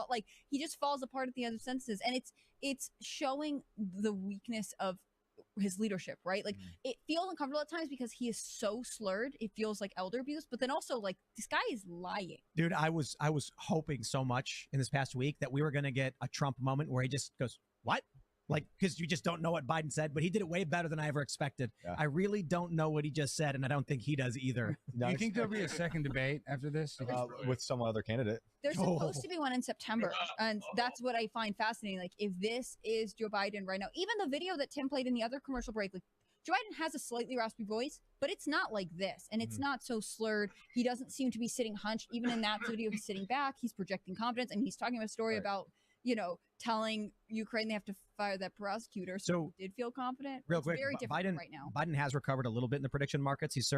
Like, he just falls apart at the end of sentences, and it's showing the weakness of his leadership, right? Like, it feels uncomfortable at times because he is so slurred. It feels like elder abuse, but then also like, this guy is lying. Dude, I was hoping so much in this past week that we were going to get a Trump moment where he just goes, what? Like, because you just don't know what Biden said, but he did it way better than I ever expected. Yeah. I really don't know what he just said, and I don't think he does either. Do you think there'll be a second debate after this? With some other candidate? There's supposed to be one in September, and that's what I find fascinating. Like, if this is Joe Biden right now, even the video that Tim played in the other commercial break, like, Joe Biden has a slightly raspy voice, but it's not like this, and it's not so slurred. He doesn't seem to be sitting hunched. Even in that video, he's sitting back. He's projecting confidence, and he's talking about a story about, telling Ukraine they have to fire that prosecutor. So he did feel confident. Real it's quick, very different Biden right now. Biden has recovered a little bit in the prediction markets. He's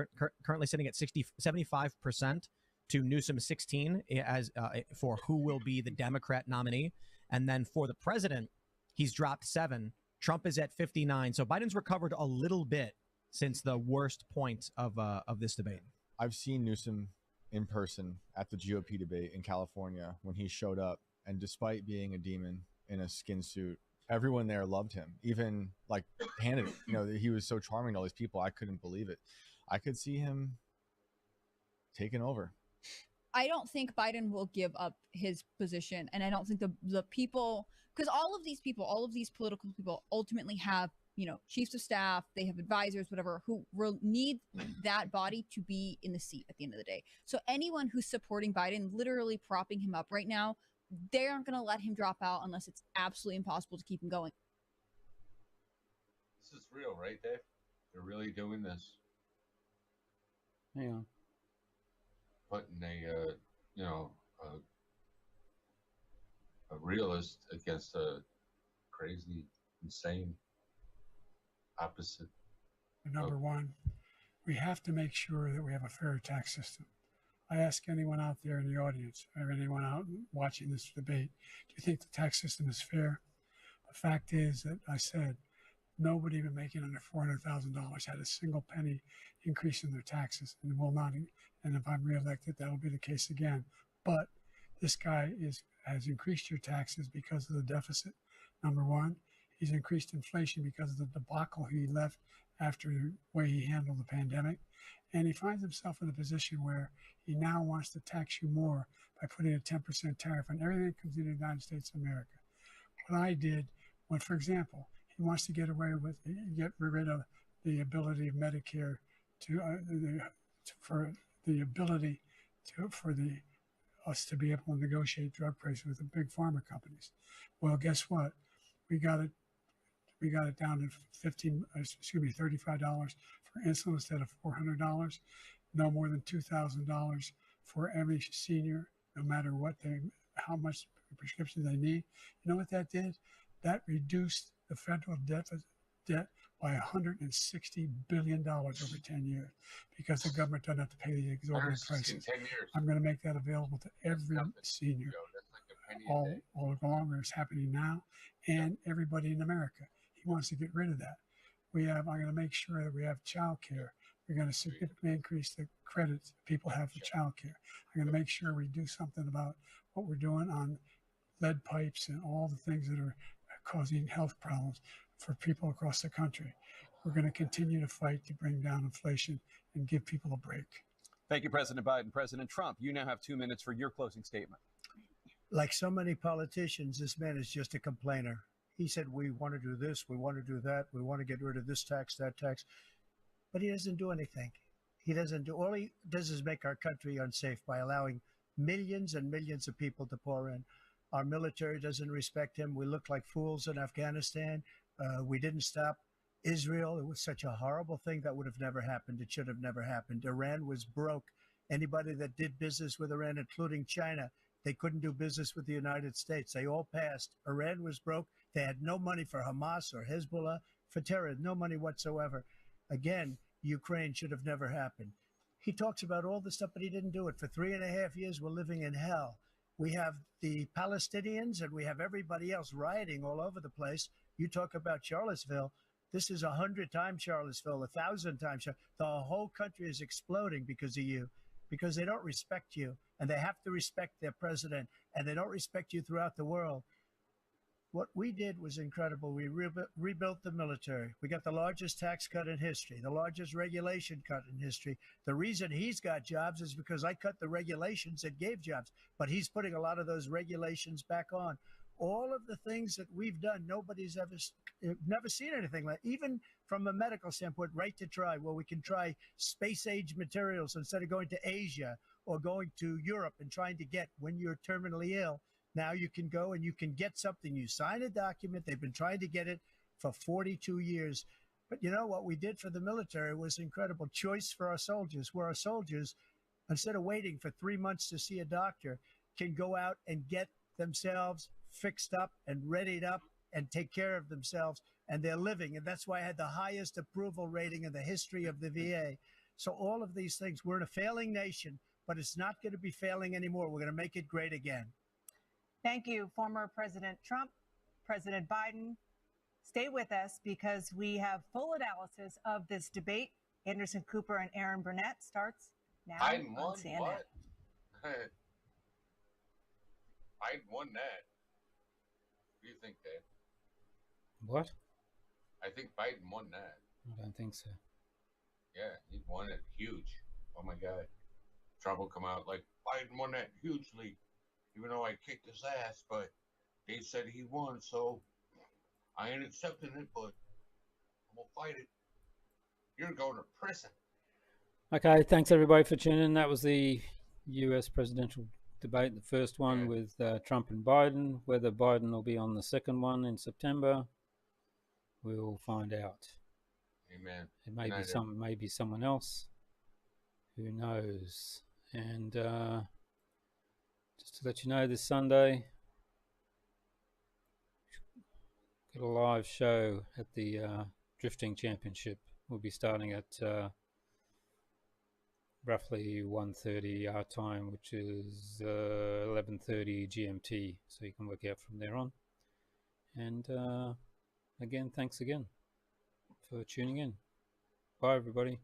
currently sitting at 75% to Newsom 16 as for who will be the Democrat nominee, and then for the president, he's dropped 7. Trump is at 59. So Biden's recovered a little bit since the worst point of this debate. I've seen Newsom in person at the GOP debate in California when he showed up, and despite being a demon in a skin suit, everyone there loved him. Even like Hannity, he was so charming to all these people. I couldn't believe it. I could see him taking over. I don't think Biden will give up his position, and I don't think the people, because all of these political people ultimately have, chiefs of staff, they have advisors, whatever, who will need that body to be in the seat at the end of the day. So anyone who's supporting Biden, literally propping him up right now, they aren't going to let him drop out unless it's absolutely impossible to keep him going. This is real, right, Dave? They're really doing this. Yeah. Putting a realist against a crazy, insane opposite. Number one, we have to make sure that we have a fair tax system. I ask anyone out there in the audience or anyone out watching this debate, do you think the tax system is fair? The fact is that I said nobody even making under $400,000 had a single penny increase in their taxes and will not. And if I'm reelected, that'll be the case again. But this guy has increased your taxes because of the deficit. Number one, he's increased inflation because of the debacle he left after the way he handled the pandemic. And he finds himself in a position where he now wants to tax you more by putting a 10% tariff on everything that comes into the United States of America. What I did, for example, he wants to get rid of the ability of Medicare for the us to be able to negotiate drug prices with the big pharma companies. Well, guess what? We got it down to $35 for insulin instead of $400. No more than $2,000 for every senior, no matter how much prescription they need. You know what that did? That reduced the federal debt by $160 billion over 10 years because the government doesn't have to pay the exorbitant prices. I'm going to make that available to every senior all along. It's happening now, and everybody in America. He wants to get rid of that. I'm going to make sure that we have child care. We're going to significantly increase the credits people have for child care. I'm going to make sure we do something about what we're doing on lead pipes and all the things that are causing health problems for people across the country. We're going to continue to fight to bring down inflation and give people a break. Thank you, President Biden. President Trump, you now have 2 minutes for your closing statement. Like so many politicians, this man is just a complainer. He said, we want to do this, we want to do that, we want to get rid of this tax, that tax. But he doesn't do anything. All he does is make our country unsafe by allowing millions and millions of people to pour in. Our military doesn't respect him. We look like fools in Afghanistan. We didn't stop Israel. It was such a horrible thing that would have never happened. It should have never happened. Iran was broke. Anybody that did business with Iran, including China, they couldn't do business with the United States. They all passed. Iran was broke. They had no money for Hamas or Hezbollah, for terror, no money whatsoever. Again, Ukraine should have never happened. He talks about all this stuff, but he didn't do it. For 3.5 years, we're living in hell. We have the Palestinians and we have everybody else rioting all over the place. You talk about Charlottesville. This is 100 times Charlottesville, 1,000 times. The whole country is exploding because of you, because they don't respect you, and they have to respect their president, and they don't respect you throughout the world. What we did was incredible. We rebuilt the military. We got the largest tax cut in history, the largest regulation cut in history. The reason he's got jobs is because I cut the regulations that gave jobs, but he's putting a lot of those regulations back on. All of the things that we've done, nobody's never seen anything like, even from a medical standpoint, right to try, where we can try space-age materials instead of going to Asia or going to Europe and trying to get, when you're terminally ill, now you can go and you can get something. You sign a document. They've been trying to get it for 42 years. But you know what we did for the military was incredible. Choice for our soldiers, where our soldiers, instead of waiting for 3 months to see a doctor, can go out and get themselves fixed up and readied up and take care of themselves, and they're living. And that's why I had the highest approval rating in the history of the VA. So all of these things, we're in a failing nation, but it's not going to be failing anymore. We're going to make it great again. Thank you, former President Trump, President Biden. Stay with us because we have full analysis of this debate. Anderson Cooper and Aaron Burnett starts now Biden on won CNN. what? Biden won that. What do you think, Dave? What? I think Biden won that. I don't think so. Yeah, he won it huge. Oh my God. Trump will come out like, Biden won that hugely. Even though I kicked his ass, but they said he won, so I ain't accepting it, but I'm gonna fight it. You're going to prison. Okay, thanks everybody for tuning in. That was the US presidential debate, the first one with Trump and Biden. Whether Biden will be on the second one in September, we'll find out. Amen. It may be maybe someone else. Who knows? And just to let you know, this Sunday, got a live show at the Drifting Championship. We'll be starting at roughly 1:30 our time, which is 11:30 GMT. So you can work out from there on. And again, thanks again for tuning in. Bye, everybody.